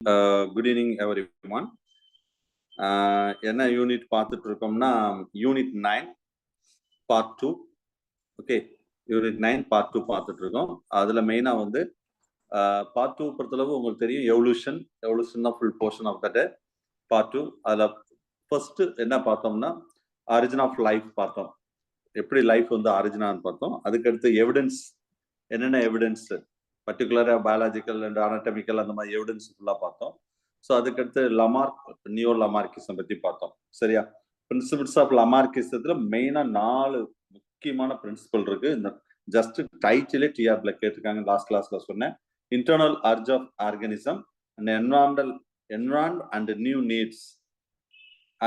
Good evening every one. என்ன unit பார்த்துட்டு இருக்கோம்னா unit 9 part 2. Okay, unit 9 part 2 பார்த்துட்டு இருக்கோம். அதில் மெயினாக வந்து பார்ட் 2 பொறுத்தளவு உங்களுக்கு தெரியும் எவல்யூஷன் தான் full portion of that part 2. அதில் ஃபர்ஸ்ட் என்ன பார்த்தோம்னா ஆரிஜின் ஆஃப் லைஃப் பார்த்தோம், எப்படி லைஃப் வந்து ஆரிஜினான்னு பார்த்தோம். அதுக்கடுத்து எவிடன்ஸ், என்னென்ன எவிடன்ஸ் பர்டிகுலராக பயாலஜிக்கல் அண்ட் அனாட்டமிக்கல் அந்த மாதிரி எவிடன்ஸ் ஃபுல்லாக பார்த்தோம். ஸோ அதுக்கடுத்து லமார்க், நியோ லமார்க்கிசம் பற்றி பார்த்தோம். சரியா, பிரின்சிபிள்ஸ் ஆஃப் லமார்க்கிசத்துல மெயினாக 4 முக்கியமான பிரின்சிபல் இருக்கு. இந்த ஜஸ்ட் டைட்டிலே டிஆர்ல கேட்டிருக்காங்க, லாஸ்ட் கிளாஸ்ல சொன்னேன். Internal urge of organism and environment and new needs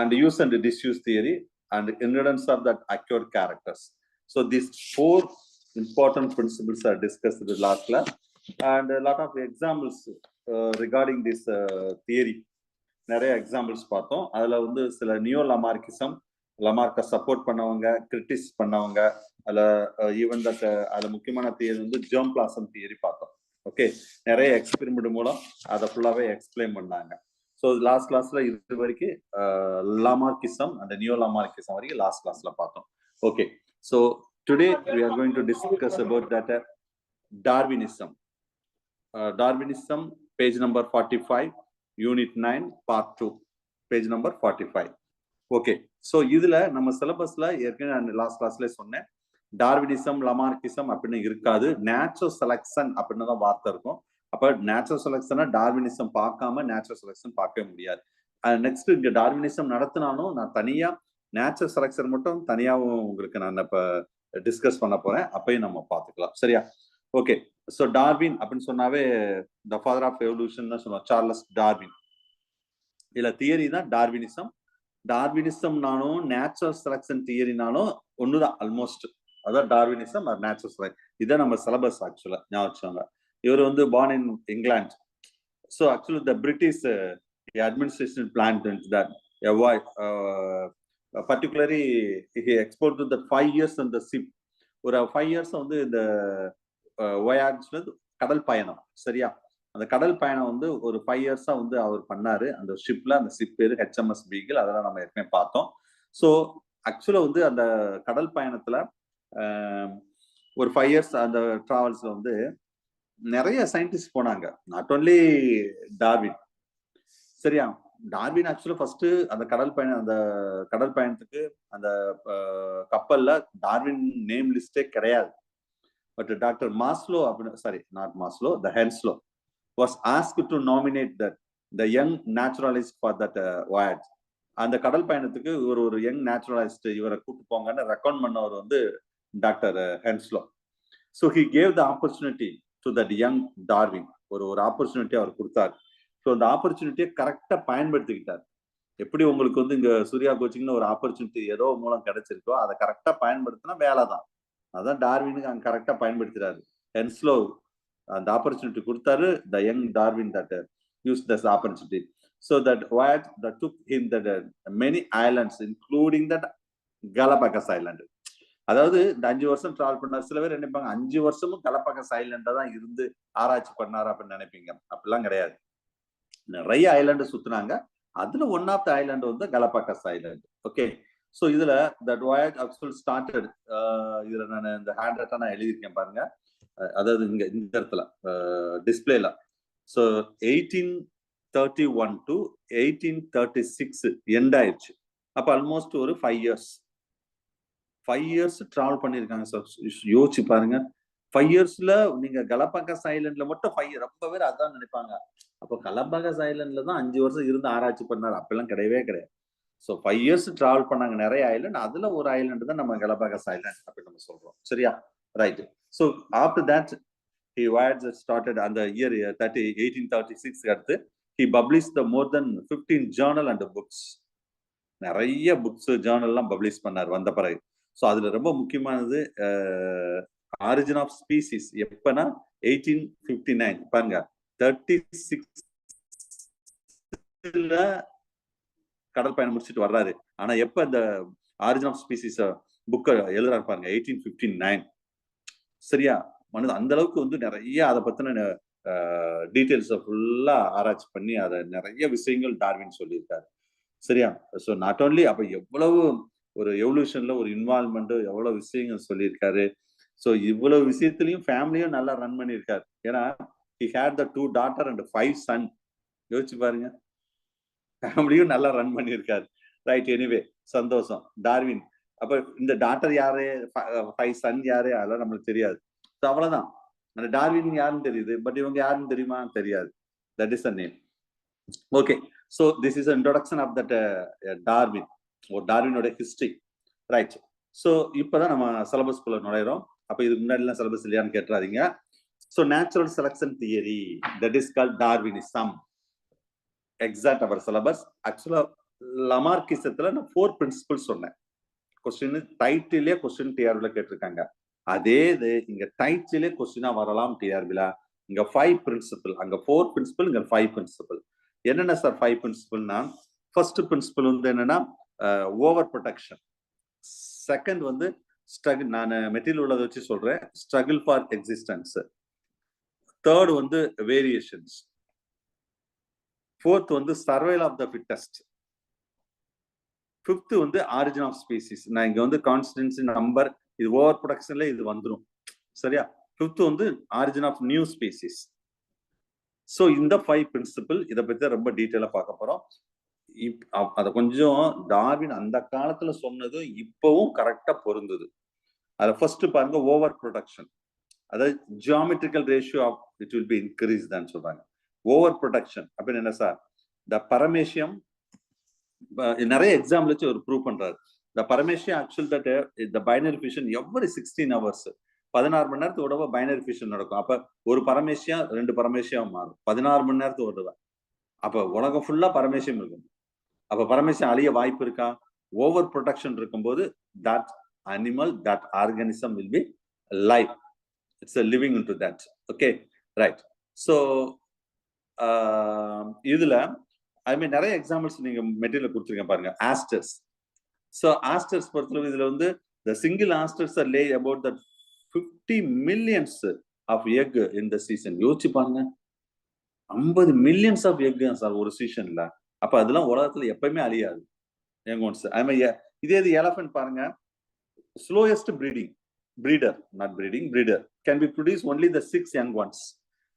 and use and disuse theory and inheritance of that acquired characters. So these 4 important principles are discussed in the last class, and a lot of examples regarding this theory. நிறைய examples பார்த்தோம். அதுல வந்து சில neo லமார்க்கிசம், லமார்க்கை support பண்ணவங்க, கிரிட்டிஸ் பண்ணவங்க, அதுல even that அதுல முக்கியமான தியரி வந்து ஜெர்ம் பிளாசம் தியரி பார்த்தோம். ஓகே, நிறைய எக்ஸ்பெரிமெண்ட் மூலம் அதை ஃபுல்லாவே எக்ஸ்பிளைன் பண்ணாங்க. ஸோ லாஸ்ட் கிளாஸ்ல இது வரைக்கும் லமார்க்கிசம் அண்ட் நியோ லமார்க்கிசம் வரைக்கும் லாஸ்ட் கிளாஸ்ல பார்த்தோம். Okay, so today we are going to discuss about that Darwinism. Darwinism, page number 45, unit 9, part 2, page number 45. Okay, so இதுல நம்ம சிலபஸ்ல ஏற்கனவே லாஸ்ட் கிளாஸ்ல சொன்னேன், டார்வினிசம் லமார்க்கிசம் அப்படின்னு இருக்காது, நேச்சுரல் செலக்ஷன் அப்படின்னு தான் வார்த்தை இருக்கும். அப்ப நேச்சுரல் செலக்ஷனை டார்வினிசம் பார்க்காம நேச்சுரல் செலக்ஷன் பார்க்கவே முடியாது. நெக்ஸ்ட் இங்க டார்வினிசம் நடத்தினாலும் நான் தனியா நேச்சுரல் செலக்ஷன் மட்டும் தனியாவும் உங்களுக்கு நான் இப்ப டிஸ்கஸ் பண்ண போறேன், அப்பயும் நம்ம பார்த்துக்கலாம். சரியா, ஓகே. ஸோ டார்வின் அப்படின்னு சொன்னாவே த ஃபாதர் ஆஃப் எவல்யூஷன் தான் சொல்லுவோம், சார்லஸ் டார்வின். இதுல தியரி தான் டார்வினிசம். டார்வினிசம்னாலும் நேச்சுரல் செலக்ஷன் தியரினாலும் ஒண்ணுதான் ஆல்மோஸ்ட். அதான் டார்வினிசம் ஆர் நேச்சுரல் செலக்ஷன். இதான் நம்ம சிலபஸ் ஆக்சுவலா ஞாபகம் வச்சுக்கோங்க. இவர் வந்து born in England. So actually the British administration planned that avoid particularly he exported the 5 years on the ship. ஒரு 5 years வந்து இந்த voyage கடல் பயணம். சரியா, அந்த கடல் பயணம் வந்து ஒரு 5 years வந்து அவர் பண்ணாரு அந்த ஷிப்ல. அந்த ஷிப் பேரு HMS Beagle, அதெல்லாம் நம்ம ஏற்கனவே பார்த்தோம். ஸோ ஆக்சுவலா வந்து அந்த கடல் பயணத்துல ஒரு 5 years அந்த டிராவல்ஸ்ல வந்து நிறைய சயின்டிஸ்ட் போனாங்க, நாட் ஓன்லி டார்வின். சரியா, டார்வின் ஆக்சுவலா ஃபர்ஸ்ட் அந்த கடல் பயணத்துக்கு அந்த கப்பல்ல டார்வின் நேம் லிஸ்டே கிடையாது. பட் டாக்டர் மாஸ்லோ அப்படின்னு, sorry not Maslow, the Henslow was asked to nominate that the young naturalist for that voyage. அந்த கடல் பயணத்துக்கு ஒரு யங் நேச்சுரலிஸ்ட் இவரை கூட்டு போங்கன்னு ரெக்கமெண்ட் பண்ணவர் வந்து doctor Henslow. So he gave the opportunity to that young Darwin. ஒரு ஆப்பர்ச்சுனிட்டி அவர் கொடுத்தார். ஸோ அந்த ஆப்பர்ச்சுனிட்டியை கரெக்டா பயன்படுத்திக்கிட்டார். எப்படி உங்களுக்கு வந்து இங்க சூர்யா கோச்சிங்னு ஒரு ஆப்பர்ச்சுனிட்டி ஏதோ மூலம் கிடைச்சிருக்கோ அதை கரெக்டா பயன்படுத்தினா வேலை தான். அதான் டார்வினுக்கு அங்க கரெக்டா பயன்படுத்துறாரு. ஹென்ஸ்லோ அந்த ஆப்பர்ச்சுனிட்டி கொடுத்தாரு, the young Darwin that use this opportunity. So that what that took him that many islands including that Galapagos island. அதாவது இந்த 5 வருஷம் டிராவல் பண்ணார். சில பேர் நினைப்பாங்க 5 வருஷமும் கலபகஸ் ஐலண்டா தான் இருந்து ஆராய்ச்சி பண்ணாரு அப்படின்னு நினைப்பீங்க. அப்படிலாம் கிடையாது. நிறைய ஐலாண்டு சுத்தினாங்க. அதுல ஒன் ஆஃப் த ஐலாண்டு வந்து கலபகஸ் ஐலாண்டு. ஓகே, ஸோ இதுல தட் வாயேஜ் ஆக்சுவல் ஸ்டார்டட். இதுல நான் இந்த ஹேண்ட் ரைட்டா நான் எழுதியிருக்கேன் பாருங்க, அதாவது இங்க இந்த இடத்துல டிஸ்பிளேல. ஸோ 1831 டு 1836 எண்ட் ஆயிடுச்சு. அப்ப ஆல்மோஸ்ட் ஒரு 5 இயர்ஸ் டிராவல் பண்ணிருக்காங்க சார். யோசிச்சு பாருங்க, 5 இயர்ஸ்ல நீங்க கலபகஸ் ஐலண்ட்ல மட்டும் 5 இயர். ரொம்ப பேர் அதான் நினைப்பாங்க, அப்போ கலபகஸ் ஐலண்ட்ல தான் 5 வருஷம் இருந்து ஆராய்ச்சி பண்ணாரு. அப்பெல்லாம் கிடையவே கிடையாது. ஸோ 5 இயர்ஸ் டிராவல் பண்ணாங்க நிறைய ஐலண்ட். அதுல ஒரு ஐலண்ட் தான் நம்ம கலபகஸ் ஐலண்ட் அப்படின்னு நம்ம சொல்றோம். சரியா, right. So after that he started அந்த இயர் 1836 அடுத்து he published the more than 15 journal and books. நிறைய புக்ஸ் ஜேர்னல்லாம் பப்ளிஷ் பண்ணார் வந்த பிறகு. ஸோ அதுல ரொம்ப முக்கியமானது ஆரிஜின் ஆஃப் ஸ்பீசிஸ். எப்பன்னா 1859 பாருங்க, 36 கடல் பயணம் முடிச்சுட்டு வர்றாரு. ஆனா எப்ப இந்த ஆரிஜின் ஆஃப் ஸ்பீசிஸ் புக்கை எழுதுறாரு பாருங்க, 1859. சரியா, மனது அந்த அளவுக்கு வந்து நிறைய அதை பத்தின டீட்டெயில்ஸை ஃபுல்லா ஆராய்ச்சி பண்ணி அதை நிறைய விஷயங்கள் டார்வின் சொல்லியிருக்காரு. சரியா? ஸோ நாட் ஓன்லி அப்ப எவ்வளவு ஒரு எவல்யூஷன்ல ஒரு இன்வால்மெண்ட் எவ்வளவு விஷயங்கள் சொல்லியிருக்காரு. ஸோ இவ்வளவு விஷயத்திலையும் ஃபேமிலியும் நல்லா ரன் பண்ணியிருக்காரு. ஏன்னா he had the 2 daughters and 5 sons. யோசிச்சு பாருங்க, ஃபேமிலியும் நல்லா ரன் பண்ணியிருக்காரு. ரைட், எனிவே சந்தோஷம். டார்வின் அப்ப இந்த டாக்டர் யாரு, 5 சன் யாரு, அதெல்லாம் நம்மளுக்கு தெரியாது. ஸோ அவ்வளவுதான். அந்த டார்வின் யாருன்னு தெரியுது, பட் இவங்க யாருன்னு தெரியுமா? தெரியாது. That is the name. Okay, so this is introduction of that Darwin, ஒரு டார்வினோட ஹிஸ்டரி. ரைட், ஸோ இப்போதான் நம்ம சிலபஸ்குள்ள நுழையிறோம். அப்போ இதுக்கு முன்னாடிலாம் சிலபஸ் இல்லையான்னு கேட்டுறாதீங்க. So natural selection theory, that is called Darwinism. Exact அவர் சிலபஸ். ஆக்சுவலா லமார்க்கிசத்துல நான் 4 பிரின்சிபிள்ஸ் சொன்னேன். கொஸ்டின் டைட்டிலே கொஸ்டின் டிஆர்பில கேட்டிருக்காங்க. அதே இது இங்க டைட்டிலே கொஸ்டினா வரலாம் டிஆர்பில. இங்க 5 பிரின்சிபிள், அங்க 4 பிரின்சிபிள், இங்க 5 பிரின்சிபிள். என்னென்ன சார் 5 பிரின்சிபிள்னா, ஃபர்ஸ்ட் பிரின்சிபிள் வந்து என்னன்னா ஓவர் ப்ரொடெக்ஷன். செகண்ட் வந்து ஸ்ட்ரகிள், நான் மெட்டீரியல் உள்ளதை வச்சு சொல்றேன், ஸ்ட்ரகிள் ஃபார் எக்ஸிஸ்டன்ஸ். தேர்ட் வந்து வேரியேஷன்ஸ். ஃபோர்த் வந்து survival of the fittest. Fifth வந்து ஆரிஜின் ஆஃப் ஸ்பீசிஸ். நான் இங்க வந்து கான்ஸ்டன்சி நம்பர், இது ஓவர் ப்ரொடக்ஷன்ல இது வந்துடும். சரியா? ஃபிஃப்த் வந்து origin of new species. So இந்த 5 பிரின்சிபிள், இதை பத்தி ரொம்ப டீட்டெயிலா பார்க்க போறோம். அதை கொஞ்சம் டார்வின் அந்த காலத்துல சொன்னதும் இப்பவும் கரெக்டா பொருந்தது. அதை ஃபர்ஸ்ட் பாருங்க, ஓவர் ப்ரொடக்ஷன். அதாவது geometrical ratio of it will be increase தான் சொல்றாங்க. ஓவர் ப்ரொடக்ஷன் அப்படின்னு என்ன சார்? த பரமேசியம், நிறைய எக்ஸாம்பிள் வச்சு ஒரு ப்ரூவ் பண்றாரு. The paramecium actual that the binary fission every 16 hours, 16 மணி நேரத்துக்கு உடவை பைனரி ஃபிஷன் நடக்கும். அப்ப ஒரு பரமேசியம் 2 பரமேசியம் மாறும், 16 மணி நேரத்துக்கு உடவை. அப்ப உலகம் ஃபுல்லா பரமேசியம் இருக்கும். அப்ப பரமேசியம் அழிய வாய்ப்பு இருக்கா? ஓவர் ப்ரொடக்ஷன் இருக்கும்போது that animal, that organism will be alive. It's a living into that. Okay, right. So இதுல ஐ மீன் நிறைய எக்ஸாம்பிள்ஸ் நீங்க மெட்டீரியல் கொடுத்துருக்கேன் பாருங்க. ஆஸ்டர்ஸ். ஸோ ஆஸ்டர்ஸ் பொறுத்தளவு இதுல வந்து the single asters are lay about the 50 millions of egg in the season. யோசிச்சு பாருங்க, 50 millions of egg சார் ஒரு சீசன்ல. அப்ப அதெல்லாம் உலகத்துல எப்பயுமே அழியாது. இதே இது எலஃபன்ட் பாருங்க, slowest breeder can be produced only the 6 young ones.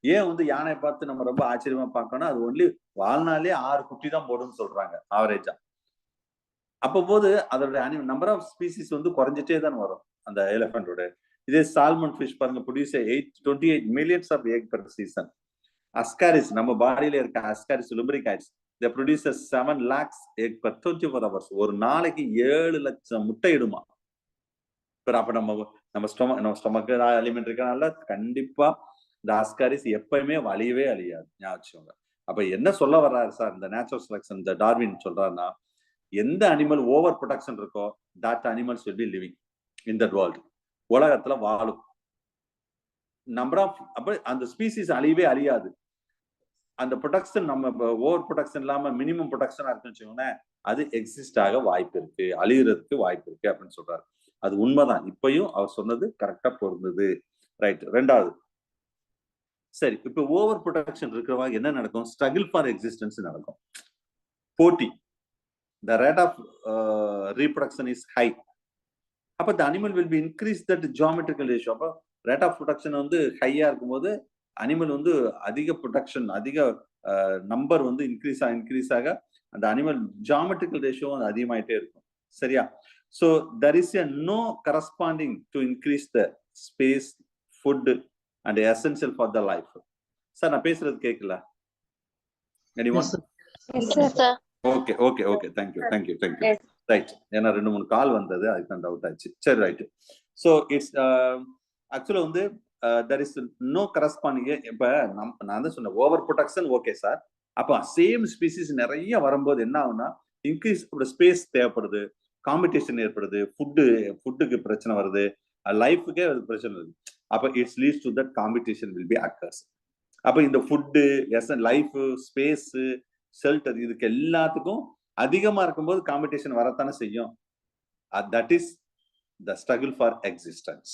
ஏன் வந்து யானை பார்த்து நம்ம ரொம்ப ஆச்சரியமா பார்க்கணும், அது ஒன்லி வாழ்நாளே 6 குட்டி தான் போடுன்னு சொல்றாங்க ஆவரேஜா. அப்போ போது அதோட நம்பர் ஆஃப் ஸ்பீசிஸ் வந்து குறைஞ்சிட்டே தான் வரும் அந்த எலிஃபண்டோட. இதே சால்மன் ஃபிஷ் பாருங்க, produce 28 millions of egg per season. Ascaris, நம்ம பாடியில இருக்க ascaris லும்பிரிகைட்ஸ், they produce 7 lakhs egg per 24 hours. ஒரு நாளைக்கு 7 லட்சம் முட்டை இடுமா. அப்ப நம்ம ஸ்டொமக் அலிமெண்ட் இருக்கனால கண்டிப்பா இந்த ஆஸ்காரிஸ் எப்பயுமே அழியவே அழியாது. ஞாபகம். அப்ப என்ன சொல்ல வர்றாரு சார் இந்த நேச்சுரல் செலக்ஷன், இந்த டார்வின் சொல்றாருன்னா, எந்த அனிமல் ஓவர் ப்ரொடக்ஷன் இருக்கோ that animals will be living in that world. உலகத்துல வாழும். நம்பர் ஆஃப் அப்ப அந்த ஸ்பீசிஸ் அழியவே அழியாது. அந்த ப்ரொடக்ஷன் நம்ம ஓவர் ப்ரொடக்ஷன் இல்லாம மினிமம் ப்ரொடக்ஷனா இருக்குன்னு வச்சுக்கோங்களேன், அது எக்ஸிஸ்ட் ஆக வாய்ப்பு இருக்கு, அழியறதுக்கு வாய்ப்பு இருக்கு அப்படின்னு சொல்றாரு. அது உண்மைதான். இப்பயும் அவர் சொன்னது கரெக்டா பொருந்தது. ரைட். ரெண்டாவது, சரி, இப்ப ஓவர் ப்ரொடக்ஷன் இருக்கிறவங்க என்ன நடக்கும்? ஸ்ட்ரகிள் ஃபார் எக்ஸிஸ்டன்ஸ் நடக்கும். போட்டி. The rate of reproduction is high. அப்ப the animal will be increase that geometrical ratio. அப்ப rate of production வந்து ஹையா இருக்கும்போது அனிமல் வந்து அதிக ப்ரொடக்ஷன், அதிக நம்பர் வந்து இன்க்ரீஸ் ஆக அந்த அனிமல் ஜியோமெட்ரிக்கல் ரேஷியோ அதிகமாயிட்டே இருக்கும். சரியா? So there is a no corresponding to increase the space, food and essential for the life. Sir நான் பேசுறது கேட்கல? anyone? Yes sir. Okay, thank you. Right, ஏன்னா 2-3 கால் வந்தது, அதுக்கு தான் டவுட் ஆச்சு. சரி, ரைட். ஸோ இட்ஸ் ஆக்சுவலா வந்து there is no corresponding. இப்ப நான் தான் சொன்னேன் ஓவர் ப்ரொடக்ஷன். ஓகே சார், அப்ப சேம் ஸ்பீசிஸ் நிறைய வரும்போது என்ன ஆகும்னா, இன்க்ரீஸ் ஸ்பேஸ் தேவைப்படுது, காம்படிஷன் ஏற்படுது, ஃபுட்டுக்கு பிரச்சனை வருது, லைஃபுக்கே பிரச்சனை வருது. அப்ப it's leads to that competition will be occurs. அப்ப இந்த ஃபுட்டு, லைஃப், ஸ்பேஸ், ஷெல்டர், இதுக்கு எல்லாத்துக்கும் அதிகமா இருக்கும்போது காம்படிஷன் வரத்தானே செய்யும். That is the struggle for existence.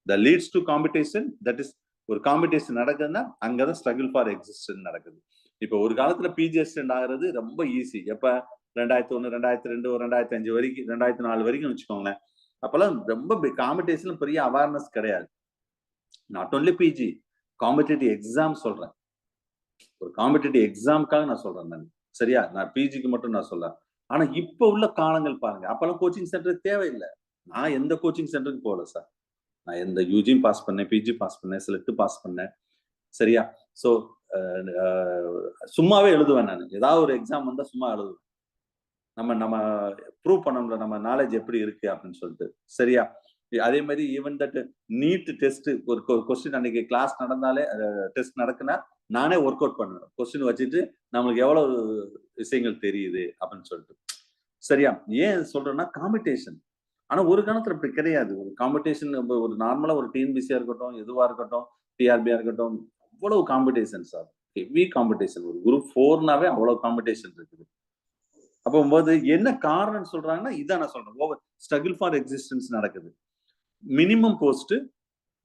That leads to competition, that is ஒரு காம்படிஷன் நடக்குதுன்னா அங்கதான் ஸ்ட்ரகிள் ஃபார் எக்ஸிஸ்டன்ஸ் நடக்குது. இப்ப ஒரு காலத்துல பிஜி அசிஸ்டன்ட் ஆகிறது ரொம்ப ஈஸி. எப்ப 2001, 2002, 2005 வரைக்கும், 2004 வரைக்கும் வச்சுக்கோங்களேன். அப்பெல்லாம் ரொம்ப காம்படிஷன்ல பெரிய அவேர்னஸ் கிடையாது. Not only PG, competitive exam சொல்றேன். ஒரு காம்படிட்டிவ் எக்ஸாமுக்காக நான் சொல்றேன் நான். சரியா? நான் பிஜிக்கு மட்டும் நான் சொல்றேன். ஆனா இப்ப உள்ள காலங்கள் பாருங்க. அப்பெல்லாம் கோச்சிங் சென்டர் தேவையில்லை. நான் எந்த கோச்சிங் சென்டருக்கு போகல சார். நான் எந்த யூஜியும் பாஸ் பண்ணேன், பிஜி பாஸ் பண்ணேன், செலக்ட் பாஸ் பண்ணேன். சரியா? சோ சும்மாவே எழுதுவேன் நான். ஏதாவது ஒரு எக்ஸாம் வந்தா சும்மா எழுதுவேன். நம்ம ப்ரூவ் பண்ணணும்ல நம்ம நாலேஜ் எப்படி இருக்கு அப்படின்னு சொல்லிட்டு. சரியா? அதே மாதிரி ஈவன் தட் நீட் டெஸ்ட் ஒரு கொஸ்டின் அன்னைக்கு கிளாஸ் நடந்தாலே டெஸ்ட் நடக்குன்னா நானே ஒர்க் அவுட் பண்ணுவேன். கொஸ்டின் வச்சுட்டு நம்மளுக்கு எவ்வளவு விஷயங்கள் தெரியுது அப்படின்னு சொல்லிட்டு. சரியா? ஏன் சொல்றேன்னா காம்படிஷன். ஆனா ஒரு காலத்துல அப்படி கிடையாது. ஒரு காம்படிஷன் ஒரு நார்மலா ஒரு டிஎன்பிசியா இருக்கட்டும், எதுவா இருக்கட்டும், டிஆர்பியா இருக்கட்டும், அவ்வளவு காம்படிஷன் சார். Heavy competition. ஒரு குரூப் 4னாவே அவ்வளவு காம்படிஷன் இருக்குது. அப்போது என்ன காரணம் சொல்றாங்கன்னா இதான் நான் சொல்றேன். ஓவர் ஸ்ட்ரகிள் ஃபார் எக்ஸிஸ்டன்ஸ் நடக்குது. Minimum post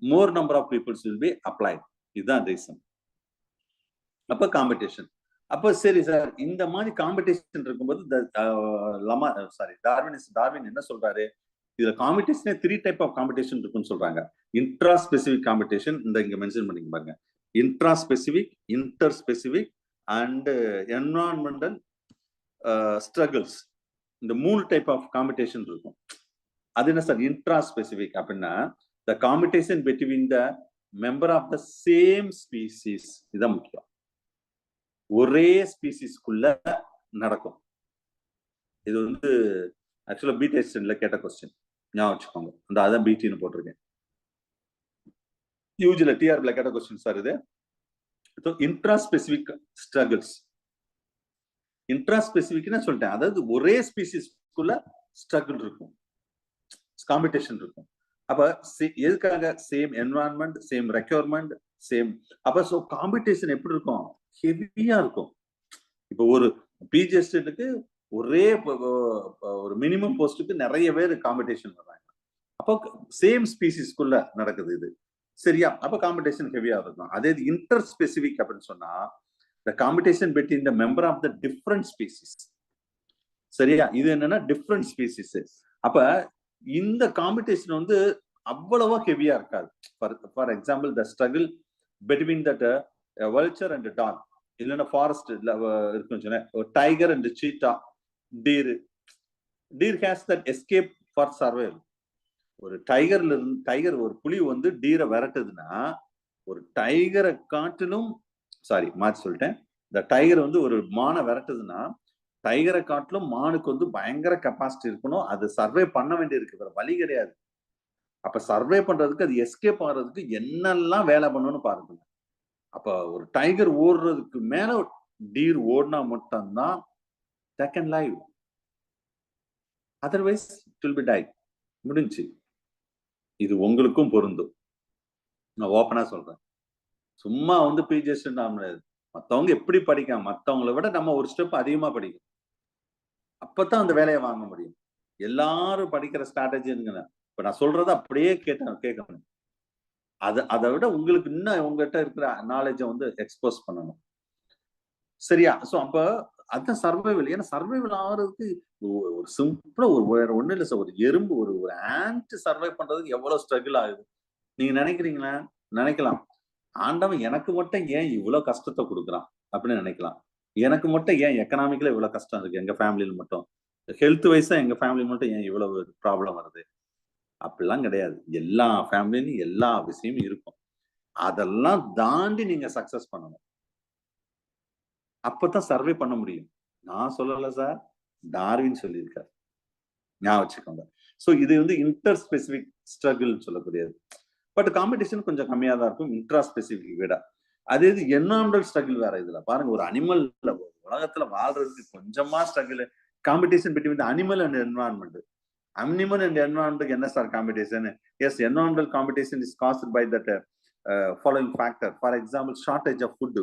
more number of peoples will be applied. இதுதான் ரீசன். அப்ப காம்படிஷன். அப்ப சரி சார், இந்த மாதிரி காம்படிஷன் இருக்கும்போது டார்வின் என்ன சொல்றாரு, இதுல காம்படிஷனே 3 டைப் ஆஃப் காம்படிஷன் இருக்குன்னு சொல்றாங்க. இன்ட்ரா ஸ்பெசிபிக் காம்படிஷன் இங்க மென்ஷன் பண்ணிங்க பாருங்க. Intra specific, inter specific and environmental struggles. இந்த 3 டைப் ஆஃப் காம்படிஷன் இருக்கும். அது என்ன சார் இன்ட்ரா ஸ்பெசிபிக் அப்படின்னா the competition between the member of the same species. இதுதான் முக்கியம். ஒரே ஸ்பீசிஸ்க்குள்ள நடக்கும். இது வந்து ஆக்சுவலா பி டெஸ்ட்ல கேட்ட கொஸ்டின் ஞாபகம் வச்சுக்கோங்க. அதான் பிடின்னு போட்டிருக்கேன். யூஜில டிஆர்பில கேட்ட கொஸ்டின் சார் இது. Intra specific struggles. இன்ட்ரா ஸ்பெசிபிக்னா சொல்லிட்டேன். அதாவது ஒரே ஸ்பீசிஸ்க்குள்ள ஸ்ட்ரகிள் இருக்கும், காம்படிஷன் இருக்கும். அப்ப எதுக்காக? Same environment, same requirement, same. அப்ப சோ காம்படிஷன் எப்படி இருக்கும்? ஹெவியா இருக்கும். இப்ப ஒரு பிஜி அசிஸ்டன்ட்க்கு ஒரே ஒரு மினிமம் போஸ்டுக்கு நிறைய பேர் காம்படிஷன் வர்றாங்க. அப்போ சேம் ஸ்பீசிஸ்க்குள்ள நடக்குது இது. சரியா? அப்ப காம்படிஷன் ஹெவியா இருக்கும். அதே இன்டர் ஸ்பெசிபிக் அப்படின்னு சொன்னா the competition between the member of the different species. சரியா? இது என்னன்னா டிஃப்ரெண்ட் ஸ்பீசிஸ். அப்ப இந்த காம்படிஷன் வந்து அவ்வளவா ஹெவியா இருக்காது. For example the struggle between that vulture and dog, இல்லைன்னா ஃபாரஸ்ட் இருக்குன்னு சொன்னேன், tiger and cheetah, deer has that escape for survival. ஒரு டைகர் ஒரு புலி வந்து டீரை விரட்டுதுன்னா, ஒரு டைகரை காட்டிலும் மாற்றி சொல்லிட்டேன். இந்த டைகர் வந்து ஒரு மானை விரட்டுதுன்னா, டைகரை காட்டிலும் மானுக்கு வந்து பயங்கர கெப்பாசிட்டி இருக்கணும். அது சர்வே பண்ண வேண்டியிருக்கு, வேற வழி கிடையாது. அப்ப சர்வே பண்றதுக்கு, அது எஸ்கேப் ஆகிறதுக்கு என்னெல்லாம் வேலை பண்ணணும்னு பாருங்க. அப்ப ஒரு டைகர் ஓடுறதுக்கு மேல டீர் ஓடினா மட்டும்தான் they can live. Otherwise it will be die. முடிஞ்சு. இது உங்களுக்கும் பொருந்தும். நான் ஓப்பனா சொல்றேன். சும்மா வந்து பிஜி அசிஸ்டன்ட் மத்தவங்க எப்படி படிக்கலாம், மத்தவங்களை விட நம்ம ஒரு ஸ்டெப் அதிகமா படிக்கணும். அப்பதான் அந்த வேலையை வாங்க முடியும். எல்லாரும் படிக்கிற ஸ்ட்ராட்டஜின்னு இப்ப நான் சொல்றதை அப்படியே கேட்கணும். அதை விட உங்களுக்கு இன்னும் உங்ககிட்ட இருக்கிற நாலேஜை வந்து எக்ஸ்போஸ் பண்ணணும். சரியா? சோ அப்ப அதுதான் சர்வைவல். ஏன்னா சர்வைவல் ஆகிறதுக்கு ஒரு சிம்பிளா வேற ஒண்ணு இல்லை சார். ஒரு எறும்பு, ஒரு ஆண்ட் சர்வை பண்றதுக்கு எவ்வளவு ஸ்ட்ரகிள் ஆகுது நீங்க நினைக்கிறீங்களா? நினைக்கலாம். ஆண்டவன் எனக்கு மட்டும் ஏன் இவ்வளவு கஷ்டத்தை கொடுக்குறான் அப்படின்னு நினைக்கலாம். எனக்கு மட்டும் ஏன் எக்கனாமிக்கல இவ்வளவு கஷ்டம் இருக்கு, எங்க ஃபேமிலியில மட்டும் ஹெல்த் வைஸா எங்க ஃபேமிலி மட்டும் ஏன் இவ்வளவு ப்ராப்ளம் வருது? அப்படிலாம் கிடையாது. எல்லா ஃபேமிலியும் எல்லா விஷயமும் இருக்கும். அதெல்லாம் தாண்டி நீங்க சக்சஸ் பண்ணணும். அப்பதான் சர்வே பண்ண முடியும். நான் சொல்லல சார், டார்வின் சொல்லியிருக்காரு. ஞாபகம் வச்சுக்கோங்க. சோ இது வந்து இன்டர் ஸ்பெசிபிக் ஸ்ட்ரகிள் சொல்லக்கூடியது. பட் காம்படிஷன் கொஞ்சம் கம்மியா தான் இருக்கும் இன்ட்ரா ஸ்பெசிபிக் விட. அது இது என்விரான்மெண்டல் ஸ்ட்ரகிள் வேற. இதுல பாருங்க, ஒரு அனிமல் உலகத்துல வாழ்றதுக்கு கொஞ்சமா struggle. Competition between animal and environment. Animal and environment என்ன sir competition? Yes, environmental competition is caused by that following factor. For example, shortage of food.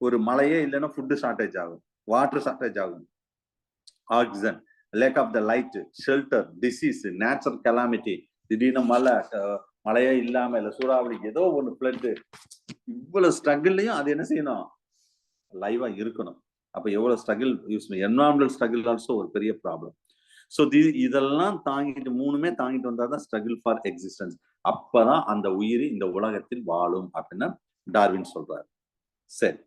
ஒரு மழையே இல்லைன்னா ஃபுட் ஷார்டேஜ் ஆகும், வாட்டர் ஷார்டேஜ் ஆகும், oxygen, lack of the light, shelter, disease, natural calamity, திடீர்னு மழை, மழையே இல்லாம இல்ல சூறாவளி ஏதோ ஒண்ணு பிளட், இவ்வளவு ஸ்ட்ரகிள்லயும் அது என்ன செய்யணும், லைவா இருக்கணும். அப்ப எவ்வளவு struggle use environmental struggle also ஒரு பெரிய ப்ராப்ளம். ஸோ இதெல்லாம் தாங்கிட்டு மூணுமே தாங்கிட்டு வந்தாதான் ஸ்ட்ரகிள் ஃபார் எக்ஸிஸ்டன்ஸ். அப்பதான் அந்த உயிர் இந்த உலகத்தில் வாழும் அப்படின்னு டார்வின் சொல்றாரு. சரி,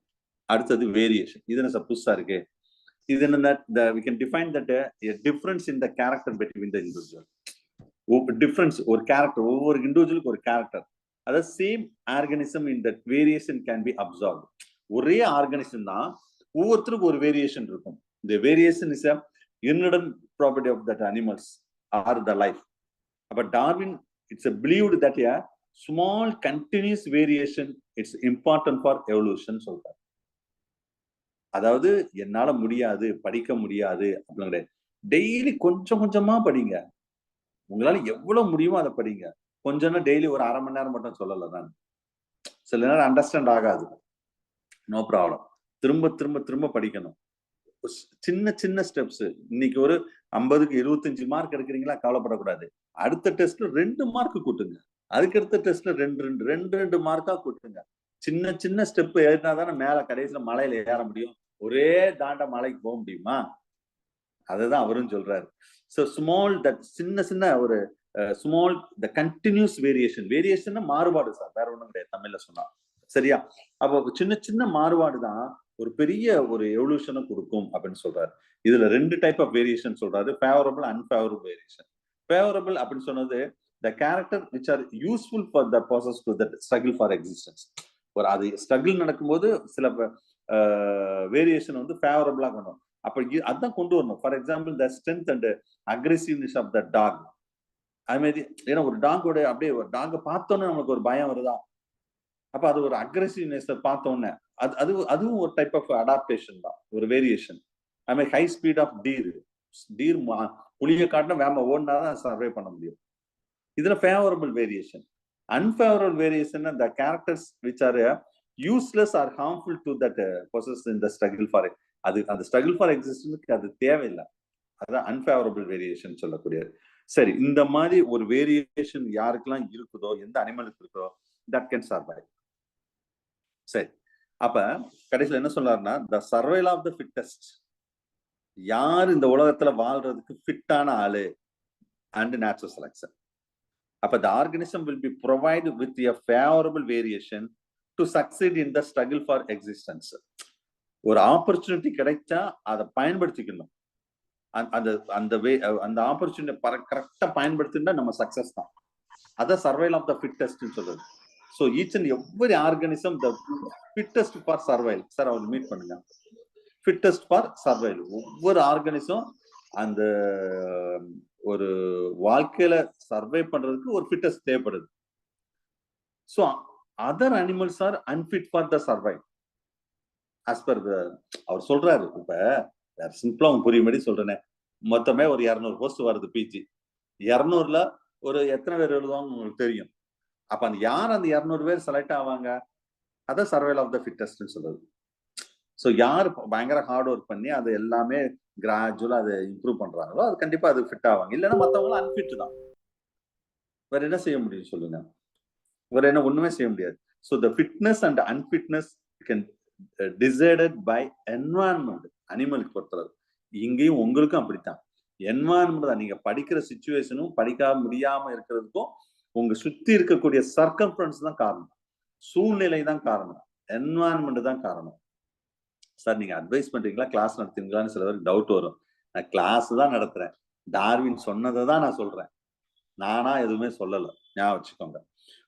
அடுத்தது வேரியேஷன். இது என்ன புதுசா இருக்கு? இது என்ன, we can define that a difference in the character between the individual. Difference ஒரு கேரக்டர், ஒவ்வொரு இண்டிவிஜுவலுக்கு ஒரு கேரக்டர். அதாவது same organism in that variation can be absorb. ஒரே ஆர்கானிசம் தான், ஒவ்வொருத்தருக்கும் ஒரு வேரியேஷன் இருக்கும். இந்த variation is a inherent property of that animals or the life. But Darwin, it's a believed that a small continuous variation it's important for evolution சொல்றாரு. அதாவது என்னால முடியாது, படிக்க முடியாது அப்படிங்கிற, டெய்லி கொஞ்சம் கொஞ்சமா படிங்க. உங்களால எவ்வளவு முடியுமோ அதை படிங்க. கொஞ்சம்னா டெய்லி ஒரு 1/2 மணி நேரம் மட்டும் சொல்லல நான். சில நேரம் அண்டர்ஸ்டாண்ட் ஆகாது, நோ ப்ராப்ளம். திரும்ப திரும்ப திரும்ப படிக்கணும். சின்ன சின்ன ஸ்டெப்ஸ். இன்னைக்கு ஒரு 50க்கு 25 மார்க் எடுக்கிறீங்களா, கவலைப்படக்கூடாது. அடுத்த டெஸ்ட்ல 2 மார்க் கூட்டுங்க. அதுக்கு அடுத்த டெஸ்ட்ல 2 மார்க்கா கூட்டுங்க. சின்ன சின்ன ஸ்டெப் ஏறினாதானே மேல கடைசியில மலையில ஏற முடியும். ஒரே தாண்ட மலைக்கு போக முடியுமா? அதுதான் அவரும் சொல்றாரு. ஸோ ஸ்மால், தட் சின்ன சின்ன ஒரு small the continuous variation. Variation மாறுபாடு சார், வேற ஒண்ணும் கிடையாது தமிழ்ல சொன்னா. சரியா? அப்போ சின்ன சின்ன மாறுபாடு தான் ஒரு பெரிய ஒரு எவல்யூஷனை கொடுக்கும் அப்படின்னு சொல்றாரு. இதுல 2 டைப் ஆஃப் வேரியேஷன் சொல்றாரு, ஃபேவரபிள், அன்ஃபேவரபிள் வேரியேஷன். ஃபேவரபிள் அப்படின்னு சொன்னது the character which are useful for the process to the struggle for existence. ஒரு அது ஸ்ட்ரகிள் நடக்கும்போது சில வேரியேஷன் வந்து ஃபேவரபிளா கொண்டு, அப்ப அதான் கொண்டு வரணும். For example the strength and aggressiveness of the dog. அது மாதிரி, ஏன்னா ஒரு டாகோட அப்படியே ஒரு டாகை பார்த்தோன்னே நமக்கு ஒரு பயம் வருதா, அப்ப அது ஒரு அக்ரெசிவ்னஸ் பார்த்தோன்னே அதுவும் ஒரு டைப் ஆஃப் அடாப்டேஷன் தான், ஒரு வேரியேஷன். அது மாதிரி ஹை ஸ்பீட் ஆஃப் டீர் புளிய காட்டினா வேம ஓடினாதான் சர்வை பண்ண முடியும். இதுல favourable variation. Unfavourable variation the characters which are useless or harmful to that possess in the struggle for அது அந்த struggle for existence அது தேவையில்லை. அதான் அன்ஃபேவரபிள் வேரியேஷன் சொல்லக்கூடியது. சரி, இந்த மாதிரி ஒரு வேரியேஷன் யாருக்கெல்லாம் இருக்குதோ, எந்த அனிமலுக்கு இருக்குதோ, that can survive. சரி, அப்ப கடைசியில் என்ன சொல்றாருன்னா, the survival of the fittest. யார் இந்த உலகத்துல வாழ்றதுக்கு ஃபிட்டான ஆளு and natural selection. அப்ப the organism will be provided with a favorable variation to succeed in the struggle for existence. ஒரு ஆப்பர்ச்சுனிட்டி கிடைச்சா அதை பயன்படுத்திக்கணும். அந்த ஆப்பர்ச்சுனிட்டி கரெக்டா பயன்படுத்தினா நம்ம சக்சஸ் தான். அதான் சர்வைவல் ஆஃப் த ஃபிட்டஸ்ட் சொல்றது. So each and every organism the fittest for survival. Sir அவர் மீட் பண்ணுங்க. Fittest for survival. ஒவ்வொரு ஆர்கானிசம் அந்த ஒரு வாழ்க்கையில சர்வை பண்றதுக்கு ஒரு ஃபிட்னஸ் தேவைப்படுது. So other animals are unfit for the survive as per அவர் சொல்றாரு. இப்ப சிம்பிளா உங்க புரியும்படி சொல்றேனே, மொத்தமே ஒரு 200 போஸ்ட் வருது பிஜி. 200ல ஒரு எத்தனை பேர் எழுதுவாங்க உங்களுக்கு தெரியும். அப்ப அந்த யார் அந்த 200 பேர் செலக்ட் ஆவாங்க, அதான் சர்வைவல் ஆஃப் த ஃபிட்டஸ்ட்னு சொல்றது. ஸோ யார் பயங்கர ஹார்ட் ஒர்க் பண்ணி அதை எல்லாமே கிராஜுவலா அதை இம்ப்ரூவ் பண்றாங்களோ அது கண்டிப்பா அது ஃபிட் ஆவாங்க. இல்லைன்னா மற்றவங்களும் அன்ஃபிட் தான். வேற என்ன செய்ய முடியும் சொல்லுங்க? வேற என்ன, ஒண்ணுமே செய்ய முடியாது. So the fitness and unfitness can decided by environment. அனிமலுக்கு பொறுத்தளவு இங்கேயும் உங்களுக்கும் அப்படித்தான். என்வாயன்மெண்ட் தான். நீங்க படிக்கிற சிச்சுவேஷனும் படிக்க முடியாம இருக்கிறதுக்கும் உங்க சுத்தி இருக்கக்கூடிய சர்க்கம்ஃபரன்ஸ் தான் காரணம், சூழ்நிலை தான் காரணம், என்வாயன்மெண்ட் தான் காரணம். சார் நீங்க அட்வைஸ் பண்றீங்களா, கிளாஸ் நடத்துறீங்களான்னு சில பேருக்கு டவுட் வரும். நான் கிளாஸ் தான் நடத்துறேன், டார்வின் சொன்னதை தான் நான் சொல்றேன், நானா எதுவுமே சொல்லலை, ஞாபகம் வச்சுக்கோங்க.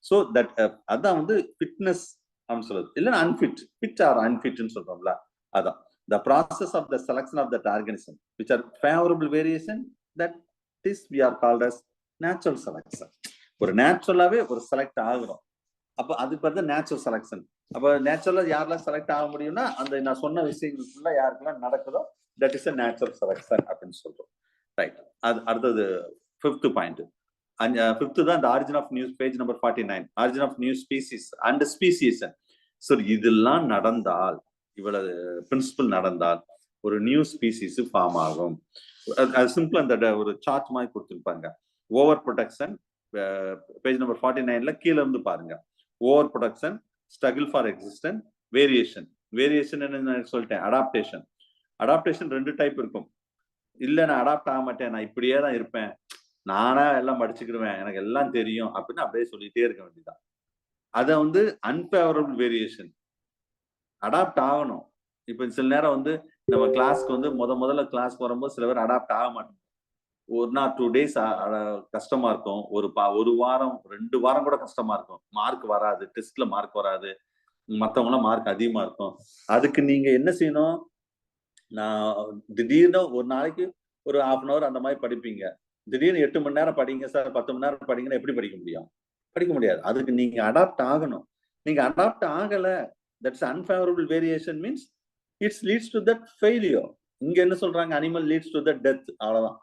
ஸோ தட் அதான் வந்து ஃபிட்னஸ் அப்படின்னு சொல்றது. இல்லைன்னா அன்ஃபிட், ஃபிட் ஆர் அன்ஃபிட்னு சொல்றோம்ல, அதான் the process of the selection of that organism which are favorable variation, that is we are called as natural selection. ஒரு நேச்சுரலாவே ஒரு செலக்ட் ஆகுறோம், அப்ப அதுக்கு பார்த்தா நேச்சுரல் செலக்ஷன். அப்ப நேச்சுரலா யாரெல்லாம் செலக்ட் ஆக முடியும்னா அந்த நான் சொன்ன விஷயங்களுக்குள்ள யாருக்கெல்லாம் நடக்குதோ that is a natural selection அப்படின்னு சொல்றோம். ரைட், அது அடுத்தது 5th பாயிண்ட். 5th தான் the origin of new, page number 49, origin of new species and speciation. So இதெல்லாம் நடந்தால், இவ்வளவு பிரின்சிபல் நடந்தால் ஒரு நியூ ஸ்பீசிஸ் ஃபார்ம் ஆகும். அது சிம்பிளா அந்த ஒரு சார்ட் மாதிரி கொடுத்துருப்பாங்க. ஓவர் ப்ரொடெக்ஷன், பேஜ் நம்பர் 49ல கீழே இருந்து பாருங்க. Over production, struggle for existent, variation. Variation என்ன சொல்லிட்டேன், அடாப்டேஷன். அடாப்டேஷன் 2 டைப் இருக்கும். இல்ல நான் அடாப்ட் ஆக மாட்டேன், நான் இப்படியே தான் இருப்பேன், நானா எல்லாம் படிச்சுக்கிடுவேன், எனக்கு எல்லாம் தெரியும் அப்படின்னு அப்படியே சொல்லிட்டே இருக்க வேண்டியதான். அதை வந்து அன்பேவரபிள் வேரியேஷன். அடாப்ட் ஆகணும். இப்ப சில நேரம் வந்து நம்ம கிளாஸ்க்கு வந்து முதல்ல கிளாஸ் வரும்போது சில பேர் அடாப்ட் ஆக மாட்டோம். 1 or 2 days கஷ்டமா இருக்கும். ஒரு வாரம் 2 வாரம் கூட கஷ்டமா இருக்கும். மார்க் வராது, டெஸ்ட்ல மார்க் வராது, மத்தவங்க எல்லாம் மார்க் அதிகமா இருக்கும். அதுக்கு நீங்க என்ன செய்யணும், நான் திடீர்னு ஒரு நாளைக்கு ஒரு 1/2 an hour அந்த மாதிரி படிப்பீங்க. திடீர்னு 8 மணி நேரம் படிங்க சார், 10 மணி நேரம் படிங்கன்னா எப்படி படிக்க முடியும்? படிக்க முடியாது. அதுக்கு நீங்க அடாப்ட் ஆகணும். நீங்க அடாப்ட் ஆகல, that's unfavourable variation means it's leads to that failure. இங்க என்ன சொல்றாங்க, animal leads to that death. அவ்வளவுதான்.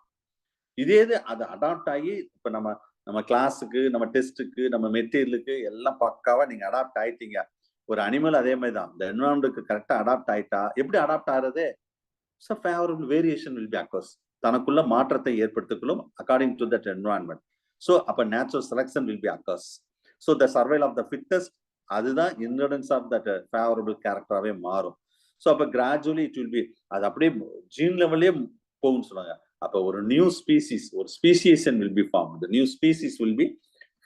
இதே இது அது அடாப்ட் ஆகி இப்ப நம்ம கிளாஸுக்கு, நம்ம டெஸ்ட்டுக்கு, நம்ம மெட்டீரியலுக்கு எல்லாம் பக்காவா நீங்க அடாப்ட் ஆயிட்டீங்க. ஒரு அனிமல் அதே மாதிரி தான். இந்த என்விரான்மெண்ட்க்கு கரெக்டா அடாப்ட் ஆயிட்டா, எப்படி அடாப்ட் ஆகுறது? So favorable variation will be occurs. தனக்குள்ள மாற்றத்தை ஏற்படுத்திக்கொள்ளும் according to that environment. So அப்ப natural selection will be occurs. So the survival of the fittest, அதுதான் inheritance of that favorable character-ஆவே மாறும். So அப்ப gradually it will be, அது அப்படியே gene லெவல்லே போகும்னு சொல்றாங்க. அப்ப ஒரு நியூ ஸ்பீசிஸ், ஒரு speciation will be formed. The new species will be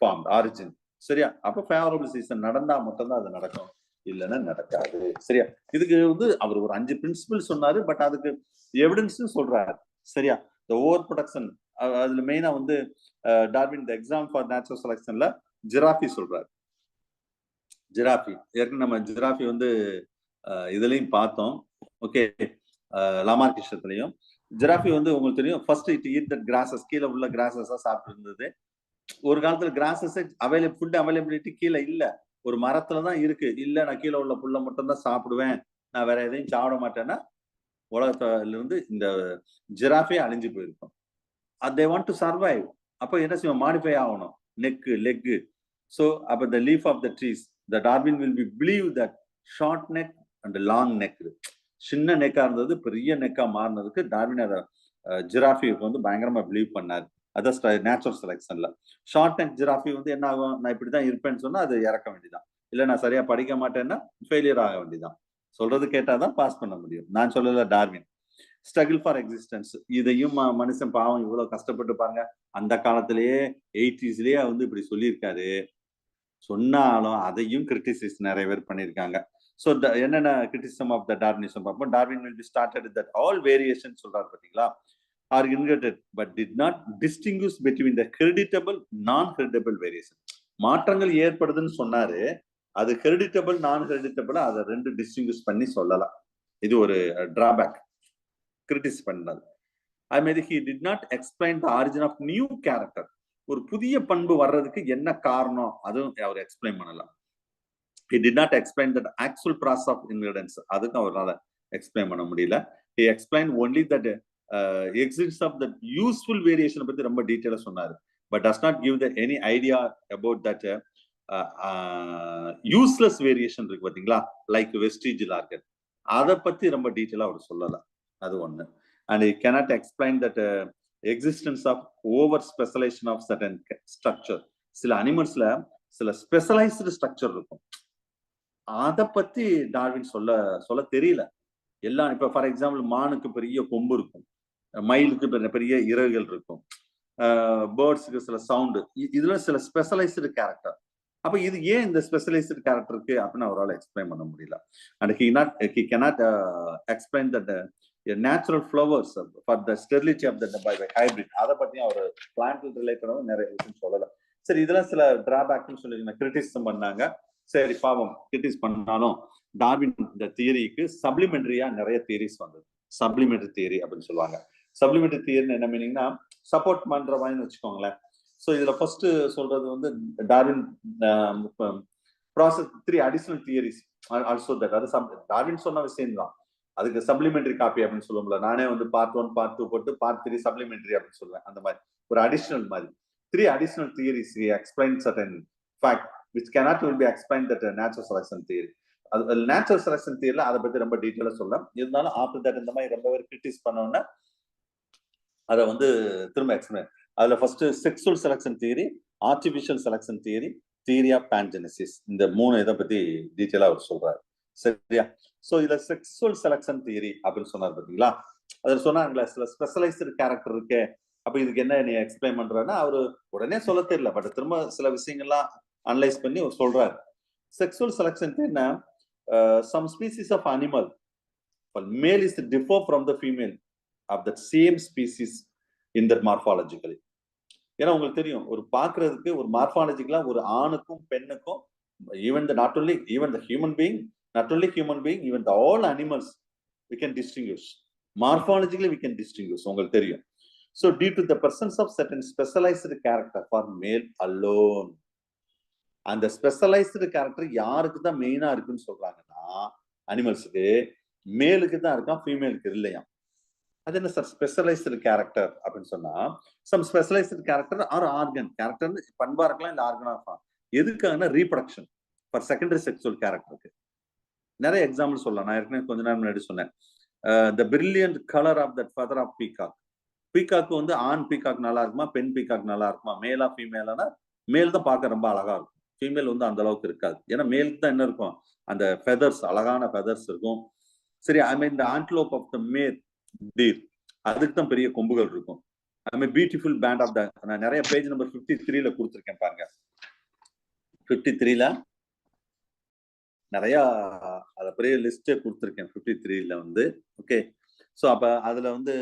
formed, origin. சரியா? அப்ப favorable season நடந்தா மட்டும்தான் அது நடக்கும், இல்லைன்னா நடக்காது. சரியா? இதுக்கு வந்து அவர் ஒரு 5 பிரின்சிபிள் சொன்னாரு, பட் அதுக்கு எவிடன்ஸும் சொல்றாரு. சரியா? இந்த ஓவர் ப்ரொடக்ஷன், அதுல மெயினா வந்து Darwin the exam for natural செலக்ஷன்ல ஜிராஃபி சொல்றாரு. ஜிராஃபி ஏற்கனவே நம்ம ஜிராஃபி வந்து இதுலயும் பார்த்தோம். ஓகே, லாமார்கிஷத்துலயும் ஜிராஃபி வந்து உங்களுக்கு தெரியும், first it eat that grasses, கீழே உள்ள கிராசஸா சாப்பிட்டு இருந்தது. ஒரு காலத்துல கிராசஸ் ஃபுட் அவைலபிலிட்டி கீழே இல்ல, ஒரு மரத்துல தான் இருக்கு. இல்ல நான் கீழே உள்ள புல்ல மட்டும் தான் சாப்பிடுவேன், நான் வேற எதையும் சாப்பிட மாட்டேன்னா உலகத்துல இருந்து இந்த ஜிராஃபே அழிஞ்சு போயிருக்கும். they want to survive. அப்ப என்ன செய்வோம், மாடிஃபை ஆகணும், நெக்கு, லெக்கு. ஸோ அப்ப the leaf of the trees, the Darwin will be believe that short neck and long neck, சின்ன நெக்கா இருந்தது பெரிய நெக்கா மாறினதுக்கு டார்வின் அதை ஜிராஃபிக்கு வந்து பயங்கரமா பிலீவ் பண்ணாரு. அதான் நேச்சுரல் செலக்ஷன்ல. ஷார்ட் நெக் ஜிராஃபி வந்து என்ன ஆகும், நான் இப்படிதான் இருப்பேன்னு சொன்னா அது இறக்க வேண்டியதான், இல்ல நான் சரியா படிக்க மாட்டேன்னா ஃபெயிலியர் ஆக வேண்டியதான். சொல்றது கேட்டாதான் பாஸ் பண்ண முடியும். நான் சொல்லல டார்வின். ஸ்ட்ரகிள் ஃபார் எக்ஸிஸ்டன்ஸ், இதையும் மனுஷன் பாவம் இவ்வளவு கஷ்டப்பட்டு பாருங்க, அந்த காலத்திலேயே 80sலயே வந்து இப்படி சொல்லியிருக்காரு. சொன்னாலும் அதையும் கிரிட்டிசைஸ் நிறைய பேர் பண்ணியிருக்காங்க. ஸோ என்னென்ன கிரிட்டிசிசம் ஆஃப் த டார்வினிசம் பார்ப்போம். Darwin will be started that all variation சொல்றாரு பாத்தீங்களா, are inherited but did not distinguish between the hereditable non hereditable variation. மாற்றங்கள் ஏற்படுதுன்னு சொன்னாரு, அது ஹெரிடிட்டபிள் நான் ஹெரிடிட்டபிள் அதை 2 டிஸ்டிங்விஷ் பண்ணி சொல்லலாம். இது ஒரு டிராபேக், கிரிட்டிசைஸ் பண்ணது. அது மாதிரி he did not explain the origin of new character. ஒரு புதிய பண்பு வர்றதுக்கு என்ன காரணம், அதுவும் அவர் எக்ஸ்பிளைன் பண்ணலாம். he did not explain that actual process of inheritance, அதுக்கு அவரால எக்ஸ்பிளைன் பண்ண முடியல. he explained only that existence of the useful variation பத்தி ரொம்ப டீடைலா சொன்னாரு, but does not give the any idea about that useless variation இருக்கு பாத்தீங்களா, like vestigial organ, அதை பத்தி ரொம்ப டீடைலா அவர் சொல்லல. அது ஒண்ணு. and he cannot explain that existence of over specialization of certain structure. சில அனிமல்ஸ்ல சில ஸ்பெஷலைஸ்டு ஸ்ட்ரக்சர் இருக்கும், அதை பத்தி டார்வின் சொல்ல தெரியல. எல்லாம் இப்ப ஃபார் எக்ஸாம்பிள் மானுக்கு பெரிய கொம்பு இருக்கும், மயிலுக்கு பெரிய இறகுகள் இருக்கும், பேர்ட்ஸுக்கு சில சவுண்டு, இதுல சில ஸ்பெஷலைஸ்டு கேரக்டர். அப்ப இது ஏன் இந்த ஸ்பெஷலைஸ்டு கேரக்டர் இருக்கு அப்படின்னு அவரால் எக்ஸ்பிளைன் பண்ண முடியல. And he cannot explain that natural flowers for the sterility of the hybrid, அதை பத்தியும் அவர் பிளான்ட் ரிலேட்டடாக நிறைய விஷயம் சொல்லல. சரி, இதெல்லாம் சில டிராபேக்னு சொல்லி கிரிட்டிசிசம் பண்ணாங்க. சரி, பாவம் கிரிட்டிஸ் பண்ணாலும் டார்வின் இந்த தியரிக்கு சப்ளிமெண்டரியா நிறைய தியரிஸ் வந்தது. சப்ளிமெண்டரி தியரி அப்படின்னு சொல்லுவாங்க. சப்ளிமெண்டரி தியரின்னு என்ன மீனிங்னா சப்போர்ட் பண்ற மாதிரி வச்சுக்கோங்களேன். ஸோ இதுல ஃபர்ஸ்ட் சொல்றது வந்து Darwin process 3 additional theories also that, அது டார்வின் சொன்ன விஷயம் தான், அதுக்கு சப்ளிமெண்டரி காப்பி அப்படின்னு சொல்லுவோம்ல. நானே வந்து பார்ட் 1 பார்ட் 2 போட்டு பார்ட் 3 சப்ளிமெண்டரி அப்படின்னு சொல்லுவேன். அந்த மாதிரி ஒரு அடிஷனல் மாதிரி 3 additional theories explain certain fact which cannot will be explained that natural selection theory. natural selection theory அதை பத்தி ரொம்ப டீடைலா சொல்லலாம். இருந்தாலும் ஆஃப்டர் தட் இந்த மாதிரி ரொம்ப பேர் கிரிட்டிஸ் பண்ணோம்னா அதை வந்து திரும்ப எக்ஸ்பிளைன். அதுல first sexual selection theory, artificial selection theory, theory of pangenesis, இந்த 3 இதை பத்தி டீட்டெயிலா அவர் சொல்றாரு. சரியா? சோ இதுல செக்ஸுவல் செலக்ஷன் தியரி அப்படின்னு சொன்னார் பாத்தீங்களா? அதுல சொன்னாங்களே சில ஸ்பெஷலைஸ்டு கேரக்டர் இருக்கு, அப்ப இதுக்கு என்ன நீ எக்ஸ்பிளைன் பண்றன்னா அவரு உடனே சொல்ல தெரியல, பட் திரும்ப சில விஷயங்கள்லாம் அனலைஸ் பண்ணி அவர் சொல்றாரு. செக்ஸுவல் செலக்ஷன் என்ன, some species of animal, male is differ from the female of the same species in their morphologically. ஏன்னா உங்களுக்கு தெரியும், ஒரு பாக்குறதுக்கு ஒரு மார்பாலஜிக்கலா ஒரு ஆணுக்கும் பெண்ணுக்கும், even the not only even the human being, not only human being, even the all animals we can distinguish morphologically, we can distinguish, உங்களுக்கு தெரியும். So due to the presence of certain specialized character for male alone, அந்த specialised character யாருக்கு தான் மெயினா இருக்குன்னு சொல்றாங்கன்னா அனிமல்ஸுக்கு, மேலுக்கு தான் இருக்கான், ஃபீமேலுக்கு இல்லையா. அது என்ன சார் ஸ்பெஷலைஸ்டு கேரக்டர் அப்படின்னு சொன்னா, some specialised character or organ, character பண்பா இருக்கலாம் இல்ல ஆர்கனா இருக்கலாம். எதுக்காகனா ரீப்ரொடக்ஷன் ஃபார் செகண்டரி செக்சுவல் கேரக்டருக்கு. நிறைய எக்ஸாம்பிள் சொல்லலாம். நான் ஏற்கனவே கொஞ்ச நேரம் முன்னாடி சொன்னேன், the brilliant colour of that feather of peacock. Peacock வந்து ஆண் பீகாக் நல்லா இருக்குமா, பெண் பீகாக் நல்லா இருக்குமா, மேலா ஃபீமேலானா மேல் தான் பார்க்க ரொம்ப அழகா இருக்கும், ஃபீமேல் வந்து அந்த அளவுக்கு இருக்காது. ஏன்னா மேலுக்கு தான் என்ன இருக்கும், அந்த ஃபெதர்ஸ், அழகான ஃபெதர்ஸ் இருக்கும். சரி, ஐ மீன் த ஆன்டிலோப் ஆஃப் த மேல் டீர், அதுக்கு தான் பெரிய கொம்புகள் இருக்கும். ஐ மீன் பியூட்டிஃபுல் பேண்ட் ஆஃப் த, நான் நிறைய பேஜ் நம்பர் 53ல கொடுத்துருக்கேன் பாருங்க. 53ல நிறைய அத பெரிய லிஸ்டே கொடுத்துருக்கேன் 53ல வந்து. ஓகே, ஸோ அப்ப அதுல வந்து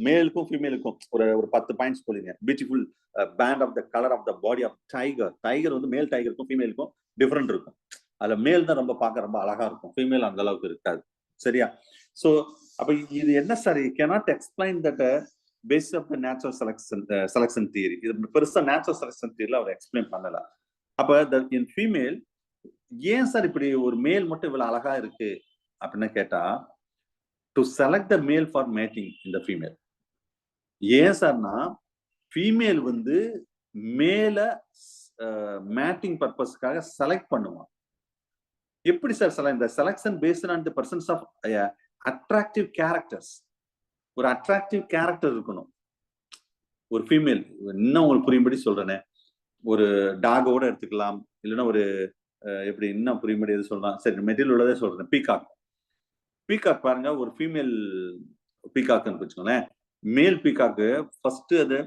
மேலுக்கும் ஃபீமேலுக்கும் ஒரு 10 பாயிண்ட்ஸ் சொல்லுங்க. Beautiful band of the colour of the body of tiger. Tiger வந்து மேல் டைகருக்கும் ஃபீமேலுக்கும் டிஃபரெண்ட் இருக்கும். அதுல மேல் தான் ரொம்ப பார்க்க ரொம்ப அழகா இருக்கும், ஃபீமேல் அந்த அளவுக்கு இருக்காது. சரியா? ஸோ அப்ப இது என்ன sir, you cannot explain that base of the natural selection theory. இது பெருசா நேச்சுரல் செலக்ஷன் தியரியில அவர் எக்ஸ்பிளைன் பண்ணல. அப்ப இன் ஃபீமேல் ஏன் சார் இப்படி ஒரு மேல் மட்டும் இவ்வளவு அழகா இருக்கு அப்படின்னு கேட்டா, டு செலக்ட் த மேல் for matting in the female. ஏன் சார்னா ஃபீமேல் வந்து மேல மேட்டிங் பர்பஸ்க்காக செலக்ட் பண்ணுவான். எப்படி சார் இந்த selection based on the persons of attractive characters. ஒரு அட்ராக்டிவ் கேரக்டர் இருக்கணும் ஒரு ஃபீமேல். இன்னும் உங்களுக்கு புரியும்படி சொல்றேனே, ஒரு டாகோட எடுத்துக்கலாம், இல்லைன்னா ஒரு எப்படி இன்னும் புரியும்படி எது சொல்லலாம், சரி மெட்டீரியல் உள்ளதே சொல்றேன். பீகாக். பீகாக் பாருங்க, ஒரு ஃபீமேல் பீகாக்னு வச்சுக்கோங்களேன். மேல் பீகாக்கு ஃபர்ஸ்ட் அது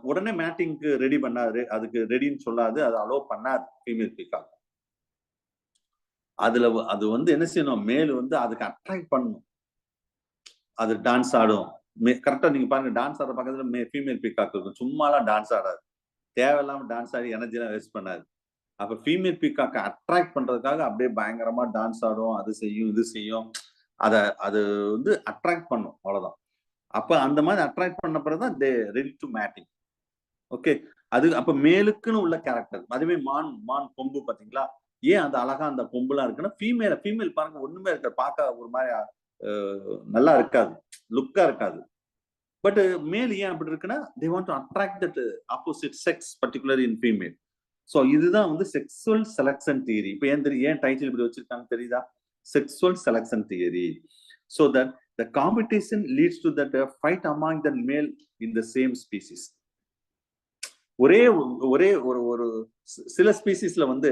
உடனே மேட்டிங்க்கு ரெடி பண்ணாது, அதுக்கு ரெடின்னு சொல்லாது, அது அலோவ் பண்ணாது ஃபீமேல் பீகாக். அதுல அது வந்து என்ன செய்யணும், மேல் வந்து அதுக்கு அட்ராக்ட் பண்ணணும், அது டான்ஸ் ஆடும். கரெக்டா நீங்க பாருங்க, டான்ஸ் ஆடுற பக்கத்துல ஃபீமேல் பீகாக் இருக்கும், சும்மாலாம் டான்ஸ் ஆடாது, தேவையில்லாம டான்ஸ் ஆடி எனர்ஜிலாம் வேஸ்ட் பண்ணாது. அப்ப ஃபீமேல் பீகாக்க அட்ராக்ட் பண்றதுக்காக அப்படியே பயங்கரமா டான்ஸ் ஆடும், அது செய்யும் இது செய்யும், அது வந்து அட்ராக்ட் பண்ணும், அவ்வளவுதான். அப்ப அந்த மாதிரி அட்ராக்ட் பண்ண பிறகுதான் தே ரெடி டு மேட்டிங். ஓகே, அது அப்ப மேலுக்குன்னு உள்ள கேரக்டர். அதுவே மான் கொம்பு பாத்தீங்களா, ஏன் அந்த அழகா அந்த கொம்புலாம் இருக்குன்னா, ஃபீமேல் பாருங்க ஒண்ணுமே இருக்காது, பார்க்க ஒரு மாதிரி நல்லா இருக்காது, லுக்கா இருக்காது. பட் மேல் ஏன் அப்படி இருக்குன்னா, they want to attract that opposite sex, particularly in female. So இதுதான் வந்து செக்ஸுவல் செலக்ஷன் தியரி. இப்ப ஏன் டைட்டில் இப்படி வச்சிருக்காங்க தெரியுதா? Sexual selection theory. So that the competition leads to that fight among the male in the same species. ஒரே ஒரு சில ஸ்பீசிஸ்ல வந்து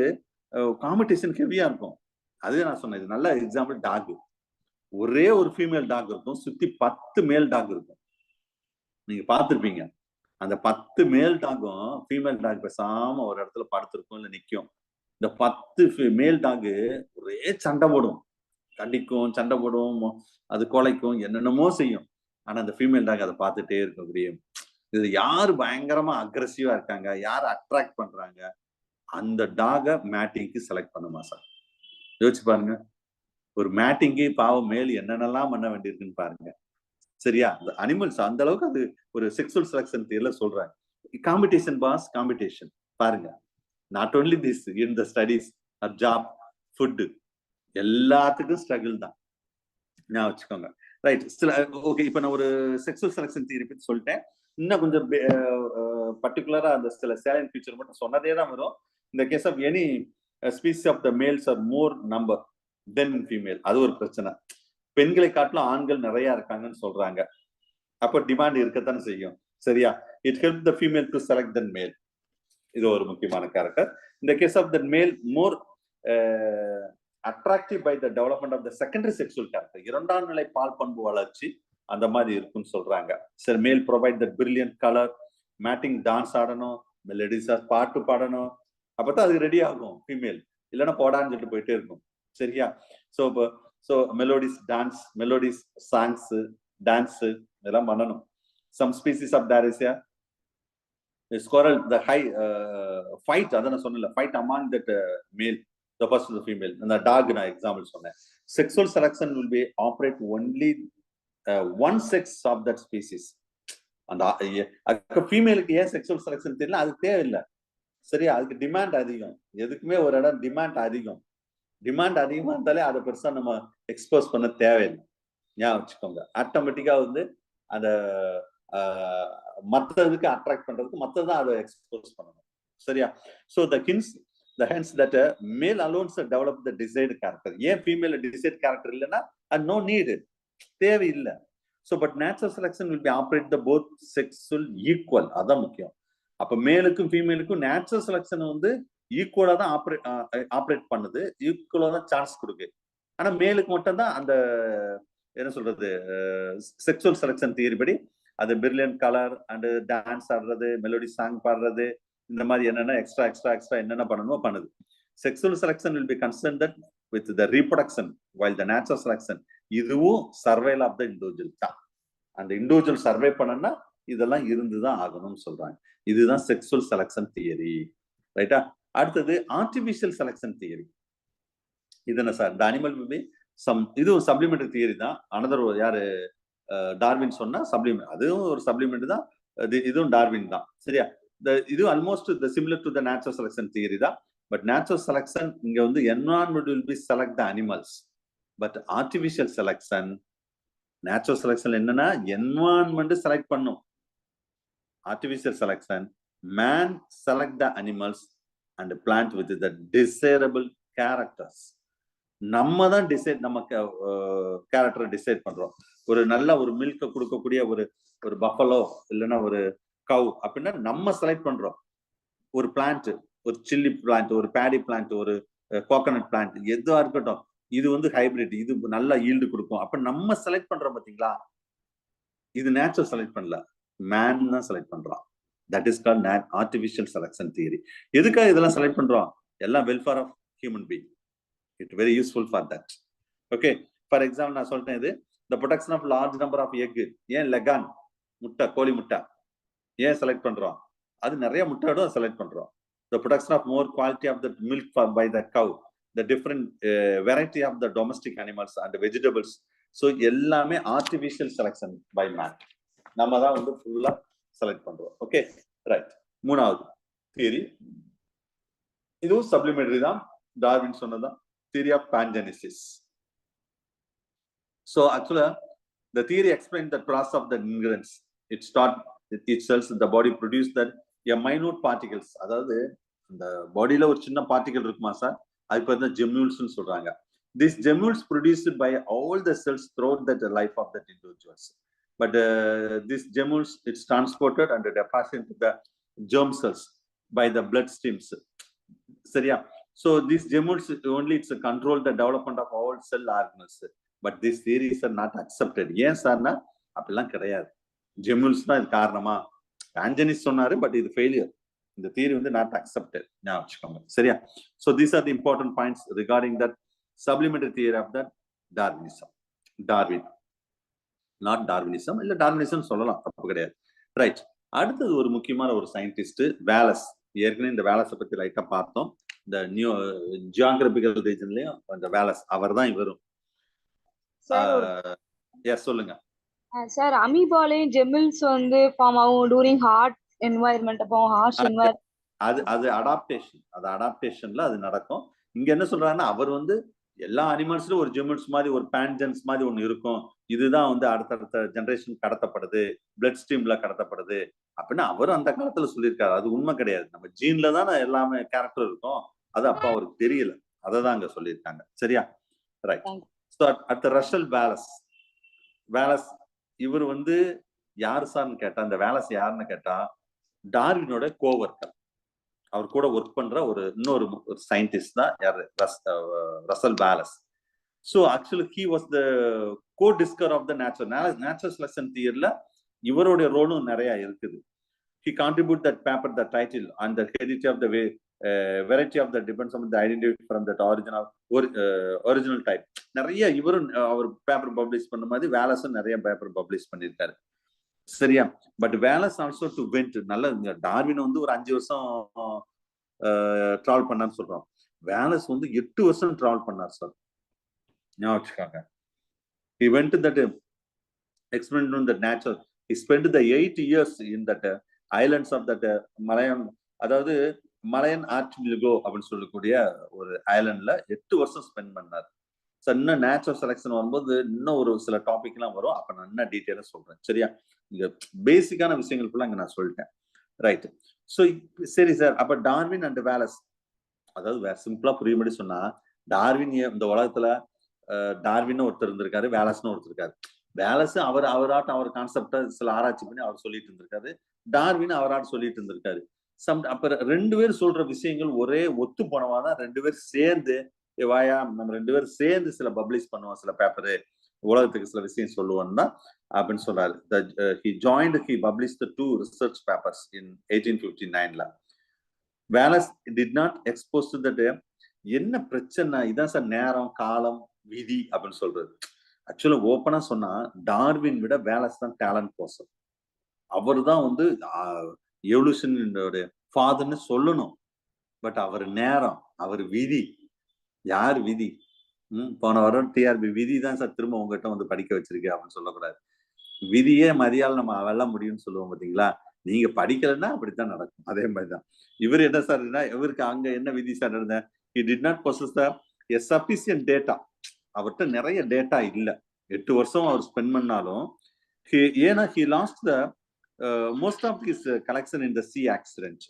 காம்படிஷன் ஹெவியா இருக்கும். அதுவே நான் சொன்னேன், இது நல்ல எக்ஸாம்பிள் டாக். ஒரே ஒரு ஃபீமேல் டாக் இருக்கும், சுத்தி 10 மேல் டாக் இருக்கும். நீங்க பார்த்திருப்பீங்க. அந்த 10 மேல் டாகும் ஃபீமேல் டாக் பேசாம ஒரு இடத்துல படுத்திருக்கும் இல்ல நிக்கும். இந்த 10 மேல் டாக் ஒரே சண்டை போடும், கடிக்கும், சண்டை போடும், அது கொலைக்கும், என்னென்னமோ செய்யும். ஆனா அந்த ஃபீமேல் டாக் அதை பார்த்துட்டே இருக்கும் அப்படியே. இது யாரு பயங்கரமா அக்ரெசிவா இருக்காங்க, யாரு அட்ராக்ட் பண்றாங்க, அந்த டாக மேட்டிங்க்கு செலக்ட் பண்ணுமா சார்? யோசிச்சு பாருங்க. ஒரு மேட்டிங்கு பாவம் மேல் என்னென்னலாம் பண்ண வேண்டியிருக்குன்னு பாருங்க. சரியா? அந்த அனிமல்ஸ் அந்த அளவுக்கு அது ஒரு செக்ஸுவல் செலக்ஷன் தியரில சொல்றாங்க. காம்படிஷன் பாஸ், காம்படிஷன் பாருங்க. Not only this, in the studies or job, food, எல்லாத்துக்கும் ஸ்ட்ரகிள் தான். நான் வச்சுக்கோங்க. Right, okay. இப்ப நான் ஒரு செக்ஸுவல் செலக்ஷன் தியரி பத்தி சொல்லிட்டேன். இன்னும் கொஞ்சம் பர்டிகுலரா அந்த சில சேலன் ஃபீச்சர் மட்டும் சொன்னதே தான் வரும். இந்த case of any species of the males are more number than female, அது ஒரு பிரச்சனை. பெண்களை காட்டிலும் ஆண்கள் நிறைய இருக்காங்கன்னு சொல்றாங்க. அப்ப டிமாண்ட் இருக்கத்தானே செய்யும். சரியா? It help the female to select then male. இது ஒரு முக்கியமான கேரக்டர். இந்த case of the male more attractive by the development of the secondary sexual character, இரண்டாம் நிலை பால் பண்பு வளர்ச்சி அந்த மாதிரி இருக்குன்னு சொல்றாங்க. சரி, மேல் provide the brilliant colour, matting dance ஆடணும், மெலடிஸா பாட்டு பாடணும், அப்பதான் அது ரெடி ஆகும் ஃபீமேல். இல்லைன்னா போடான்னு சொல்லிட்டு போயிட்டே இருக்கும். சரியா? So melodies dance, melodies songs, dance இதெல்லாம் பண்ணணும். சம் ஸ்பீசிஸ் ஆஃப் டாரிசியா squirrel, the high fight, அத நான் சொன்னல, fight among that male, the first to the female. And the dog na example சொன்னேன். Sexual selection will be operate only one sex of that species. அந்த ஃபீமேலுக்கு ஏன் sexual selection தெரியல, அது தேவையில்லை. சரியா? அதுக்கு டிமாண்ட் அதிகம். எதுக்குமே ஒரு இடம் டிமாண்ட் அதிகம். டிமாண்ட் அதிகமா இருந்தாலே அதை பெருசா நம்ம எக்ஸ்போஸ் பண்ண தேவையில்லை. ஞாபகம் வச்சுக்கோங்க. ஆட்டோமேட்டிக்கா வந்து அந்த மற்றதுக்கு அட்ராக்ட் பண்றதுக்கு மற்றதான் அதை எக்ஸ்போஸ் பண்ணணும். சரியா? So hence that male alone develop the desired character. ஏன் ஃபீமேல் desired character இல்லைன்னா அது no need, தேவையில்லை. So but natural selection will be operate the both sexual equal. அதான் முக்கியம். அப்ப மேலுக்கும் ஃபீமேலுக்கும் நேச்சுரல் செலக்ஷன் வந்து ஈக்குவலா தான் ஆப்ரேட் பண்ணுது, ஈக்குவலா தான் சான்ஸ் கொடுக்கு. ஆனா மேலுக்கு மட்டும் தான் அந்த என்ன சொல்றது செக்ஷுவல் செலக்ஷன் தியரி படி அது பிரில்லியன்ட் கலர் அண்ட் டான்ஸ் ஆடுறது, மெலோடி சாங் பாடுறது, இந்த மாதிரி என்னென்ன எக்ஸ்ட்ரா என்னென்ன பண்ணணுமோ பண்ணுது. Sexual selection will be considered with the reproduction while the natural selection. இதுவும் சர்வைவல் ஆஃப் த இண்டிவிஜுவல் தான். அந்த இண்டிவிஜுவல் சர்வை பண்ணனா இதெல்லாம் இருந்துதான் ஆகணும்னு சொல்றாங்க. இதுதான் செக்ஷுவல் செலக்ஷன் தியரி. ரைட்டா? அடுத்தது ஆர்டிபிஷியல் செலக்ஷன் தியரி. இது என்ன sir? The animal will be இது ஒரு சப்ளிமெண்டரி தியரி தான். அனதர் யாரு டார்வின் சொன்னா சப்ளிமெண்ட், அதுவும் ஒரு சப்ளிமெண்ட் தான், இதுவும் டார்வின் தான். சரியா? இது almost similar to the natural selection theory தான். பட் நேச்சுரல் செலக்ஷன் இங்க வந்து environment will be select the animals. But artificial selection, natural selection என்னன்னா என்விரான்மெண்ட் செலக்ட் பண்ணும். Artificial selection man select the animals and plant with the desirable characters. நம்ம தான் decide, நம்ம கேரக்டரை decide பண்றோம். ஒரு நல்ல ஒரு மில்க கொடுக்கக்கூடிய ஒரு பஃபலோ இல்லைன்னா ஒரு கவ் அப்படின்னா நம்ம செலக்ட் பண்றோம். ஒரு பிளான்ட், ஒரு சில்லி பிளான்ட், ஒரு பேடி பிளான்ட், ஒரு கோகனட் பிளான்ட், எதுவா இருக்கட்டும், இது வந்து ஹைபிரிட், இது நல்லா ஈல்டு கொடுக்கும். அப்ப நம்ம செலக்ட் பண்றோம் பாத்தீங்களா? இது நேச்சுரல் செலக்ட் பண்ணல, மேன் தான் செலக்ட் பண்றான். That is called artificial selection theory. எதுக்காக இதெல்லாம் செலக்ட் பண்றோம்? எல்லாம் welfare of human being. It's very useful for that. Okay, for example நான் சொல்றேன், இது the production of large number of egg. ஏன் லெகான் முட்டை, கோழி முட்டை ஏன் செலக்ட் பண்றோம்? அது நிறைய முட்டையோட செலக்ட் பண்றோம். The production of more quality of the milk by the cow, the different variety of the domestic animals and vegetables. So எல்லாமே artificial selection by man. நம்ம தான் வந்து ஃபுல்லா செலக்ட் பண்றோம். Okay, right. மூணாவது தியரி, இதுவும் சப்ளிமெண்டரி தான், டார்வின் சொன்னதான், theory of pangenesis. So actually the theory explains the process of the ingredients. It cells the body produce that a minute particles. அதாவது இந்த பாடியில ஒரு சின்ன பார்ட்டிகல் இருக்குமா சார், அது பேர் தான் gemmules னு சொல்றாங்க. These gemmules produced by all the cells throughout the life of that individuals. But these gemmules, it's transported and deposited into the germ cells by the blood streams. சரியா? So these gemmules only it's control the development of all cell organelles. But these theories are not accepted. ஏன் சார்னா அப்படிலாம் கிடையாது. ஜெமுல்ஸ் தான் இது காரணமா? ஆஞ்சனிஸ் சொன்னாரு, but இது ஃபெயிலியர். இந்த தியரி வந்து நாட் அக்செப்டட். ஞாபகம் வச்சுக்கோங்க. சரியா? So these are the important points regarding that supplementary theory of that Darwinism. Darwin, not Darwinism, இல்ல டார்வினிசம் சொல்லலாம், தப்பு கிடையாது. ரைட். அடுத்தது ஒரு முக்கியமான ஒரு சயின்டிஸ்ட் வேலஸ். ஏற்கனவே இந்த வேலஸை பத்தி லைட்டா பார்த்தோம். இந்த நியூ ஜியோகிராபிக்கல் ரீஜன்லயும் அந்த வேலஸ், அவர் தான் இவரும். சொல்லுங்க சார். அமீபாலையும் ஜெமில்ஸ் வந்து ஃபார்ம் ஆகும் டூரிங் ஹாட் என்வாயர்மெண்ட், அப்போ ஹார்ஷ் என்வாயர்மெண்ட். அது அடாப்டேஷன், அது அடாப்டேஷன்ல அது நடக்கும். இங்க என்ன சொல்றாங்கன்னா, அவர் வந்து எல்லா அனிமல்ஸ்லயும் ஒரு ஜெமில்ஸ் மாதிரி ஒரு பேன்ஜன்ஸ் மாதிரி ஒண்ணு இருக்கும், இதுதான் வந்து அடுத்தடுத்த ஜெனரேஷன் கடத்தப்படுது, பிளட் ஸ்ட்ரீம்ல கடத்தப்படுது அப்படின்னு அவரும் அந்த காலத்துல சொல்லியிருக்காரு. அது உண்மை கிடையாது. நம்ம ஜீன்ல தான் எல்லாமே கேரக்டர் இருக்கும், அது அப்ப அவருக்கு தெரியல, அதை தான் அங்க சொல்லியிருக்காங்க. சரியா? ரைட். ஸோ அடுத்த ரஷல் வேலஸ். வேலஸ் இவர் வந்து யாரு சார்னு கேட்டா, இந்த வேலஸ் யாருன்னு கேட்டா டார்வினோட கோவர்க்கர். அவர் கூட ஒர்க் பண்ற இன்னொரு சயின்டிஸ்ட் தான் யாரு, Russell Wallace. So actually he was the co-discoverer of the natural selection theory. இவருடைய ரோலும் நிறைய இருக்குது. He contributed that paper, the title, and the heredity of the variety of the depends on the identity from that original type. நிறைய இவரும் அவர் paper publish பண்ண மாதிரி வேலஸும் நிறைய paper publish பண்ணியிருக்காரு. சரியா? But Wallace also to went, நல்ல Darwin வந்து ஒரு 5 வருஷம் டிராவல் பண்ணான்னு சொல்றோம். வேலஸ் வந்து 8 வருஷம் டிராவல் பண்ணார் சார். ஞாபகம் வச்சுக்காங்க. He went to that experiment on the natural. He spent the 8 years in that islands of that Malayan, அதாவது மலையன் ஆர்ச்சிபிலிகோ அப்படின்னு சொல்லக்கூடிய ஒரு ஐலண்ட்ல 8 வருஷம் ஸ்பெண்ட் பண்ணார். சார் இன்னும் நேச்சுரல் செலக்ஷன் வரும்போது இன்னும் ஒரு சில டாபிக் எல்லாம் வரும். அப்ப நான் என்ன டீட்டெயிலா சொல்றேன். சரியா? இங்க பேசிக்கான விஷயங்கள் ஃபுல்லா இங்க நான் சொல்லிட்டேன். ரைட். ஸோ சரி சார், அப்ப டார்வின் அண்ட் வேலஸ், அதாவது வேற சிம்பிளா புரியும்படி சொன்னா, டார்வின் இந்த உலகத்துல டார்வின் ஒருத்தர் இருந்திருக்காரு, வேலஸ்னு ஒருத்தர் இருக்காரு. வேலஸ் அவராட்டம் அவர் கான்செப்டை சில ஆராய்ச்சி பண்ணி அவர் சொல்லிட்டு இருந்திருக்காரு. டார்வின் அவராட்டம் சொல்லிட்டு இருந்திருக்காரு. அப்ப 2 பேர் சொல்ற விஷயங்கள் ஒரே ஒத்து போனவாதான் 2 பேர் சேர்ந்து வாயா நம்ம 2 பேரும் சேர்ந்து சில பப்ளிஷ் பண்ணுவோம், சில பேப்பரு உலகத்துக்கு சில விஷயம் சொல்லுவோம் தான் அப்படின்னு சொல்றாரு. He published the 2 research papers in 1859. Wallace did not expose to that. என்ன பிரச்சனை இதான் சார், நேரம் காலம் விதி அப்படின்னு சொல்றது. ஆக்சுவலா ஓப்பனா சொன்னா டார்வின் விட வேலஸ் தான் டேலண்ட் பர்சன். அவர் தான் வந்து எவல்யூஷன் ஃபாதர்னு சொல்லணும். பட் அவர் நேரம், அவர் விதி. யார் விதி? போன வாரம் டிஆர்பி விதி தான் சார் திரும்ப உங்ககிட்ட வந்து படிக்க வச்சிருக்கேன் அப்படின்னு சொல்லக்கூடாது. விதியே மதியால் நம்ம வெல்ல முடியும்னு சொல்லுவோம் பாத்தீங்களா? நீங்க படிக்கலன்னா அப்படித்தான் நடக்கும். அதே மாதிரிதான் இவர் என்ன சார், இவருக்கு அங்க என்ன விதி சார் இருந்த? He did not possess a sufficient data. அவர்கிட்ட நிறைய டேட்டா இல்ல. 8 வருஷம் அவர் ஸ்பெண்ட் பண்ணாலும் ஏன்னா he lost the most of his collection in the sea accident.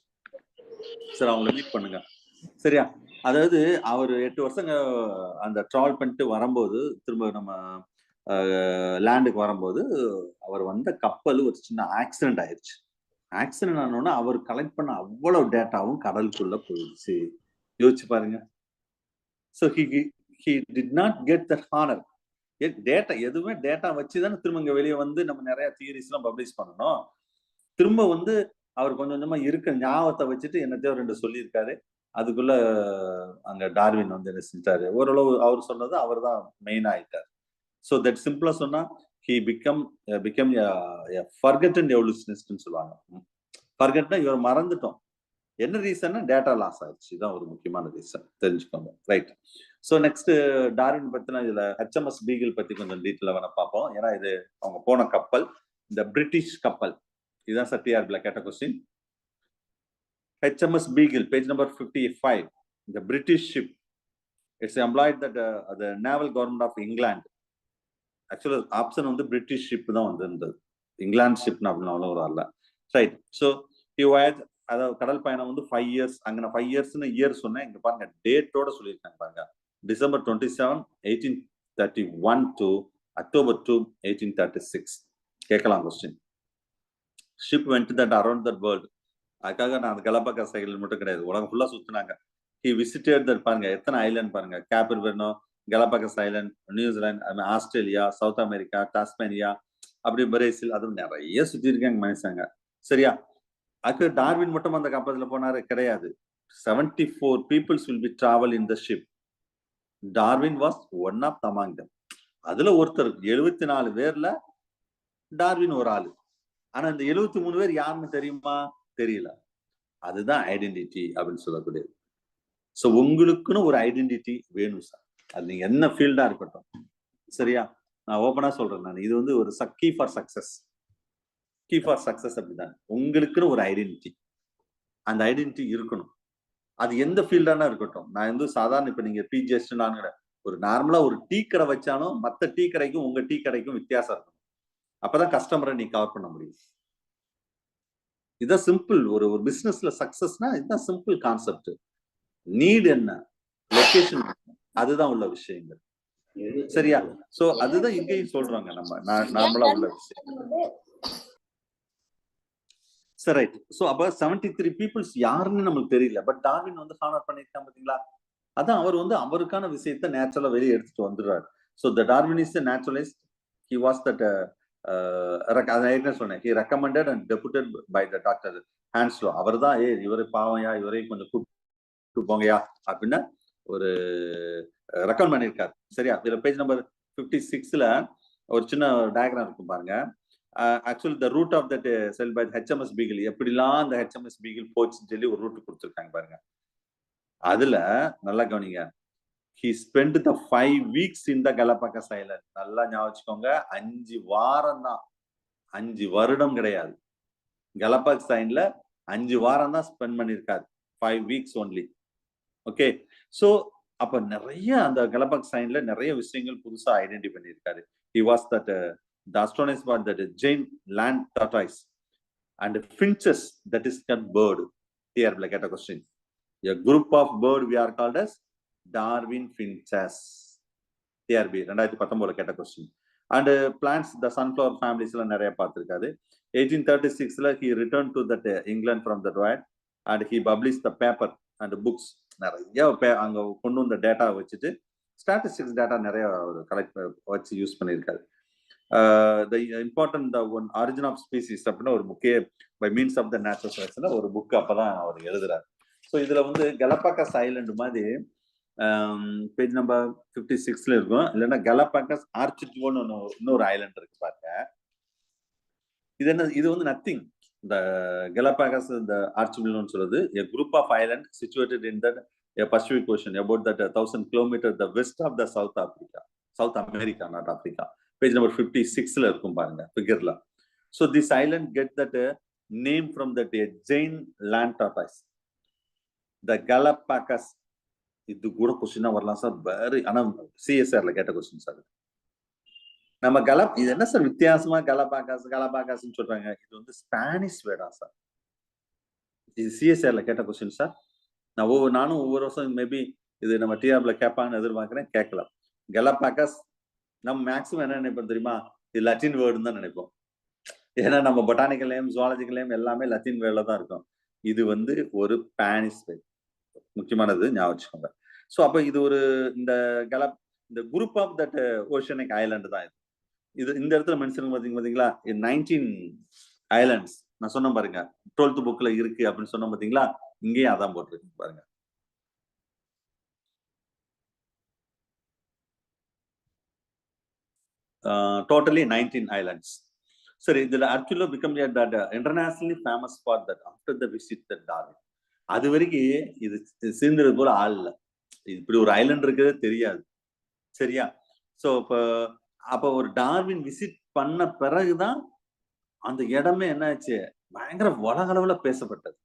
Sir அவங்களை மீட் பண்ணுங்க. சரியா? அதாவது அவர் 8 வருஷம் அந்த டிராவல் பண்ணிட்டு வரும்போது, திரும்ப நம்ம லேண்டுக்கு வரும்போது அவர் வந்த கப்பல் ஒரு சின்ன ஆக்சிடென்ட் ஆயிடுச்சு. ஆக்சிடென்ட் ஆனோன்னா அவர் கலெக்ட் பண்ண அவ்வளவு டேட்டாவும் கடலுக்குள்ள போயிடுச்சு. யோசிச்சு பாருங்க. So he did not get that honor. Data எதுவுமே டேட்டா வச்சுதானே திரும்ப இங்க வெளியே வந்து நம்ம நிறைய தியரிஸ் எல்லாம் பப்ளிஷ் பண்ணணும். திரும்ப வந்து அவர் கொஞ்சம் கொஞ்சமா இருக்க ஞாபகத்தை வச்சுட்டு என்னத்தையோ 2 சொல்லியிருக்காரு. அதுக்குள்ள அங்க டார்வின் வந்து என்ன செஞ்சாரு, ஓரளவு அவர் சொன்னது அவர் தான் மெயின் ஆயிட்டார். ஸோ தட் சிம்பிளா சொன்னா he become a forgotten evolutionist ன்னு சொல்லுவாங்க. ஃபர்கெட்னா இவர் மறந்துட்டோம். என்ன ரீசன்னா டேட்டா லாஸ் ஆயிடுச்சு. இதான் ஒரு முக்கியமான ரீசன், தெரிஞ்சுக்கோங்க. ரைட். ஸோ நெக்ஸ்ட் டார்வின் பத்தினா இதுல HMS பீகிள் பத்தி கொஞ்சம் டீட்டெயிலா வேணா பார்ப்போம். ஏன்னா இது அவங்க போன கப்பல், இந்த பிரிட்டிஷ் கப்பல். இதுதான் சார் டிஆர்பில கேட்ட question. HMS Beagle, page number 55. The British ship. It's employed that the naval government of England. Actually, option on the British ship தான் வந்து இங்கிலாந்து ஷிப் அப்படின்னாலும் ஒரு அல்ல. ரைட். ஸோ அதாவது கடல் பயணம் வந்து 5 years. அங்கே 5 yearsன்னு இயர் சொன்னேன். இங்க பாருங்க டேட்டோட சொல்லியிருக்காங்க பாருங்க. December 27, 1831 to October 2, 1836. கேட்கலாம் question. Ship went that around the world. அதுக்காக நான் அந்த கலப்பாக்கஸ் ஐலண்ட் மட்டும் கிடையாது, உலகம் ஃபுல்லா சுத்தினாங்க. He visited that, பாருங்க எத்தனை ஐலண்ட் பாருங்க. Cape Verde, Galapagos island, New Zealand, Australia, South America, Tasmania, அப்படி பிரேசில், அதுவும் நிறைய சுத்தி இருக்காங்க மனுஷங்க. சரியா? அதுக்கு டார்வின் மட்டும் அந்த கப்பல்ல போனாரு கிடையாது. 74 peoples will be travel in the ship. Darwin was one of among them. அதுல ஒருத்தர். 74 பேர்ல டார்வின் ஒரு ஆளு. ஆனா இந்த 73 பேர் யாருன்னு தெரியுமா? தெரியல. அதுதான் ஐடென்டிட்டி அப்படின்னு சொல்லக்கூடியது. ஸோ உங்களுக்குன்னு ஒரு ஐடென்டிட்டி வேணும் சார். அது நீங்க என்ன ஃபீல்டா இருக்கட்டும். சரியா? நான் ஓப்பனா சொல்றேன். நான் இது வந்து ஒரு key for success. Key for success அப்படிதான். உங்களுக்குன்னு ஒரு ஐடென்டிட்டி, அந்த ஐடென்டிட்டி இருக்கணும். அது எந்த ஃபீல்டானா இருக்கட்டும். நான் வந்து சாதாரண இப்ப நீங்க பிஜிஎஸ்ட் நான் ஒரு நார்மலா ஒரு டீ கடை வச்சாலும் மற்ற டீ கடைக்கும் உங்க டீ கடைக்கும் வித்தியாசம் இருக்கும். அப்பதான் கஸ்டமரை நீ கவர் பண்ண முடியும். இதான் சிம்பிள். ஒரு பிசினஸ்ல சக்சஸ்னா இதுதான் சிம்பிள் கான்செப்ட். நீட் என்ன, லொகேஷன், அதுதான் உள்ள விஷயங்கள். சரியா? சோ அதுதான் இங்கேயும் சொல்றாங்க நம்ம நார்மலா உள்ள விஷயம். சரி, ரைட். ஸோ அப்ப 73 பீப்புள்ஸ் யாருன்னு நம்மளுக்கு தெரியல. பட் டார்வின் வந்து ஹானர் பண்ணியிருக்கான் பாத்தீங்களா? அதான் அவர் வந்து அவருக்கான விஷயத்த நேச்சுரலா வெளியே எடுத்துட்டு வந்துடுறாரு. So the Darwin is the naturalist. He was that அதான் என்ன சொன்னேன். He recommended and deputed by the doctor Henslow. அவர் தான் இவரை பாவையா, இவரையும் கொஞ்சம் கூப்பிட்டு போங்கயா அப்படின்னு ஒரு ரெக்கமெண்ட் பண்ணியிருக்காரு. சரியா? இதுல பேஜ் நம்பர் 56ல ஒரு சின்ன டயக்ராம் இருக்கும் பாருங்க. Actually the route of that sail by HMS Beagle, எப்படிலாம் அந்த ஹெச்எம்எஸ் பீகிள் போச்சுன்னு சொல்லி ஒரு ரூட் கொடுத்துருக்காங்க பாருங்க. அதுல நல்லா கவனிங்க. he spent the 5 weeks in the Galapagos Island. நல்லா ஞாபகம் வச்சுக்கோங்க. 5 வாரம் தான், 5 வருடம் கிடையாது. Galapagos Islandல 5 வாரம் தான் ஸ்பெண்ட் பண்ணிருக்காரு. 5 weeks only. ஓகே. சோ அப்ப நிறைய அந்த Galapagos Islandல நிறைய விஷயங்கள் புதுசா ஐடென்டிஃபை பண்ணிருக்காரு. he was that the astronomers were that giant land tortoise and finches, that is that bird. Here like at a question, a group of bird we are called as Darwin finches. TRB 2019 கேட்ட question. And plants the sunflower ஃபேமிலிஸ்ல நிறைய பார்த்திருக்காரு. 1836ல he returned to that England from the Dwight and he published the paper and books. நிறைய அங்க கொண்டு வந்த data வச்சுட்டு statistics data நிறைய கலெக்ட் வச்சு யூஸ் பண்ணியிருக்காரு. The important the on origin of species அப்படின்னு ஒரு புக்கே by means of the natural சயின்ஸ்ல ஒரு புக் அப்பதான் அவர் எழுதுறாரு. ஸோ இதுல வந்து கலப்பாக்கஸ் ஐலண்ட் மாதிரி பேஜ் நம்பர் 56ல இருக்கும். இல்லைன்னா கலப்பாக்கஸ் ஆர்ச்சிடியூட்னு இன்னொரு ஐலண்ட் இருக்கு பாருங்க. இது என்ன, இது வந்து நத்திங். இந்த கலப்பாக்கஸ் இந்த ஆர்ச்சிடியூட்னு சொல்றது a group of islands situated in the Pacific Ocean about that 1000 kilometers the west of the South America, not Africa. Page number 56ல இருக்கும் பாருங்க ஃபிகர்ல. So this island get that name from that giant land tortoise, the Galapagos. இது கூட கொஸ்டினா வரலாம் sir. வேற ஆனா சிஎஸ்ஆர்ல கேட்ட question sir. நம்ம இது என்ன சார் வித்தியாசமா கலபாகாஸ்ன்னு சொல்றாங்க. இது வந்து ஸ்பானிஷ் வேர்டா சார். இது சிஎஸ்ஆர்ல கேட்ட கொஸ்டின் சார். நானும் ஒவ்வொரு வருஷம் மேபி இது நம்ம டிஆர்ல கேட்பாங்கன்னு எதிர்பார்க்கிறேன். கேட்கலாம். கலபாகாஸ் நம்ம மேக்ஸிமம் என்ன நினைப்போம் தெரியுமா? இது லட்டின் வேர்டுன்னு தான் நினைப்போம். ஏன்னா நம்ம பொட்டானிக்கல் நேம், ஜுவாலஜிக்கல் நேம் எல்லாமே லத்தின் வேர்ட்ல தான் இருக்கும். இது வந்து ஒரு ஸ்பானிஷ் வேர்ட். முக்கியமானது ஞாபகம் வச்சுக்கோங்க. ஸோ அப்போ இது ஒரு இந்த group of that oceanic island தான் இது. இது இந்த இடத்துல மென்ஷன் பாத்தீங்களா 19 ஐலாண்ட்ஸ் நான் சொன்ன பாருங்க. 12th புக்ல இருக்கு அப்படின்னு சொன்ன பாத்தீங்களா, இங்கேயும் அதான் போட்டிருக்கு பாருங்க. Totally 19 islands. சரி, இதுல ஆக்சுவலா become that internationally famous for that after the visit that Darwin. அது வரைக்கும் இது சேர்ந்தது போல ஆள் இல்லை. இப்படி ஒரு ஐலண்ட் இருக்கிறது தெரியாது. சரியா? சோ அப்ப ஒரு டார்வின் விசிட் பண்ண பிறகுதான் அந்த இடமே என்ன ஆச்சு, பயங்கர உலக அளவுல பேசப்பட்டது.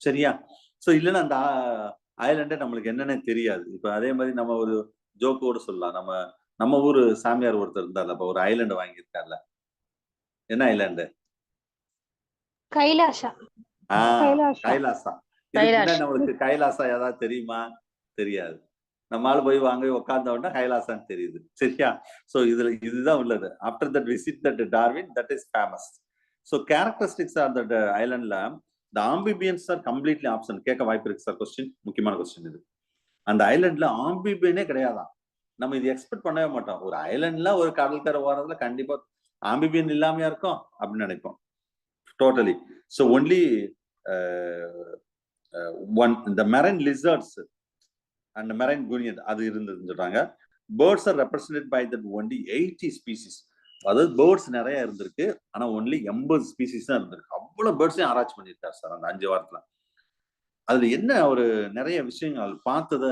சரியா? சோ இல்லைன்னா அந்த ஐலண்டே நம்மளுக்கு என்னன்னே தெரியாது. இப்ப அதே மாதிரி நம்ம ஒரு ஜோக்கோடு சொல்லலாம். நம்ம ஊரு சாமியார் ஒருத்தர் இருந்தார்ல, அப்ப ஒரு ஐலண்ட் வாங்கியிருக்காருல. என்ன ஐலாண்டு? கைலாசா. நம்மளுக்கு கைலாசா ஏதாவது தெரியுமா? தெரியாது. நம்மளால போய் வாங்க உட்கார்ந்த உடனே கைலாசான்னு தெரியுது. சரியா? சோ இதுதான் உள்ளது. After that visit that Darwin, that is famous. So characteristics of that ஐலண்ட்ல the amphibians are completely option. கேட்க வாய்ப்பு இருக்கு சார் கொஸ்டின். முக்கியமான கொஸ்டின் இது. அந்த ஐலண்ட்ல ஆம்பிபியனே கிடையாதான். நம்ம இது எக்ஸ்பெக்ட் பண்ணவே மாட்டோம். ஒரு ஐலண்ட்ல ஒரு கடற்கரை ஓரத்துல கண்டிப்பா ஆம்பிபியன் இல்லாமையா இருக்கும் அப்படின்னு நினைப்போம். Totally. So only the marine lizards and marine guinea அது இருந்ததுன்னு சொல்றாங்க. Birds are represented by that only 80 species. அதாவது பேர்ட்ஸ் நிறைய இருந்திருக்கு, ஆனா ஒன்லி 80 ஸ்பீசிஸ் தான் இருந்திருக்கு. அவ்வளவு பேர்ட்ஸையும் ஆராய்ச்சி பண்ணியிருக்காரு சார் அந்த 5 வாரத்துல. அதுல என்ன ஒரு நிறைய விஷயங்கள் பார்த்தத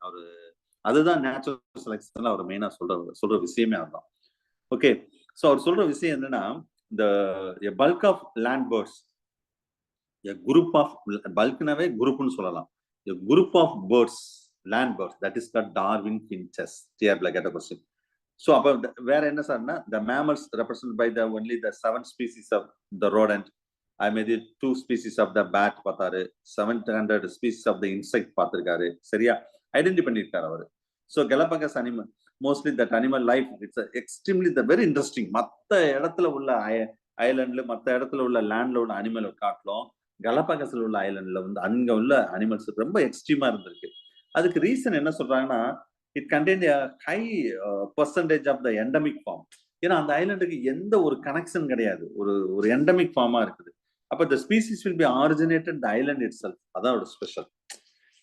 அவரு, அதுதான் நேச்சுரல் செலக்ஷன்ல அவர் மெயினா சொல்ற விஷயமே அதுதான். ஓகே. சோ அவர் சொல்ற விஷயம் என்னன்னா, the bulk of land birds, a group of bulkனாவே குரூப்னு சொல்லலாம். a group of birds, land birds, that is the Darwin finches. டிஆர்ல கேட்ட கொஸ்டின். சோ அப்ப வேற என்ன சார்னா, the mammals represented by the only the 7 species of the rodent. I made 2 species of the bat பார்த்தாரு. 700 species of the insect பார்த்திருக்காரு. சரியா? Identify பண்ணியிருக்காரு அவரு. So Galapagos animal, mostly that animal life, it's extremely the very interesting. மத்த இடத்துல உள்ள ஐலண்ட்ல மற்ற இடத்துல உள்ள லேண்ட்ல உள்ள அனிமலை காட்டிலும் கலபாகஸ்ல உள்ள ஐலண்ட்ல வந்து அங்க உள்ள அனிமல்ஸ் ரொம்ப எக்ஸ்ட்ரீமா இருந்திருக்கு. அதுக்கு ரீசன் என்ன சொல்றாங்கன்னா, it contain high percentage of the endemic form. ஏன்னா அந்த ஐலண்டுக்கு எந்த ஒரு கனெக்ஷன் கிடையாது, ஒரு எண்டமிக் ஃபார்மா இருக்குது. அப்ப the species will be originated the island itself. அதான் ஒரு ஸ்பெஷல்.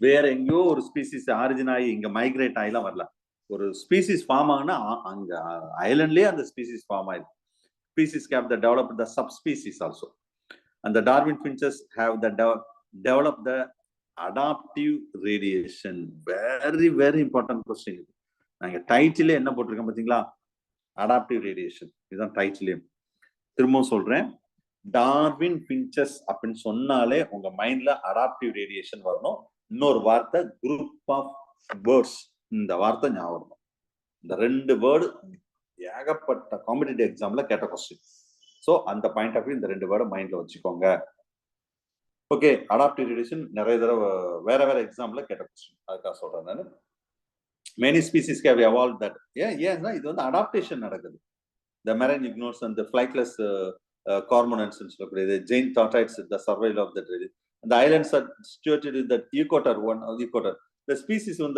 வேற எங்கேயோ ஒரு ஸ்பீசிஸ் ஆரிஜின் ஆகி இங்க மைக்ரேட் ஆகிலாம் வரல. ஒரு ஸ்பீசிஸ் ஃபார்ம் ஆகுனா அங்க ஐலண்ட்லயே அந்த ஸ்பீசிஸ் ஃபார்ம் ஆயிருக்கு. Species have the developed the subspecies also. And the Darwin finches have the developed the adaptive radiation. Very very important question. நாங்க டைட்டிலே என்ன போட்டிருக்கோம் பாத்தீங்களா? Adaptive radiation. இதுதான் டைட்டிலே. திரும்பவும் சொல்றேன், டார்வின் பின்ச்சஸ் அப்படின்னு சொன்னாலே உங்க மைண்ட்ல அடாப்டிவ் ரேடியேஷன் வரணும். இன்னொரு வார்த்தை குரூப் ஆஃப் வேர்ட்ஸ், இந்த வார்த்தை ஞாபகம். இந்த 2 வேர்டு ஏகப்பட்ட காம்படிட்டிவ் எக்ஸாம்ல கேட்ட கொஸ்டின். ஸோ அந்த பாயிண்ட் ஆஃப் வியூ இந்த 2 வேர்டை மைண்ட்ல வச்சுக்கோங்க. ஓகே, அடாப்டிவ் ரேடியேஷன் நிறைய தடவை வேற வேற எக்ஸாம்ல கேட்ட கொஸ்டின், அதுக்காக சொல்றேன் நான். Many species have evolved that. ஏன்னா இது வந்து அடாப்டேஷன் நடக்குது. The marine ignores and the flightless cormorants and the giant tortoises, the survival of the trade. The islands are situated in the equator, the species on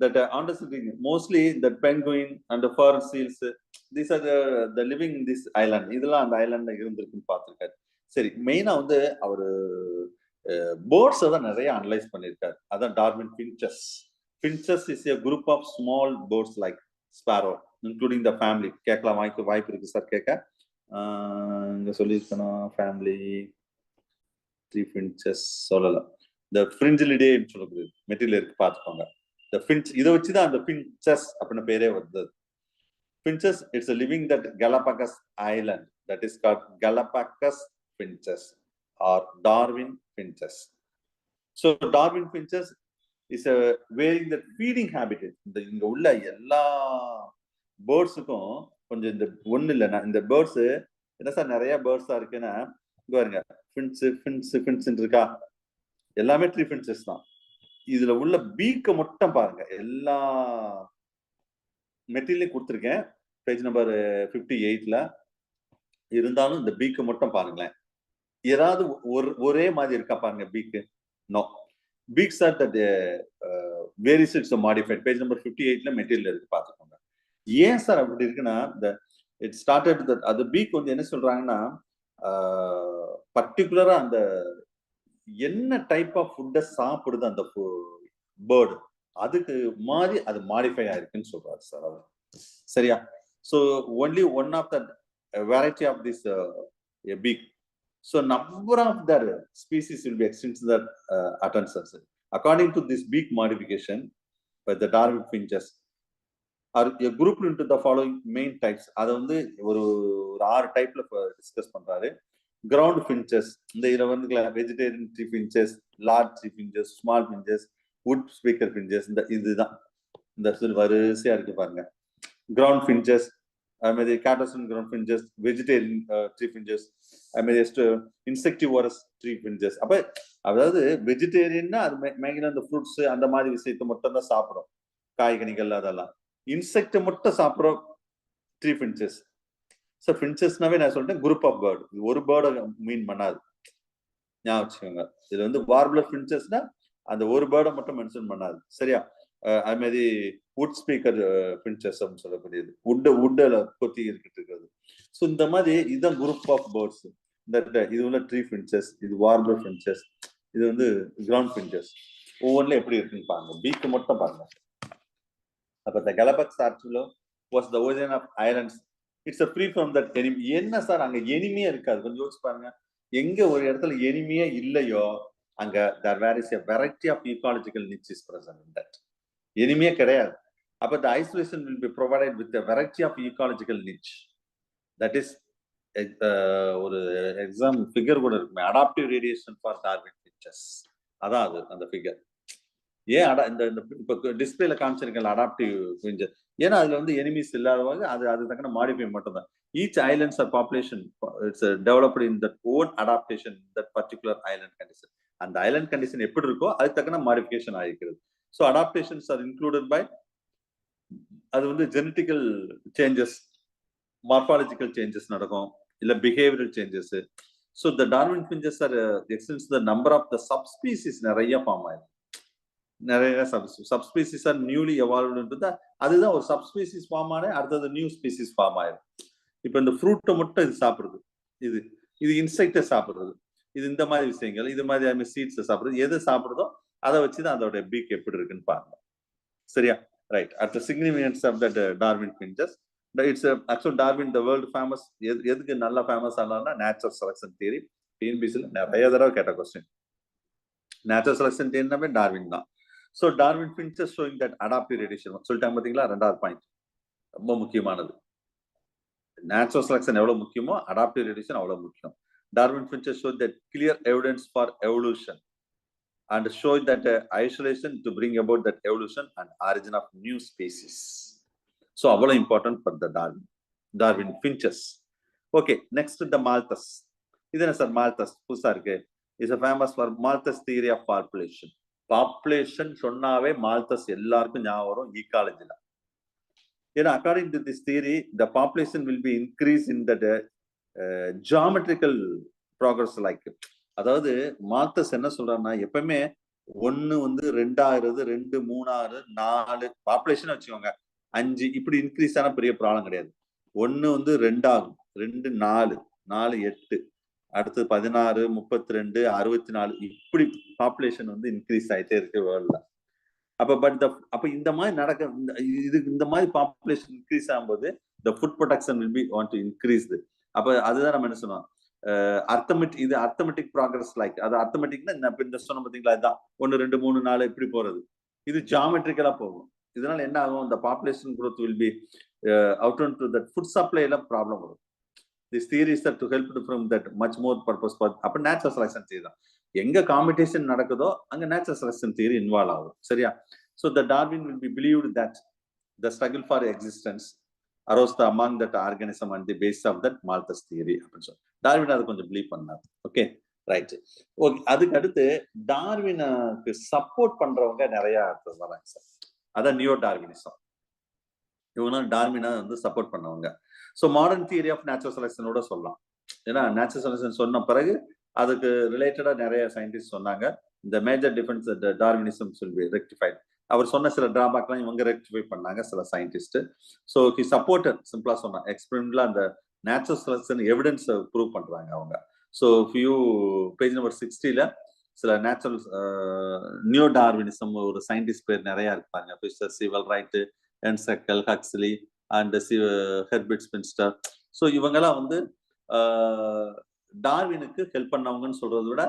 that understanding mostly the penguin and the fur seals. These are the living in this island. இதெல்லாம் அந்த ஐலண்ட்ல இருந்திருக்குன்னு பார்த்திருக்காரு. சரி, மெயினா வந்து அவர் birds தான் நிறைய analyse பண்ணியிருக்காரு. அதான் Darwin finches. Finches is a group of small birds like sparrow, including the family. கேட்கலாம், வாய்ப்பு இருக்கு சார் கேட்க. இங்க சொல்லியிருக்கணும் ஃபேமிலி த்ரீ ஃபின்ச்சஸ் சொல்லலாம். இந்த ஃப்ரிஞ்சிலிடே சொல்லக்கூடிய மெட்டீரியல் இருக்கு, பார்த்துக்கோங்க. இந்த ஃபின்ச் இதை வச்சுதான் அந்த ஃபின்ச்சஸ் அப்படின்னு பேரே வந்தது. Finches it's a living that Galapagos island, that is called Galapagos finches or Darwin finches. So Darwin finches is a wearing the feeding habitat. இந்த இங்க உள்ள எல்லா பேர்ட்ஸுக்கும் கொஞ்சம் இந்த ஒண்ணு இல்லைன்னா, இந்த பேர்ட்ஸ் என்ன சார் நிறைய பேர்ட்ஸா இருக்குன்னா, இங்க பாருங்க ஃபின்ஸ் இருக்கா, எல்லாமே ட்ரீ ஃபின்ச்சஸ் தான். இதுல உள்ள பீக்க மட்டும் பாருங்க, எல்லா மெட்டீரியலையும் கொடுத்துருக்கேன் பேஜ் நம்பர் 58ல. இருந்தாலும் இந்த பீக்க மட்டும் பாருங்களேன், ஏதாவது ஒரே மாதிரி இருக்கா பாருங்க beak. No, beaks are that various it's modified. Page number 58ல மெட்டீரியல் இருக்கு, பார்த்துக்கோங்க. ஏன் சார் அப்படி இருக்குன்னா, இட் ஸ்டார்டட் தட் அது பீக் வந்து என்ன சொல்றாங்கன்னா, பர்டிகுலரா அந்த என்ன டைப் ஆஃப் ஃபுட்டை சாப்பிடுது அந்த பேர்டு, அதுக்கு மாதிரி அது மாடிஃபை ஆயிருக்குன்னு சொல்றாரு சார் அவர். சரியா? So only one of the variety of this beak. So number of their species will be extinct that attention. According to this beak modification by the Darwin finches are grouped into the following main types. அது வந்து ஒரு 6 டைப்ல discuss பண்றாரு. Ground finches, இந்த இதுல வந்து vegetarian tree finches, large tree finches, small finches, would speaker finches. இந்த இதுதான் இந்த வரிசையா இருக்கு பாருங்க. கிரவுண்ட் finches, அதுமாதிரி கேட்டர்சன் ground finches, vegetarian tree finches, அதுமாதிரி இன்செக்டிவோரஸ் ட்ரீ finches. அப்ப அதாவது வெஜிடேரியன்னா அது மேக்ஸிமம் அந்த ஃப்ரூட்ஸ் அந்த மாதிரி விஷயத்தை மட்டும் தான் சாப்பிடும், காய்கனிகள் அதெல்லாம். இன்செக்ட் மட்டும் சாப்பிட்றோம் ட்ரீ finches. ஸோ ஃபின்ச்சஸ்னாவே நான் சொல்லிட்டேன் குரூப் ஆஃப் பேர்டு, ஒரு பேர்டை மீன் பண்ணாது, ஞாபகம் வச்சுக்கோங்க. இது வந்து வார்புலர் ஃபின்ச்சஸ்னா அந்த ஒரு பேர்டை மட்டும் மென்ஷன் பண்ணாது. சரியா? அது மாதிரி வுட் ஸ்பீக்கர் finches அப்படின்னு சொல்லக்கூடியது, வுட்டில் கொத்தி இருக்கிட்டு இருக்கிறது. ஸோ இந்த மாதிரி இதுதான் குரூப் ஆஃப் பேர்ட்ஸ். இது உள்ள ட்ரீ finches, இது வார்புலர் finches, இது வந்து கிரவுண்ட் finches. ஒவ்வொன்றுல எப்படி இருக்குன்னு பாருங்க, பீக்கு மட்டும் பாருங்க. அப்ப இந்த Galapagos archipelago was the origin of islands. It's a free from that enemy. என்ன சார் அங்க எனிமியே இருக்காது, கொஞ்சம் யோசிச்சு பாருங்க. எங்க ஒரு இடத்துல எனிமியே இல்லையோ அங்க there is a variety of ecological niches present in that. எனிமியே கிடையாது. அப்ப the isolation will be provided with a variety of ecological niche. That is ஒரு எக்ஸாம் ஃபிகர் கூட இருக்குமே, adaptive radiation for Darwin finches. அதான் அது அந்த ஃபிகர். ஏன் இந்த இப்போ டிஸ்பிளேல காமிச்சிருக்கல அடாப்டிவ் finches, ஏன்னா அதுல வந்து எனிமிஸ் இல்லாதவங்க அது தக்கன மாடிஃபை மட்டும் தான். Each islands are population it's developed in that own adaptation that particular island condition. அந்த ஐலண்ட் கண்டிஷன் எப்படி இருக்கோ அது தக்கன மாடிஃபிகேஷன் ஆகிக்கிறது. So adaptations are included by, அது வந்து ஜெனட்டிக்கல் சேஞ்சஸ், மார்பாலஜிக்கல் சேஞ்சஸ் நடக்கும், இல்ல behavioural changes. So the Darwin finches are extends the number of the subspecies நிறைய ஃபார்ம் ஆயிடும். நிறைய சப்ஸ்பீசிஸ் ஆர் நியூலி எவால்வ்டு. அதுதான் ஒரு சப்ஸ்பீசிஸ் ஃபார்ம் ஆன அடுத்தது நியூ ஸ்பீசிஸ் ஃபார்ம் ஆயிடும். இப்போ இந்த ஃப்ரூட்டை மட்டும் இது சாப்பிடுறது, இது இது இன்செக்டை சாப்பிடுறது, இது இந்த மாதிரி விஷயங்கள், இது மாதிரி சீட்ஸை சாப்பிடுறது, எது சாப்பிடுறதோ அதை வச்சுதான் அதோட பீக் எப்படி இருக்குன்னு பாருங்க. சரியா? Right. At the significance of that Darwin finches. It's actual Darwin the world famous. எதுக்கு நல்லா ஃபேமஸ் ஆனார்னா நேச்சுரல் செலக்ஷன் தியரி. டிஎன்பிசியில் நிறைய தடவை கேட்ட கொஸ்டின். நேச்சுரல் செலக்ஷன் தியரினாவே டார்வின் தான். So Darwin finches showing that adaptive radiation சொல்லிட்டாங்க பார்த்தீங்களா? ரெண்டாவது பாயிண்ட் ரொம்ப முக்கியமானது. நேச்சுரல் செலக்ஷன் எவ்வளவு முக்கியமோ அடாப்டிவ் ரேடியேஷன் அவ்வளவு முக்கியம். Darwin finches show that clear evidence for evolution and show that isolation to bring about that evolution and origin of new species. So அவ்வளவு important for the Darwin finches. Okay, next the Malthus. இது என்ன sir Malthus? புதுசா இருக்கு. is a famous for Malthus theory of population. Population சொன்னாவே Malthus எல்லாருக்கும் ஞாபகம் வரும் ecology ல. ஏன்னா according to this theory the population will be increased in the geometrical progress like. அதாவது மால்தஸ் என்ன சொல்றாருன்னா எப்பவுமே 1 வந்து 2 ஆகுறது, 2 3 ஆகுறது, 4 பாப்புலேஷன் வச்சுக்கோங்க 5 இப்படி இன்க்ரீஸ் ஆன பெரிய ப்ராப்ளம் கிடையாது. 1 வந்து 2 ஆகும், 2 4, 4 8, அடுத்து 16, 32, 64 இப்படி பாப்புலேஷன் வந்து இன்க்ரீஸ் ஆயிட்டே இருக்கு வேர்ல்ட்ல. அப்ப இந்த மாதிரி நடக்க இந்த மாதிரி பாப்புலேஷன் இன்க்ரீஸ் ஆகும்போது the food production will be want to increase. அப்ப அதுதான் நம்ம என்ன சொன்னோம், இது அர்த்தமெட்டிக் ப்ராக்ரஸ் லைக். அது அர்த்தமெட்டிக்னா இந்த சொன்ன பார்த்தீங்களா, இதுதான் 1 2 3 4 இப்படி போறது. இது ஜியாமெட்ரிக்கலா போகும். இதனால என்ன ஆகும், இந்த population growth will be outward to that food supply ல ப்ராப்ளம் வரும். This theory is that to help from that much more purpose for அப்ப நேச்சுரல் செலக்ஷன் தியரி தான். எங்க காம்படிஷன் நடக்குதோ அங்க நேச்சுரல் செலக்ஷன் தியரி இன்வால்வ் ஆகும். சரியா? So the Darwin will be believed that the struggle for existence arose among that organism and the basis of that Malthus theory அப்படின்னு சொல்லி Darwin அதை கொஞ்சம் பிலீவ் பண்ணார். Okay, right. ஓகே, அதுக்கு அடுத்து டார்வினுக்கு support பண்றவங்க நிறைய வராங்க சார். அதான் நியோ டார்வினிசம். இவங்க டார்வினை வந்து சப்போர்ட் பண்ணவங்க. So modern theory of natural செலக்ஷனோட சொல்லலாம். ஏன்னா நேச்சுரல் செலக்ஷன் சொன்ன பிறகு அதுக்கு ரிலேட்டடா நிறைய சயின்டிஸ்ட் சொன்னாங்க. இந்த major difference Darwinism will be rectified. அவர் சொன்ன சில டிராபேக்லாம் இவங்க ரெக்டிஃபை பண்ணாங்க சில சயின்டிஸ்ட். ஸோ ஹி சப்போர்ட்டட், சிம்பிளா சொன்னா எக்ஸ்பெரிமெண்ட்ல அந்த நேச்சுரல் செலக்ஷன் எவிடன்ஸ் ப்ரூவ் பண்றாங்க அவங்க. ஸோ ஃபியூ பேஜ் நம்பர் 60ல சில நேச்சுரல் நியோ டார்வினிசம் ஒரு சயின்டிஸ்ட் பேர் நிறைய இருப்பாங்க. ஃபிஷர், சிவல் ரைட், என்செக்கல், ஹக்ஸ்லி அண்ட் ஹெர்பர்ட் ஸ்பென்ஸ்டர். ஸோ இவங்கெல்லாம் வந்து டார்வினுக்கு ஹெல்ப் பண்ணவங்கன்னு சொல்றதை விட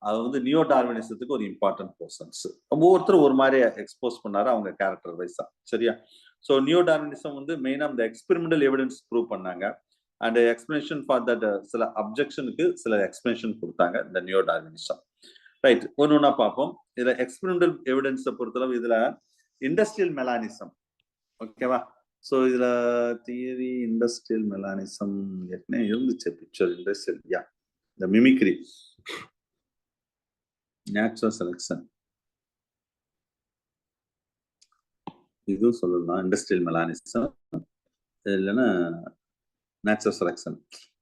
அது வந்து நியோ டார்வினிசத்துக்கு ஒரு இம்பார்ட்டன்ட் பர்சன்ஸ். ஒவ்வொருத்தரும் ஒரு மாதிரி எக்ஸ்போஸ் பண்ணாரு அவங்க கேரக்டர் வைஸா. சரியா? ஸோ நியோ டார்வினிசம் வந்து மெயினா இந்த எக்ஸ்பெரிமெண்டல் எவிடன்ஸ் ப்ரூவ் பண்ணாங்க. அண்ட் எக்ஸ்பிளனேஷன் ஃபார் தட் சில அப்ஜெக்ஷனுக்கு சில எக்ஸ்பிளனேஷன் கொடுத்தாங்க இந்த நியோ டார்வினிசம். ரைட், ஒன்னா பார்ப்போம். இதுல எக்ஸ்பெரிமெண்டல் எவிடன்ஸை பொறுத்தளவு இதுல இண்டஸ்ட்ரியல் மெலானிசம். ஓகேவா? ஸோ இதுல தியரி இண்டஸ்ட்ரியல் மெலானிசம் ஏற்கனவே இருந்துச்சு பிக்சர். இண்டஸ்ட்ரியல், யா, இந்த மிமிக்ரி, நேச்சுரல் செலக்ஷன் இதுவும் சொல்லலாம். இண்டஸ்ட்ரியல் மெலானிசம் இல்லைன்னா நேச்சுரல் செலக்ஷன்,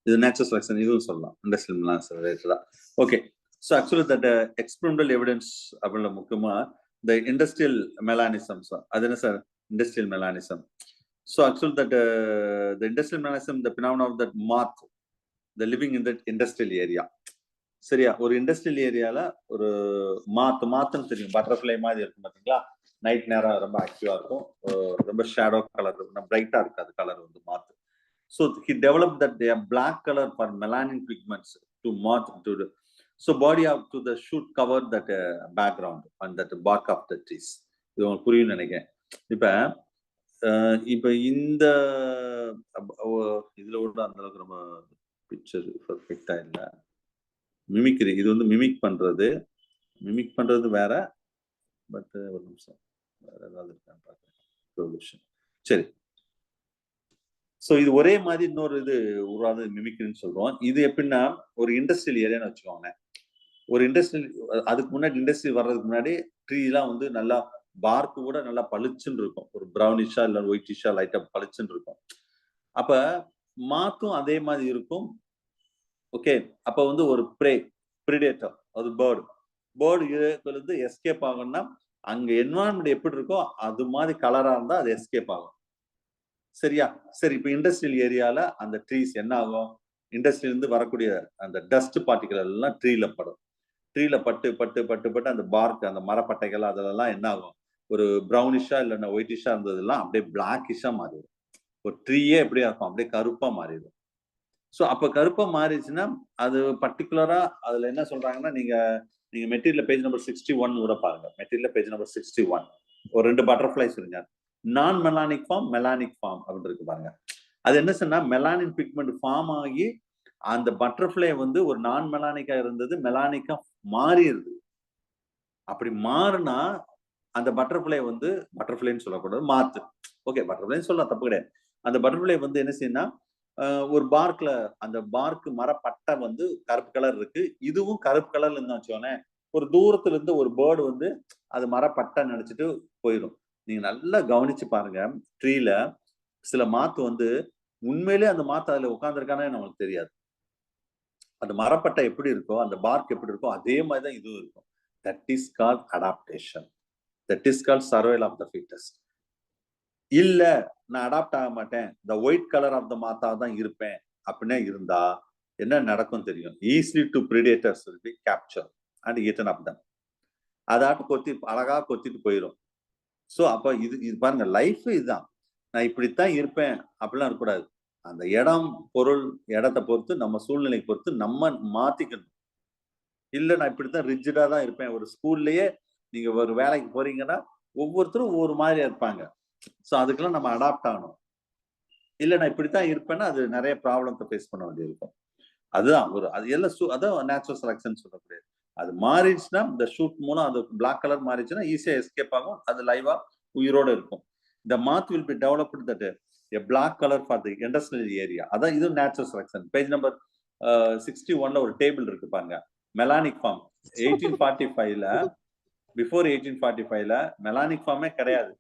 இது நேச்சுரல் செலக்ஷன் இதுவும் சொல்லலாம். இண்டஸ்ட்ரியல் மெலானிசம் ரிலேட்டடா. Okay, so actually that experimental evidence அப்படின்ற முக்கியமா இந்த இண்டஸ்ட்ரியல் மெலானிசம். அது என்ன sir industrial melanism? So actually that the industrial mechanism, the phenomena of that moth, the living in that industrial area. சரியா? ஒரு இண்டஸ்ட்ரியல் ஏரியால ஒரு மாத்துன்னு தெரியும், பட்டர்ஃப்ளை மாதிரி இருக்கும் பாத்தீங்களா? நைட் நேரம் ரொம்ப ஆக்டிவா இருக்கும், ரொம்ப ஷேடோ கலர் இருக்கும், பிரைட்டா இருக்காது கலர் வந்து மாத்து. So he developed that they are black color for melanin pigments to moth to the, so body up to the shoot cover that background and that bark of the trees. இது உங்களுக்கு புரியும் நினைக்கிறேன். இப்ப இந்த இதுல கூட அந்த அளவுக்கு நம்ம பிக்சர் பர்ஃபெக்டா இல்ல. மிமிக்ரி, இது வந்து மிமிக் பண்றது வேற. பட் ஒரு நிமிஷம், வேற ஏதாவது இருக்கான்னு பாக்குறேன். சரி, சோ இது ஒரே மாதிரி இன்னொரு இது உருவாது மிமிக்ரின்னு சொல்றோம். இது எப்படின்னா ஒரு இண்டஸ்ட்ரியல் ஏரியான்னு வச்சுக்கோங்க. ஒரு இண்டஸ்ட்ரியல், அதுக்கு முன்னாடி இண்டஸ்ட்ரி வர்றதுக்கு முன்னாடி ட்ரீ எல்லாம் வந்து நல்லா பார்க்கு கூட நல்லா பளிச்சுன்னு இருக்கும், ஒரு ப்ரௌனிஷா இல்ல ஒயிட்டிஷா லைட்டா பளிச்சுன்னு இருக்கும். அப்ப மாத்தும் அதே மாதிரி இருக்கும், ஓகே, அப்ப வந்து ஒரு பிரிடேட்டர், அது பேர்டு வந்து எஸ்கேப் ஆகும்னா அங்க என்வரான்மெண்ட் எப்படி இருக்கோ அது மாதிரி கலரா இருந்தா அது எஸ்கேப் ஆகும். சரியா? சரி, இப்ப இண்டஸ்ட்ரியல் ஏரியால அந்த ட்ரீஸ் என்ன ஆகும்? இண்டஸ்ட்ரியில இருந்து வரக்கூடிய அந்த டஸ்ட் பார்ட்டிகல் எல்லாம் ட்ரீல படும். ட்ரீல பட்டு பட்டு பட்டு பட்டு அந்த பார்க், அந்த மரப்பட்டைகள் அதெல்லாம் என்ன ஆகும்? ஒரு ப்ரௌனிஷா இல்லைன்னா ஒயிட்டிஷா இருந்ததெல்லாம் அப்படியே பிளாக்கிஷா மாறிடும். ஒரு ட்ரீயே எப்படியா இருக்கும்? அப்படியே கருப்பா மாறிடும். ஸோ அப்ப கருப்பா மாறிடுச்சுன்னா அது பர்டிகுலரா அதுல என்ன சொல்றாங்கன்னா, நீங்க நீங்க மெட்டீரியல் பேஜ் நம்பர் 61 கூட பாருங்க. மெட்டீரியல் பேஜ் நம்பர் 61 ஒரு 2 பட்டர்ஃப்ளைஸ் இருங்க. நான் மெலானிக் ஃபார்ம், மெலானிக் ஃபார்ம் அப்படின்னு இருக்கு பாருங்க. அது என்ன சொன்னா மெலானின் பிக்மெண்ட் ஃபார்ம் ஆகி அந்த பட்டர்ஃப்ளை வந்து ஒரு நான் மெலானிக்கா இருந்தது மெலானிக்கா மாறிடுது. அப்படி மாறினா அந்த பட்டர்ஃப்ளை வந்து பட்டர்ஃப்ளைன்னு சொல்லக்கூடாது, மாத்து. ஓகே, பட்டர்ஃப்ளைன்னு சொல்லலாம், தப்பு கிடையாது. அந்த பட்டர்ஃப்ளை வந்து என்ன செய்யும்னா ஒரு பார்க்ல அந்த பார்க் மரப்பட்டை வந்து கருப்பு கலர் இருக்கு, இதுவும் கருப்பு கலர்ல இருந்தா வச்சுக்கோங்களேன், ஒரு தூரத்துல இருந்து ஒரு பேர்டு வந்து அது மரப்பட்டை நினைச்சிட்டு போயிடும். நீங்க நல்லா கவனிச்சு பாருங்க, ட்ரீல சில மாத்து வந்து உண்மையிலே அந்த மாத்து அதுல உட்கார்ந்துருக்கானே நமக்கு தெரியாது. அந்த மரப்பட்டை எப்படி இருக்கோ, அந்த பார்க் எப்படி இருக்கோ அதே மாதிரி தான் இதுவும் இருக்கும். That is called adaptation. That is called survival of the fittest. இல்ல நான் அடாப்ட் ஆக மாட்டேன், the white colour of the மாத்தா தான் இருப்பேன் அப்படின்னே இருந்தா என்ன நடக்கும் தெரியும்? Easily to predators will be capture and eaten up them. அதாட்டு கொத்தி அழகா கொத்திட்டு போயிடும். ஸோ அப்ப இது பாருங்க, லைஃப் இதுதான். நான் இப்படித்தான் இருப்பேன் அப்படிலாம் இருக்கக்கூடாது. அந்த இடம், பொருள், இடத்தை பொறுத்து நம்ம சூழ்நிலை பொறுத்து நம்ம மாத்திக்கணும். இல்ல நான் இப்படித்தான் ரிஜிடா தான் இருப்பேன். ஒரு ஸ்கூல்லயே நீங்க ஒரு வேலைக்கு போறீங்கன்னா ஒவ்வொருத்தரும் ஒவ்வொரு மாதிரியா இருப்பாங்க. ஸோ அதுக்கெல்லாம் நம்ம அடாப்ட் ஆகணும். இல்ல நான் இப்படித்தான் இருப்பேன்னா அது நிறைய ப்ராப்ளத்தை ஃபேஸ் பண்ண வேண்டியிருக்கும். அதுதான் அது எல்லாம் அதான் நேச்சுரல் செலக்ஷன் சொல்லக்கூடியது. அது மாறிடுச்சுன்னா இந்த ஷூட் மூலம் அது பிளாக் கலர் மாறிடுச்சுன்னா ஈஸியா எஸ்கேப் ஆகும். அது லைவா உயிரோட இருக்கும். The moth will be developed that a black colour for the industrial area. அதான் இது நேச்சுரல் செலக்ஷன். பேஜ் நம்பர் 61ல ஒரு டேபிள் இருக்கு பாருங்க. மெலானிக் ஃபார்ம் 1845ல பிஃபோர் 1845ல மெலானிக் ஃபார்மே கிடையாது.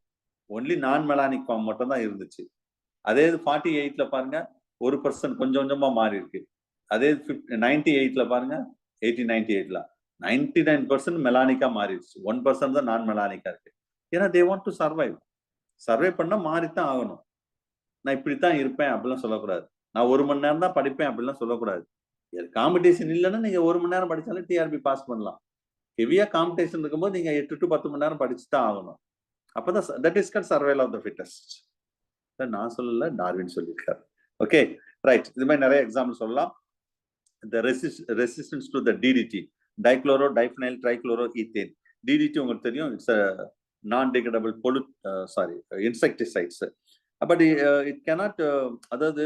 ஒன்லி நான் மெலானிக் ஃபார்ம் மட்டும் தான் இருந்துச்சு. அதே 48ல பாருங்க 1% கொஞ்சம் கொஞ்சமா மாறி இருக்கு. அதே 98ல பாருங்க, 1898ல 99% மெலானிக்கா மாறிடுச்சு. 1% தான் நான் மெலானிக்கா இருக்கு. ஏன்னா தே வாண்ட் டு சர்வைவ். சர்வை பண்ணா மாறித்தான் ஆகணும். நான் இப்படித்தான் இருப்பேன் அப்படிலாம் சொல்லக்கூடாது. நான் 1 மணி நேரம் தான் படிப்பேன் அப்படிலாம் சொல்லக்கூடாது. காம்படிஷன் இல்லைன்னா நீங்க 1 மணி நேரம் படிச்சாலே டிஆர்பி பாஸ் பண்ணலாம். ஹெவியா காம்படிஷன் இருக்கும்போது நீங்க 8 டு 10 மணி நேரம் படிச்சு தான் ஆகணும். அப்பதான் that is called survival of the fittest. நான் சொல்லல, டார்வின் சொல்லியிருக்காரு. Okay, right. இது மாதிரி நிறைய எக்ஸாம்பிள் சொல்லலாம். the resistance to the DDT, dichloro diphenyl trichloroethane. DDT உங்களுக்கு தெரியும், it's a non-degradable insecticides. But it cannot அதாவது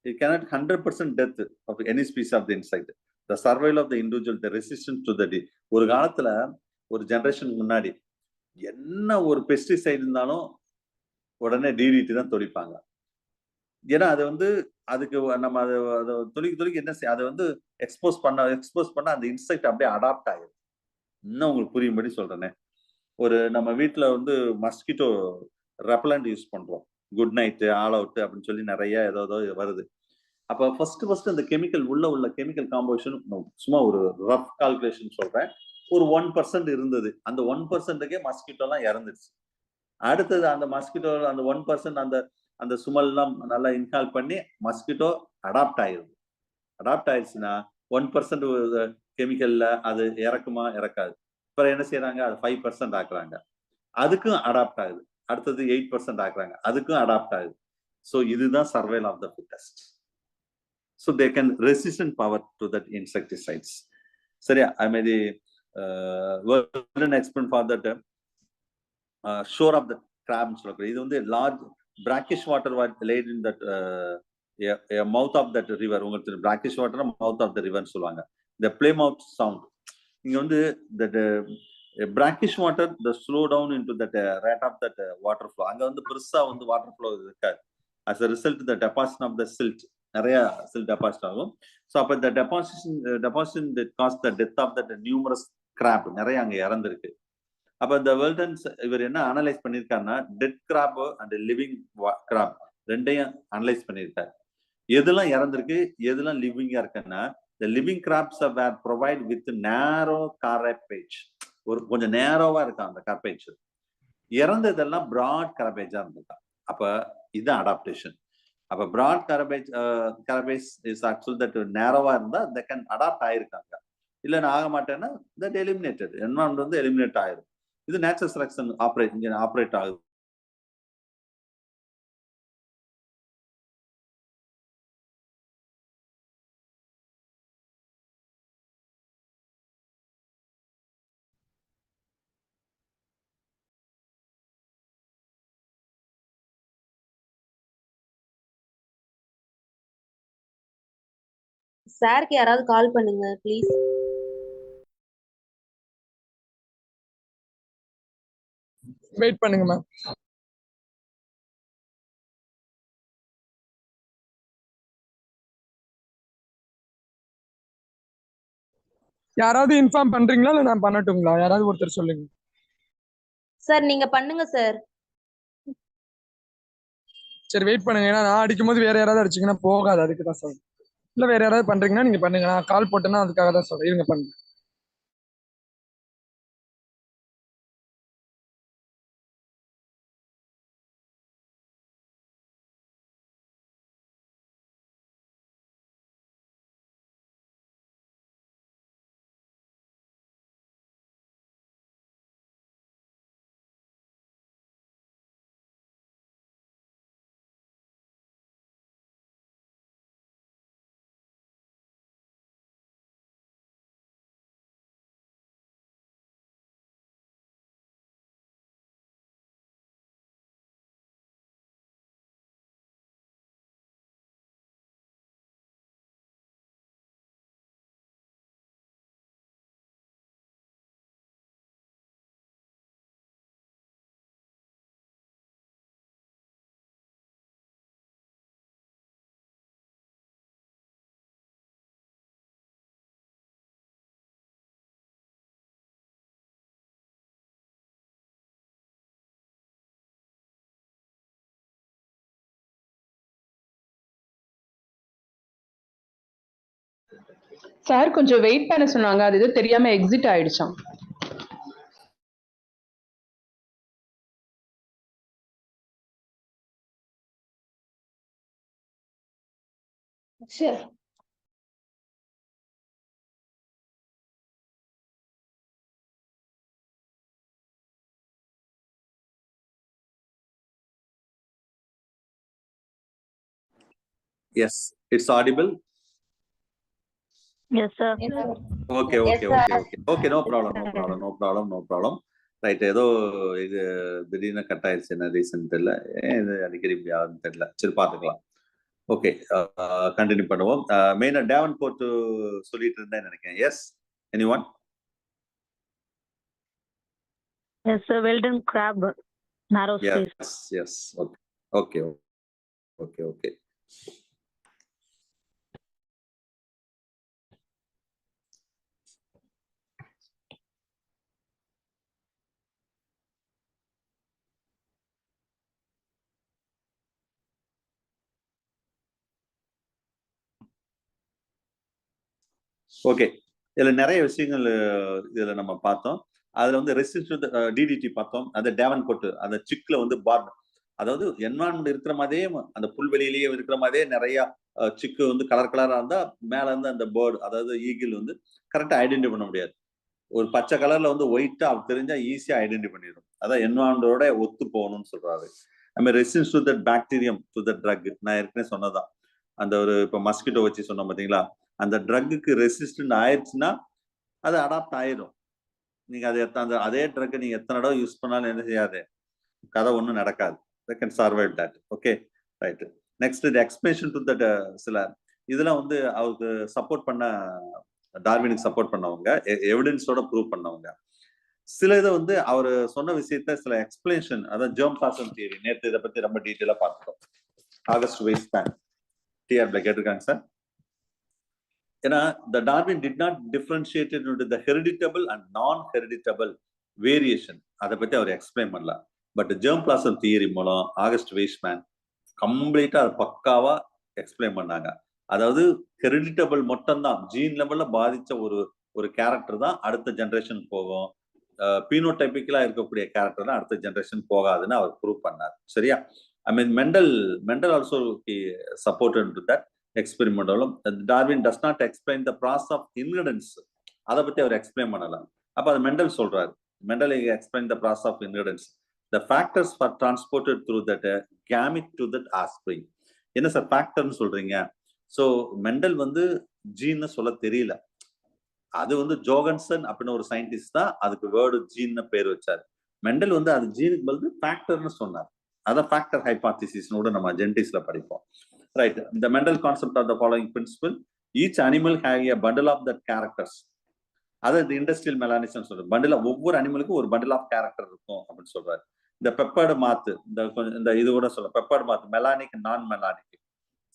it cannot 100% death of any species of the insect. The survival of the individual, the resistance to the ஒரு காலத்துல ஒரு generation முன்னாடி என்ன ஒரு pesticide இருந்தாலும் உடனே DDT தான் தொளிப்பாங்க. ஏன்னா அது வந்து அதுக்கு நம்ம அதை தொலிக்கு என்ன அதை வந்து எக்ஸ்போஸ் பண்ண அந்த இன்செக்ட் அப்படியே அடாப்ட் ஆயிடும். இன்னும் உங்களுக்கு புரியும்படி சொல்றேனே, ஒரு நம்ம வீட்டுல வந்து மஸ்கிட்டோ ரெப்பலண்ட் யூஸ் பண்றோம், குட் நைட், ஆல் அவுட் அப்படின்னு சொல்லி நிறைய ஏதோ வருது. அப்ப ஃபர்ஸ்ட் அந்த கெமிக்கல் உள்ள கெமிக்கல் காம்போசிஷன் சும்மா ஒரு ரஃப் கால்குலேஷன் சொல்றேன், ஒரு 1% இருந்தது. அந்த 1%க்கே மஸ்கிட்டோ எல்லாம் இறந்துருச்சு. அடுத்தது அந்த மஸ்கிட்டோ அந்த 1% அந்த சுமெல்லாம் நல்லா இன்ஹால் பண்ணி மஸ்கிட்டோ அடாப்ட் ஆயிருது. அடாப்ட் ஆயிடுச்சுன்னா 1% கெமிக்கல்ல அது இறக்குமா, இறக்காது. அப்புறம் என்ன செய்யறாங்க, அது 5% ஆக்குறாங்க, அதுக்கும் அடாப்ட் ஆகுது. அடுத்தது 8% ஆக்குறாங்க, அதுக்கும் அடாப்ட் ஆகுது. ஸோ இதுதான் survival of the fittest. So they can resistant power to that insecticides. சரியா? அது மாதிரி explain for that shore of the crab சொல்லக்கூடிய இது வந்து large brackish water was laid in that a mouth of that river. உங்களுக்கு brackish water mouth of the river சொல்வாங்க. The plymouth sound இங்க வந்து that brackish water the slow down into that rate of that water flow. அங்க வந்து பெருசா வந்து water flow இருக்காது. as a result the deposition of the silt, நிறைய silt deposit ஆகும். so அப்ப the deposition that caused the death of that numerous crab, நிறைய அங்க இறந்திருக்கு. அப்ப இந்த வெல்டன்ஸ் இவர் என்ன அனலைஸ் பண்ணிருக்காருன்னா dead crab and living crab ரெண்டையும் அனலைஸ் பண்ணிருக்காரு. எதெல்லாம் இறந்திருக்கு, எதெல்லாம் லிவிங்கா இருக்குன்னா the living crabs were provided with narrow carapage. ஒரு கொஞ்சம் நேரோவா இருக்கா அந்த carapage. இறந்ததெல்லாம் broad carapage இருந்தது. அப்ப இது அடாப்டேஷன். அப்ப broad carapage is actually that narrow-வா இருந்தா they can adapt ஆயிருக்காங்க. இல்ல நான் ஆக மாட்டேன்னா that eliminated. environment வந்து eliminate ஆயிரும். இது natural selection ஆப்ரேட் ஆகுது. சாருக்கு யாராவது கால் பண்ணுங்க ப்ளீஸ். வெயிட் பண்ணுங்க மேம். யாராவது இன்ஃபார்ம் பண்றீங்களா இல்ல நான் பண்ணட்டுங்களா? யாராவது ஒருத்தர் சொல்லுங்க. சார் நீங்க பண்ணுங்க சார். சரி வெயிட் பண்ணுங்க. ஏன்னா நான் அடிக்கும் போது வேற யாராவது அடிச்சீங்கன்னா போகாது, அதுக்கு தான் சொல்றேன். இல்ல வேற யாராவது பண்றீங்கன்னா நீங்க பண்ணுங்க. நான் கால் போட்டேன்னா அதுக்காக தான் சொல்றேன். இருங்க பண்ணுங்க. சார் கொஞ்சம் வெயிட் பண்ண சொன்னாங்க. அது எதுவும் தெரியாம எக்ஸிட் ஆயிடுச்சாம். Sir Yes, it's audible. Yes, sir. Okay. No problem. Right, ஏதோ இது திடீர்னு கட் ஆயிடுச்சு, என்ன ரீசன் தெரியல, இது அடிக்கடி யாருன்னு தெரியல. சரி பார்த்துக்கலாம். ஓகே, கண்டினியூ பண்ணுவோம். மெயினா டேவன் போர்ட் சொல்லிட்டு இருந்தேன் நினைக்கிறேன். Yes, anyone? Yes, sir. Well done, crab. Narrow space. Yes. Okay. Okay, இதுல நிறைய விஷயங்கள் இதுல நம்ம பார்த்தோம். அதுல வந்து ரெசிஸ்டன்ட் டிடிடி பார்த்தோம். அந்த டேவன் கோட் அந்த சிக்ல வந்து பார்ட், அதாவது என்வாரன்மெண்ட் இருக்கிற மாதிரியே அந்த புல்வெளியிலேயே இருக்கிற மாதிரியே நிறைய சிக்கு வந்து கலரா இருந்தா மேல இருந்து அந்த பேர்டு, அதாவது ஈகிள் வந்து கரெக்டா ஐடென்டிஃபை பண்ண முடியாது. ஒரு பச்சை கலர்ல வந்து ஒயிட்டா அவருக்கு தெரிஞ்சா ஈஸியா ஐடென்டிஃபை பண்ணிடும். அதான் என்வாரன்மெண்டோட ஒத்து போகணும்னு சொல்றாரு. நம்ம resistance to that bacterium to the drug, நான் ஏற்கனவே சொன்னதான். அந்த ஒரு இப்ப மஸ்கிட்டோ வச்சு சொன்னோம் பாத்தீங்களா, அந்த ட்ரக்குக்கு ரெசிஸ்டன்ட் ஆயிடுச்சுன்னா அது அடாப்ட் ஆயிடும். நீங்க அது அதே ட்ரக் நீங்க எத்தனை தடவை யூஸ் பண்ணாலும் என்ன செய்யாது, கதை ஒன்றும் நடக்காது. they can survive that. Okay, right. Next, the expansion to that சில இதெல்லாம் வந்து அவருக்கு சப்போர்ட் பண்ண, டார்வினுக்கு சப்போர்ட் பண்ணவங்க, எவிடன்ஸோட ப்ரூவ் பண்ணவங்க. சில இதை வந்து அவர் சொன்ன விஷயத்த சில எக்ஸ்பிளேஷன், அதாவது ஜெர்ம் பிளாசம் தியரி, நேற்று இதை பத்தி ரொம்ப டீட்டெயிலா பார்த்துட்டோம். ஆகஸ்ட் வெயிஸ்மேன் டிஆர்ல கேட்டிருக்காங்க சார். ஏன்னா the Darwin did not differentiate into the hereditable and non-hereditable variation, அதை பத்தி அவர் எக்ஸ்பிளைன் பண்ணல. பட் ஜெர்ம் பிளாசம் தியரி மூலம் ஆகஸ்ட் வெயிஸ்மேன் கம்ப்ளீட்டா அதை பக்காவா எக்ஸ்பிளைன் பண்ணாங்க. அதாவது ஹெரிடிட்டபிள் மட்டும்தான், ஜீன் லெவல்ல பாதிச்ச ஒரு கேரக்டர் தான் அடுத்த ஜெனரேஷன் போகும். பீனோடைபிக்கலா இருக்கக்கூடிய கேரக்டர் தான் அடுத்த ஜெனரேஷன் போகாதுன்னு அவர் ப்ரூவ் பண்ணார். சரியா? I mean Mendel also supported to that experiment. Darwin does not explain the process of inheritance. அதை பத்தி அவர் எக்ஸ்பிளைன் பண்ணல. அப்ப அது மெண்டல் சொல்றாரு. Mendel explain the process of inheritance. The factors were transported through that gamete to that offspring. என்ன sir ஃபேக்டர்னு சொல்றீங்க? ஸோ மெண்டல் வந்து ஜீன்னு சொல்ல தெரியல. அது வந்து ஜோகன்சன் அப்படின்னு ஒரு சயின்டிஸ்ட் தான் அதுக்கு வேர்டு ஜீன்னு பேர் வச்சாரு. மெண்டல் வந்து அது ஜீனுக்கு பதில் ஃபேக்டர்னு சொன்னார். அதான் ஃபேக்டர் ஹைபாத்திசிஸ்னு கூட நம்ம ஜெனடிக்ஸ்ல படிப்போம். ரைட். இந்த Mendel concept of the following principle: each animal have a bundle of that characters. அதாவது இந்த இண்டஸ்ட்ரியல் மெலானிசம் சொல்றது, பண்டில் ஒவ்வொரு அனிமலுக்கும் ஒரு பண்டில் ஆஃப் கேரக்டர் இருக்கும் அப்படின்னு சொல்றாரு. இந்த பெப்பர்டு மாத்து, இந்த இது கூட சொல்ல பெப்பர்டு மாத்து, மெலானிக் நான் மெலானிக்.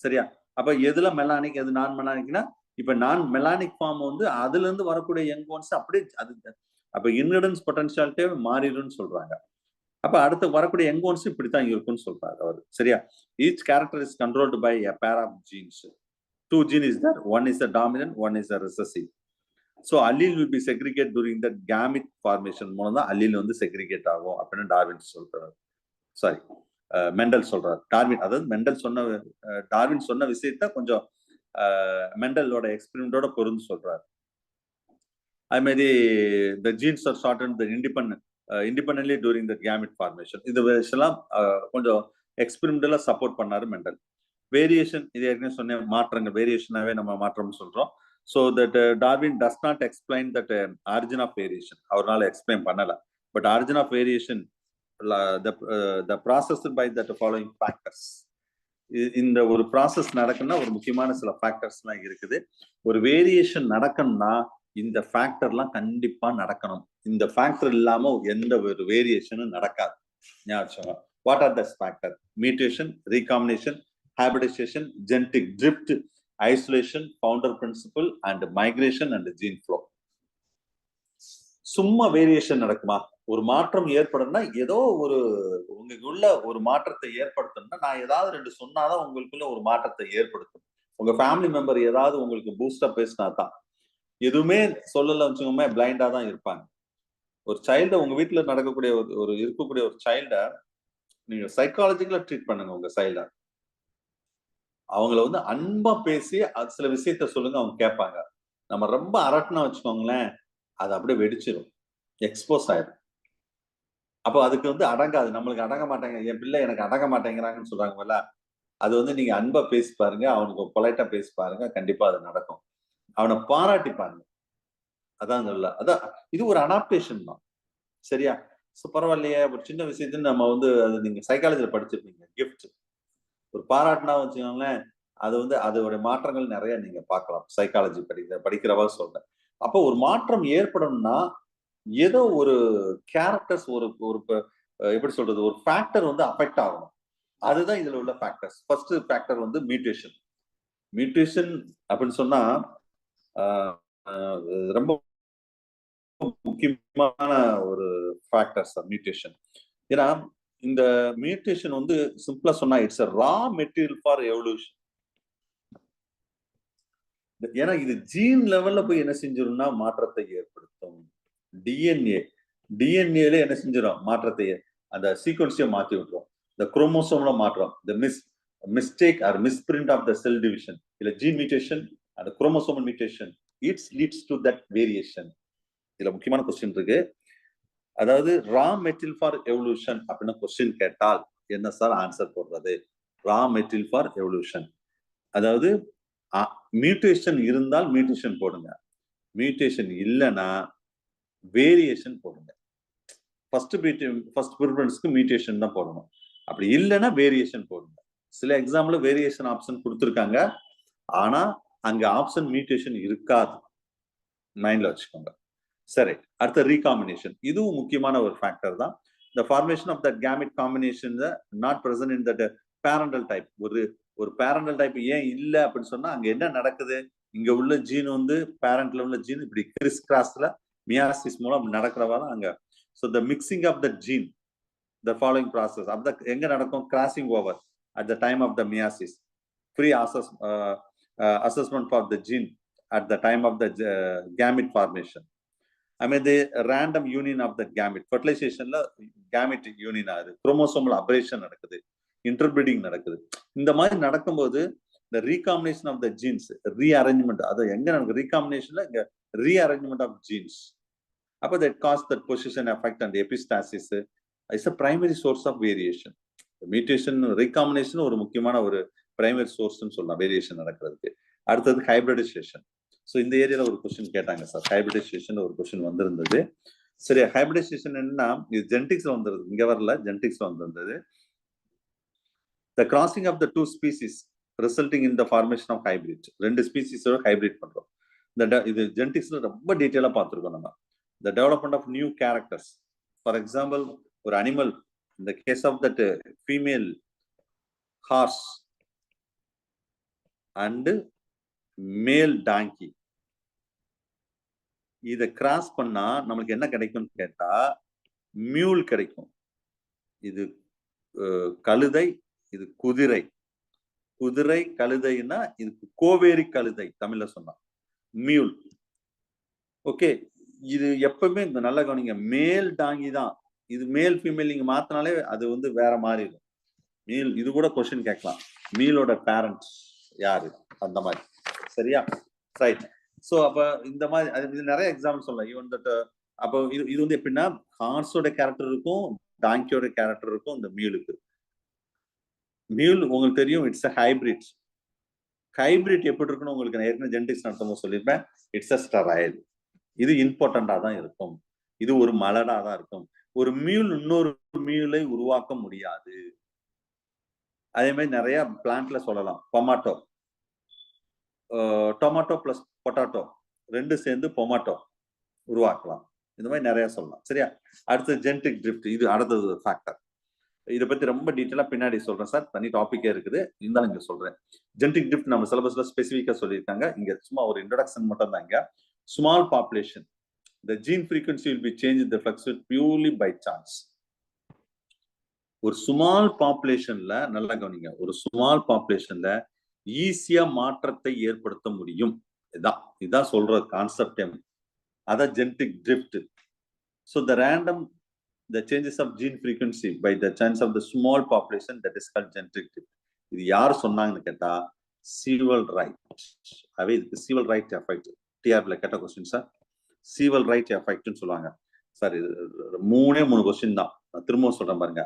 சரியா? அப்ப எதுல மெலானிக் எது நான் மெலானிக்னா, இப்ப நான் மெலானிக் ஃபார்ம் வந்து அதுல இருந்து வரக்கூடிய யங் ஒன்ஸ் அப்படியே அது அப்ப இன்ஹெரிடன்ஸ் பொட்டன்ஷியாலிட்டியே மாறிடும்னு சொல்றாங்க. அப்ப அடுத்து வரக்கூடிய யங் ஒன்ஸ் இப்படித்தான் இருக்கும்னு சொல்றாரு அவர். சரியா? Each character is controlled by a pair of genes. 2 genes is there, one is the dominant, one is the recessive. So allele will be segregated during the gamete formation. மூலம் தான் allele வந்து segregate ஆகும் அப்படின்னு Darwin சொல்றாரு. Sorry, mental சொல்றாரு. அதாவது Darwin சொன்ன விஷயத்த கொஞ்சம் மெண்டலோட எக்ஸ்பெரிமெண்டோட பொருந்து சொல்றாரு. அது மாதிரி the genes are shortened independently during the gamete formation. இது விஷயம்லாம் கொஞ்சம் எக்ஸ்பெரிமெண்டலா சப்போர்ட் பண்ணாரு மெண்டல். வேரியேஷன், இது ஏற்கனவே சொன்ன மாற்றங்கள், வேரியேஷனாவே நம்ம மாற்றம் சொல்றோம். So that Darwin does not explain that origin of variation. அவரால எக்ஸ்பிளைன் பண்ணல. But origin of variation the process by that following factors. இந்த ஒரு ப்ராசஸ் நடக்குன்னா ஒரு முக்கியமான சில ஃபேக்டர்ஸ்லாம் இருக்குது. ஒரு வேரியேஷன் நடக்கணும்னா இந்த ஃபேக்டர்லாம் கண்டிப்பா நடக்கணும். இந்த ஃபேக்டர் இல்லாம எந்த ஒரு வேரியேஷனும் நடக்காது. ஞாபகம். What are those factor? Mutation, recombination, hybridization, genetic drift, isolation, founder principle and migration and gene flow. சும்மா வேரியேஷன் நடக்குமா? ஒரு மாற்றம் ஏற்படும்னா ஏதோ உங்களுக்குள்ள ஒரு மாற்றத்தை ஏற்படுத்தணும்னா நான் ஏதாவது 2 சொன்னாதான் உங்களுக்குள்ள ஒரு மாற்றத்தை ஏற்படுத்தும். உங்க ஃபேமிலி மெம்பர் ஏதாவது உங்களுக்கு பூஸ்டப் பேசினா தான். எதுவுமே சொல்லல வச்சுக்கோமே, பிளைண்டா தான் இருப்பாங்க. ஒரு சைல்ட உங்க வீட்டுல நடக்கக்கூடிய இருக்கக்கூடிய ஒரு சைல்ட நீங்க சைக்காலஜிக்கலா ட்ரீட் பண்ணுங்க. உங்க சைல்ட அவங்கள வந்து அன்பா பேசி அது சில விஷயத்த சொல்லுங்க, அவங்க கேட்பாங்க. நம்ம ரொம்ப அரட்டனா வச்சுக்கோங்களேன், அது அப்படியே வெடிச்சிடும், எக்ஸ்போஸ் ஆயிடும். அப்போ அதுக்கு வந்து அடங்காது, நம்மளுக்கு அடங்க மாட்டாங்க. என் பிள்ளை எனக்கு அடங்க மாட்டேங்கிறாங்கன்னு சொல்றாங்கல்ல, அது வந்து நீங்க அன்பா பேசி பாருங்க, அவனுக்கு பொலைட்டா பேசி பாருங்க, கண்டிப்பா அது நடக்கும். அவனை பாராட்டி பாருங்க. அதான் சொல்ல, அதான் இது ஒரு அடாப்டேஷன் தான். சரியா? ஸோ பரவாயில்லையே, ஒரு சின்ன விஷயத்துன்னு நம்ம வந்து அது நீங்க சைக்காலஜில படிச்சிருப்பீங்க. கிஃப்ட் ஒரு பாராட்டினா வச்சுக்கோங்களேன், அது வந்து அதோட மாற்றங்கள் நிறைய நீங்க பார்க்கலாம். சைக்காலஜி படிக்கிறவா சொல்றேன். அப்போ ஒரு மாற்றம் ஏற்படணும்னா ஏதோ ஒரு கேரக்டர்ஸ் எப்படி சொல்றது, ஒரு ஃபேக்டர் வந்து அஃபெக்ட் ஆகணும். அதுதான் இதுல உள்ள ஃபேக்டர்ஸ். ஃபர்ஸ்ட் ஃபேக்டர் வந்து மியூட்டேஷன். மியூட்டேஷன் அப்படின்னு சொன்னா ரொம்ப முக்கியமான ஒரு ஃபேக்டர்ஸ் மியூட்டேஷன். ஏன்னா இந்த மியூட்டேஷன் வந்து சிம்பிளா சொன்னா it's a raw material for evolution. ஏன்னா இது ஜீன் லெவல்ல போய் என்ன செஞ்சிரும்னா மாற்றத்தை ஏற்படுத்தும். டிஎன்ஏல என்ன செஞ்சிடும், மாற்றத்தை, அந்த சீக்வன்ஸையும் மாத்தி விட்டுரும். இந்த குரோமோசோம்ல மாற்றம், the mistake or misprint of the cell division, இல்ல gene mutation and chromosomal mutation, it leads to that variation. இதுல முக்கியமான கொஸ்டின் இருக்கு. அதாவது ரா மெட்டீரியல் ஃபார் எவல்யூஷன் அப்படின்னு கொஸ்டின் கேட்டால் என்ன சார் ஆன்சர் போடுறது? ரா மெட்டீரியல் ஃபார் எவல்யூஷன், அதாவது மியூட்டேஷன் இருந்தால் மியூட்டேஷன் போடுங்க, மியூட்டேஷன் இல்லைன்னா வேரியேஷன் போடுங்க. ஃபர்ஸ்ட் ப்ரிஃபரன்ஸ்க்கு மியூட்டேஷன் தான் போடணும். அப்படி இல்லைன்னா வேரியேஷன் போடுங்க. சில எக்ஸாம்பிள் வேரியேஷன் ஆப்ஷன் கொடுத்துருக்காங்க, ஆனா அங்க ஆப்ஷன் மியூட்டேஷன் இருக்காது, மைண்ட்ல வச்சுக்கோங்க. சரி, அடுத்த ரீகாம்பினேஷன், இதுவும் முக்கியமான ஒரு ஃபேக்டர் தான். The formation of that gamete combination not present in that parental type. ஒரு parental type ஏன் இல்லை அப்படின்னு சொன்னா அங்க என்ன நடக்குது, இங்க உள்ள ஜீன் வந்து பேரண்ட்ல உள்ள ஜீன் இப்படி கிறிஸ் கிராஸ்ல மியாசிஸ் மூலம் நடக்கிறவா அங்க. So the mixing of the gene, the following process of the எங்க நடக்கும், crossing over at the time of the meiosis, free access assessment for the gene at the time of the gamete formation. I mean, the random union of the gamete. Fertilization la gamete union ஆகுது, chromosomal aberration நடக்குது, interbreeding நடக்குது. இந்த மாதிரி நடக்கும்போது the recombination of the genes, rearrangement, அது எங்க நடக்குது? recombinationல இங்க rearrangement of genes. அப்ப that cause that position effect and epistasis is a primary source of variation. Mutation, recombination ஒரு முக்கியமான ஒரு primary source ன்னு சொல்லலாம் வேரியேஷன் நடக்கிறதுக்கு. அடுத்தது hybridization. ஸோ இந்த ஏரியால ஒரு கொஸ்டின் கேட்டாங்க சார், ஹைபிரிடைசேஷன் ஒரு கொஸ்டின் வந்திருந்தது. சரி, ஹைபிரிடைசேஷன் என்னன்னா இது ஜெனடிக்ஸ்ல வந்துருது, இங்க வரல, ஜெனடிக்ஸ்ல வந்திருந்தது. The crossing of the two species resulting in the formation of hybrid. ரெண்டு ஸ்பீசிஸோட ஹைபிரிட் பண்றோம். இது ஜெனடிக்ஸ்ல ரொம்ப டீட்டெயிலா பார்த்துருக்கோம் நம்ம. The development of new characters. For example, ஒரு அனிமல், இந்த case of that female horse and male donkey, இதை கிராஸ் பண்ணா நம்மளுக்கு என்ன கிடைக்கும்னு கேட்டா மியூல் கிடைக்கும். இது கழுதை, இது குதிரை. குதிரை கழுதைன்னா இது கோவேரி கழுதை தமிழ்ல சொன்னா மியூல். ஓகே, இது எப்பவுமே இந்த நல்ல கவனிங்க, மேல் டாங்கி தான். இது மேல் ஃபீமேல் நீங்க மாத்தினாலே அது வந்து வேற மாதிரி இருக்கும். மீல் இது கூட கொஸ்டின் கேட்கலாம், மீலோட பேரண்ட்ஸ் யாரு அந்த மாதிரி. சரியா? ரைட். ஸோ அப்ப இந்த மாதிரி அது நிறைய எக்ஸாம்பிள் சொல்லலாம். ஈவன் தட் அப்போ இது வந்து எப்படின்னா ஹார்ஸோட கேரக்டர் இருக்கும், டாங்கியோட கேரக்டர் இருக்கும். இந்த மியூலுக்கு, மியூல் உங்களுக்கு தெரியும், இட்ஸ் அ ஹைபிரிட். ஹைபிரிட் எப்படி இருக்குன்னு உங்களுக்கு நான் ஏற்கனவே ஜெனடிக்ஸ் நடத்தும் சொல்லியிருப்பேன். It's a sterile. இது இம்பார்ட்டண்டா தான் இருக்கும், இது ஒரு மலடா தான் இருக்கும். ஒரு மியூல் இன்னொரு மியூலை உருவாக்க முடியாது. அதே மாதிரி நிறைய பிளான்ட்ல சொல்லலாம். டொமாட்டோ பிளஸ் பொட்டாட்டோ ரெண்டு சேர்ந்து பொமாட்டோ உருவாக்கலாம். இந்த மாதிரி நிறைய சொல்லலாம். சரியா? அடுத்து ஜெனடிக் ட்ரிஃப்ட், இது அடுத்தது ஃபேக்டர். இதை பத்தி ரொம்ப டீட்டெயிலா பின்னாடி சொல்றேன் சார், தனி டாபிக்கே இருக்குது, இருந்தாலும் இங்க சொல்றேன். ஜெனடிக் ட்ரிஃப்ட் நம்ம சிலபஸ்ல ஸ்பெசிஃபிக்கா சொல்லியிருக்காங்க, இங்க சும்மா ஒரு இன்ட்ரோடக்ஷன் மட்டும் தான். இங்க small population, the gene frequency will be changed, the fluctuate purely by chance. ஒரு ஸ்மால் பாப்புலேஷன்ல நல்லா கவனிங்க, ஒரு ஸ்மால் பாப்புலேஷன்ல ஈஸியா மாற்றத்தை ஏற்படுத்த முடியும். இதான் சொல்ற கான்செப்ட். அதான் genetic drift. So the changes of gene frequency by the chance of the small population, that is called genetic drift. இது யார் சொன்னாங்கன்னு கேட்டா சீவல் ரைட். அவே இதுக்கு சீவல் ரைட் எஃபெக்ட் டிஆர்ல கேட்ட கொஸ்டின் சார். சீவல் ரைட் எஃபெக்ட்னு சொல்லுவாங்க சார். இது 3 கொஸ்டின் தான், நான் திரும்பவும் சொல்றேன் பாருங்க.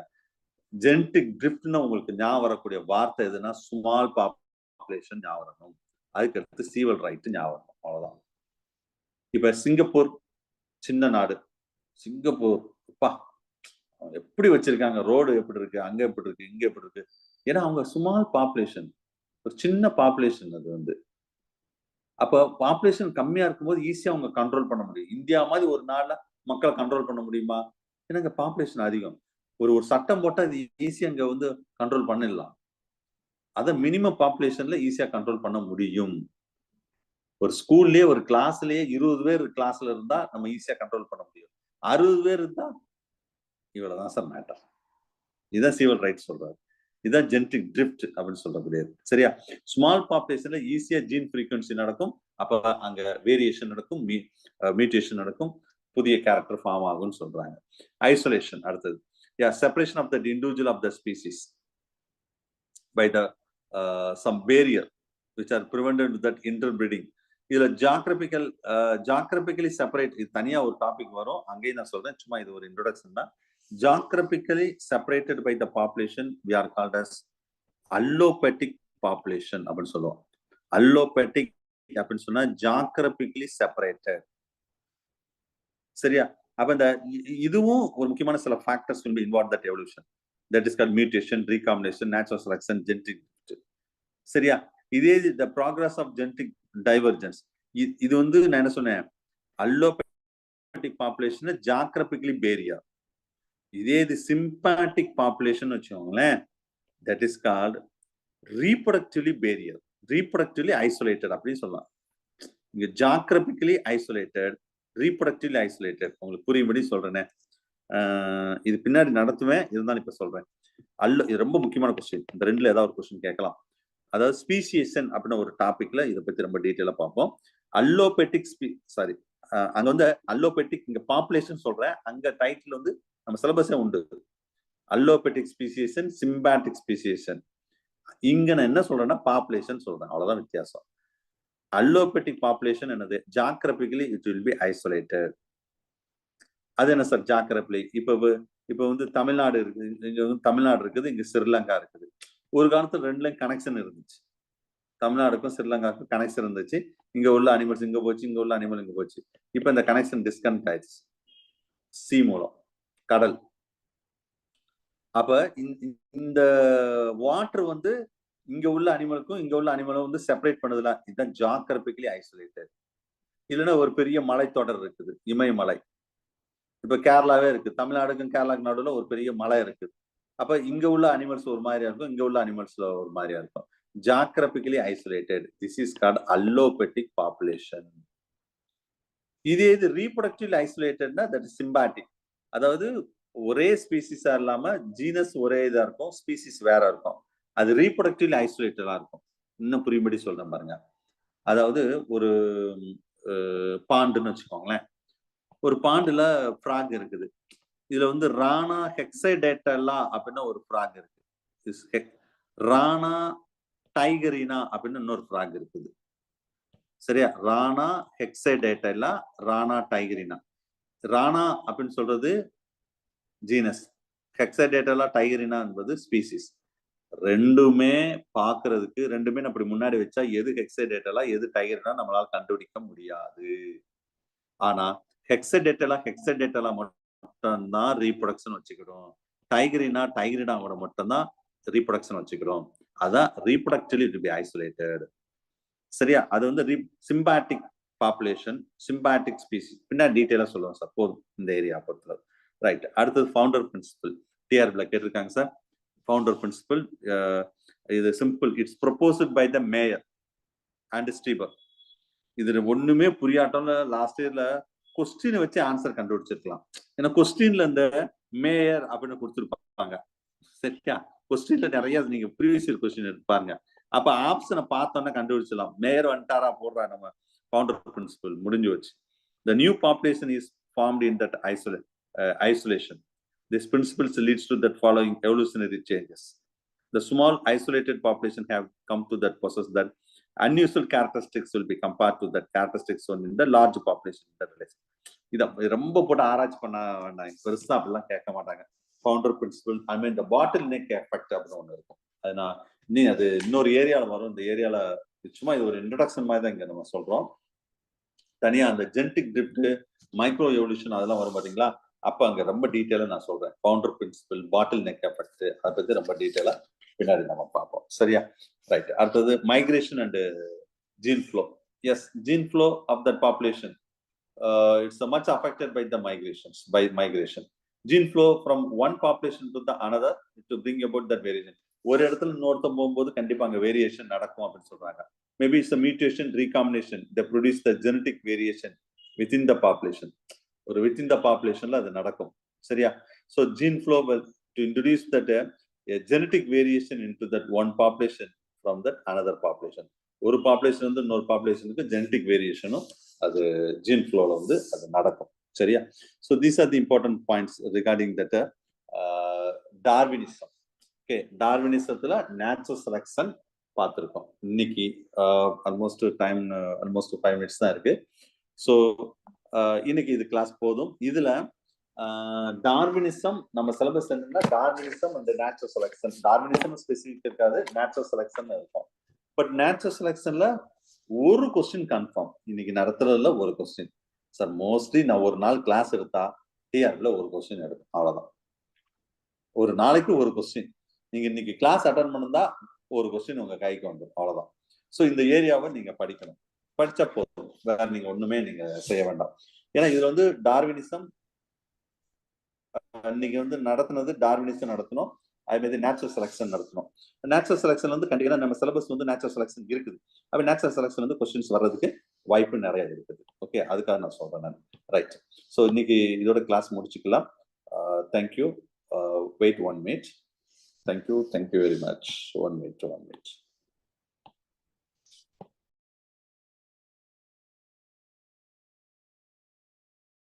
ஜெனடிக் ட்ரிஃப்ட்னா உங்களுக்கு ஞாபகம் வரக்கூடிய வார்த்தை எதுனா ஸ்மால் பாப்புலேஷன் ஞாபகம் வரணும். அதுக்கு அடுத்து சீவல் ரைட் ஞாபகம் வரணும். அவ்வளவுதான். இப்ப சிங்கப்பூர் சின்ன நாடு, சிங்கப்பூர் எப்படி வச்சிருக்காங்க, ரோடு எப்படி இருக்கு, அங்க எப்படி இருக்கு, இங்க எப்படி இருக்கு. ஏன்னா அவங்க ஸ்மால் பாப்புலேஷன், ஒரு சின்ன பாப்புலேஷன். அது வந்து அப்ப பாப்புலேஷன் கம்மியா இருக்கும்போது ஈஸியா அவங்க கண்ட்ரோல் பண்ண முடியும். இந்தியா மாதிரி ஒரு நாள்ல மக்களை கண்ட்ரோல் பண்ண முடியுமா? ஏன்னா இங்க பாப்புலேஷன் அதிகம். ஒரு சட்டம் போட்டா இது ஈஸியா இங்க வந்து கண்ட்ரோல் பண்ணிடலாம். அத மினிமம் பாப்புலேஷன்ல ஈஸியா கண்ட்ரோல் பண்ண முடியும். ஒரு ஸ்கூல்லயே ஒரு கிளாஸ்லயே 20 பேர் கிளாஸ்ல இருந்தா நம்ம ஈஸியா கண்ட்ரோல் பண்ண முடியும். 60 பேர் இருந்தா இவ்வளவுதான் சார் மேட்டர். இதான் சீவல் ரைட் சொல்றாரு. இதான் ஜெனடிக் ட்ரிஃப்ட் அப்படின்னு சொல்லக்கூடியது. சரியா? ஸ்மால் பாப்புலேஷன்ல ஈஸியா ஜீன் ஃப்ரீக்வன்சி நடக்கும், அப்ப அங்க வேரியேஷன் நடக்கும், மியூட்டேஷன் நடக்கும், புதிய கேரக்டர் ஃபார்ம் ஆகும்னு சொல்றாங்க. ஐசோலேஷன் அடுத்தது. Separation of the individual of the species by the some barrier which are prevented with that interbreeding. இதுல geographically separate, இது தனியா ஒரு டாபிக் வரும், அங்கேயும் நான் சொல்றேன். சும்மா இது ஒரு இன்ட்ரோடக்ஷன் தான். Geographically separated by the population we are called as allopathic population அப்படின்னு சொல்லுவோம். allopathic அப்படின்னு சொன்னா geographically separated. சரியா? அப்ப இந்த இதுவும் ஒரு முக்கியமான சில factors will be involved that evolution. That is called mutation, recombination, natural selection, genetic drift. சரியா? இதே the progress of genetic divergence. இது வந்து நான் என்ன சொன்னேன், allopathic population geographically barrier. இதே இது sympathetic population வச்சுக்கோங்களேன், that is called reproductively barrier, reproductively isolated அப்படின்னு சொல்லலாம். இங்க geographically isolated, reproductively isolated. உங்களுக்கு புரியும்படி சொல்றேனே. இது பின்னாடி நடத்துவேன், இருந்தாலும் இப்ப சொல்றேன். இது ரொம்ப முக்கியமான கொஸ்டின். இந்த ரெண்டுல ஏதாவது ஒரு கொஸ்டின் கேட்கலாம். அதாவது ஸ்பீசியேஷன் அப்படின்னு ஒரு டாபிக்ல இதை பத்தி ரொம்ப டீட்டெயிலா பார்ப்போம். அல்லோபெட்டிக் சாரி அங்க வந்து அல்லோபெட்டிக் இங்க பாப்புலேஷன் சொல்றேன், அங்க டைட்டில் வந்து நம்ம சிலபஸே உண்டு. அல்லோபெட்டிக் ஸ்பீசியேஷன், சிம்பாட்டிக் ஸ்பீசியேஷன். இங்க நான் என்ன சொல்றேன்னா பாப்புலேஷன் சொல்றேன், அவ்வளவுதான் வித்தியாசம். அல்லோபெட்டிக் பாப்புலேஷன் என்னது? Geographically it will B isolated. அது என்ன சார் ஜாகிரபிலி? இப்ப வந்து தமிழ்நாடு இருக்குது, இங்க வந்து தமிழ்நாடு இருக்குது, இங்க ஸ்ரீலங்கா இருக்குது. ஒரு காலத்துல ரெண்டுலயும் கனெக்ஷன் இருந்துச்சு, தமிழ்நாடுக்கும் ஸ்ரீலங்காவுக்கும் கனெக்ஷன் இருந்துச்சு. இங்க உள்ள அனிமல்ஸ் இங்க போச்சு, இங்க உள்ள அனிமல் இங்க போச்சு. இப்ப இந்த கனெக்ஷன் டிஸ்கனெக்ட் ஆயிடுச்சு, சி மூலம், கடல். அப்ப இந்த வாட்டர் வந்து இங்க உள்ள அனிமலுக்கும் இங்க உள்ள அனிமலும் வந்து செப்பரேட் பண்ணதுல இதுதான் ஜாகிரபிக்கலி ஐசோலேட்டட். இல்லைன்னா ஒரு பெரிய மலைத்தொடர் இருக்குது, இமயமலை. இப்ப கேரளாவே இருக்கு, தமிழ்நாடுக்கும் கேரளாக்கு நடுவுல ஒரு பெரிய மலை இருக்குது. அப்ப இங்க உள்ள அனிமல்ஸ் ஒரு மாதிரியா இருக்கும், இங்க உள்ள அனிமல்ஸ்ல ஒரு மாதிரியா இருக்கும். Geographically isolated. This is called allopatric population. இதே இது ரீப்ரொடக்டிவ்லி ஐசோலேட்டட்னா தட் இஸ் சிம்பாட்டிக். அதாவது ஒரே ஸ்பீசிஸா இல்லாம ஜீனஸ் ஒரே இதா இருக்கும், ஸ்பீசிஸ் வேற இருக்கும். அது ரீப்ரொடக்டிவ்லி ஐசோலேட்டடா இருக்கும். இன்னும் புரியும்படி சொல்றேன் பாருங்க. அதாவது ஒரு பாண்டுன்னு வச்சுக்கோங்களேன். ஒரு பாண்டுல ஃப்ராக் இருக்குது. இதுல வந்து ராணா ஹெக்ஸைடேட்டலா அப்படின்னு ஒரு ஃப்ராக் இருக்கு. ராணா டைகரினா அப்படின்னு இன்னொரு ஃப்ராக் இருக்குது. சரியா? ராணா ஹெக்ஸைடேட்டலா, ராணா டைகரினா. ராணா அப்படின்னு சொல்றது ஜீனஸ், ஹெக்ஸைடேட்டலா டைகரினா என்பது ஸ்பீசிஸ். ரெண்டுமே பாக்குறதுக்கு ரெண்டுமே அப்படி முன்னாடி வச்சா எது ஹெக்ஸைடேட்டலா எது டைகரினா நம்மளால கண்டுபிடிக்க முடியாது. ஆனா ஹெக்ஸைடேட்டலா மட்டும்தான் ரீப்ரொடக்ஷன் வச்சுக்கிறோம். டைகரினாவோட மட்டும்தான் ரீப்ரொடக்ஷன் வச்சுக்கிறோம். அதான் ரீப்ரொடக்டிவ்லி இட் பி ஐசோலேட்டட். சரியா? அது வந்து சிம்பாட்டிக் பாப்புலேஷன், சிம்பாட்டிக் ஸ்பீசிஸ். பின்னாடி டீட்டெயிலா சொல்லுவோம் சார், போதும் இந்த ஏரியா பொறுத்தல. ரைட். அடுத்தது ஃபவுண்டர் பிரின்சிபல். டிஆர்பில கேட்டிருக்காங்க சார். ஃபவுண்டர் பிரின்சிபல் இது simple. It's proposed by the Mayr and ஸ்டீபர். இது ஒண்ணுமே புரியாட்டம்ல லாஸ்ட் இயர்ல கொஸ்டின் வச்சு ஆன்சர் கண்டுபிடிச்சிருக்கலாம். ஏன்னா கொஸ்டின்ல இந்த மேயர் அப்படின்னு கொடுத்துருப்பாங்க. சரியா? கொஸ்டின்ல நிறைய நீங்க ப்ரீவியஸ் இயர் கொஸ்டின் எடுப்பாங்க. அப்ப ஆப்ஷனை பார்த்தோன்னா கண்டுபிடிச்சிடலாம். மேயர் வந்துட்டாரா போடுறா நம்ம ஃபவுண்டர் பிரின்சிபல், முடிஞ்சு வச்சு. The new population is formed in that isolation. This principle leads to that following evolutionary changes. The small isolated population have come to that possess that unusual characteristics will be compared to that characteristics on in the large population. இத ரொம்ப போட்டு ஆராய்ச்சி பண்ண வேண்டாம், பெருசா அப்படிலாம் கேட்க மாட்டாங்க. ஃபவுண்டர் பிரின்சிபல் ஐ மீன் இந்த பாட்டில் நெக் எஃபெக்ட் அப்படின்னு ஒண்ணு இருக்கும். அது நான் அது இன்னொரு ஏரியால வரும். இந்த ஏரியால சும்மா இது ஒரு இன்ட்ரோடக்ஷன் மாதிரி தான் இங்க நம்ம சொல்றோம். தனியா அந்த ஜெனடிக் ட்ரிஃப்ட், மைக்ரோ எவல்யூஷன் அதெல்லாம் வரும் பாத்தீங்களா? அப்ப அங்க ரொம்ப டீட்டெயிலா நான் சொல்றேன். ஃபவுண்டர் பிரின்சிபல், பாட்டில் நெக் எஃபெக்ட், அதை பத்தி ரொம்ப டீட்டெயிலா பின்னாடி நம்ம பார்ப்போம். சரியா? ரைட். அடுத்தது migration and gene flow. Yes, gene flow of that population it's much affected by the migration. Gene flow from one population to the another to bring about that variation. ஒரு இடத்துல இன்னொருத்த போகும்போது கண்டிப்பா அங்க வேரியேஷன் நடக்கும் அப்படின்னு சொல்றாங்க. Maybe it's a mutation, recombination that produce the genetic variation within the population. ஒரு within the populationல அது நடக்கும். சரியா? So gene flow will to introduce that a genetic variation into that one population from that another population. ஒரு population வந்து இன்னொரு பாப்புலேஷனுக்கு genetic வேரியேஷனும் அது gene ஃப்ளோல வந்து அது நடக்கும். சரியா? So these are the important points regarding that Darwinism. Okay, டார்வினிசத்துல நேச்சுரல் செலக்ஷன் பார்த்துருக்கோம். இன்னைக்கு ஆல்மோஸ்ட் 5 மினிட்ஸ் தான் இருக்கு. ஸோ இன்னைக்கு இது கிளாஸ் போதும். இதுல டார்வினிசம் நம்ம சிலபஸ் என்னன்னா Darwinism and natural selection. Darwinism specific இருக்காது, நேச்சுரல் செலக்ஷன் இருக்கும். பட் நேச்சுரல் செலக்ஷன்ல ஒரு கொஸ்டின் கன்ஃபார்ம் இன்னைக்கு நடத்துறதுல ஒரு கொஸ்டின் சார். மோஸ்ட்லி நான் ஒரு நாள் கிளாஸ் எடுத்தா டிஆர்ல ஒரு கொஸ்டின் எடுக்கும், அவ்வளவுதான். ஒரு நாளைக்கு ஒரு கொஸ்டின். நீங்க இன்னைக்கு கிளாஸ் அட்டன் பண்ணா ஒரு கொஸ்டின் உங்க கைக்கு வந்துடும், அவ்வளவுதான். ஸோ இந்த ஏரியாவை நீங்க படிக்கணும். படிச்சா போதும், வேற நீங்க ஒண்ணுமே நீங்க செய்ய வேண்டாம். ஏன்னா இதுல வந்து டார்வினிசம் இன்னைக்கு வந்து நடத்தினது டார்வினிசம் நடத்தணும், அதே மாதிரி நேச்சுரல் செலக்ஷன் நடத்தணும். நேச்சுரல் செலக்ஷன் வந்து கண்டிப்பா நம்ம சிலபஸ் வந்து நேச்சுரல் செலக்ஷன் இருக்குது. அப்ப நேச்சுரல் செலக்ஷன் வந்து கொஸ்டின்ஸ் வர்றதுக்கு வாய்ப்பு நிறைய இருக்குது. ஓகே, அதுக்காக நான் சொல்றேன் நான். ரைட். ஸோ இன்னைக்கு இதோட கிளாஸ் முடிச்சுக்கலாம். Thank you. Wait 1 minute. Thank you very much. 1 minute.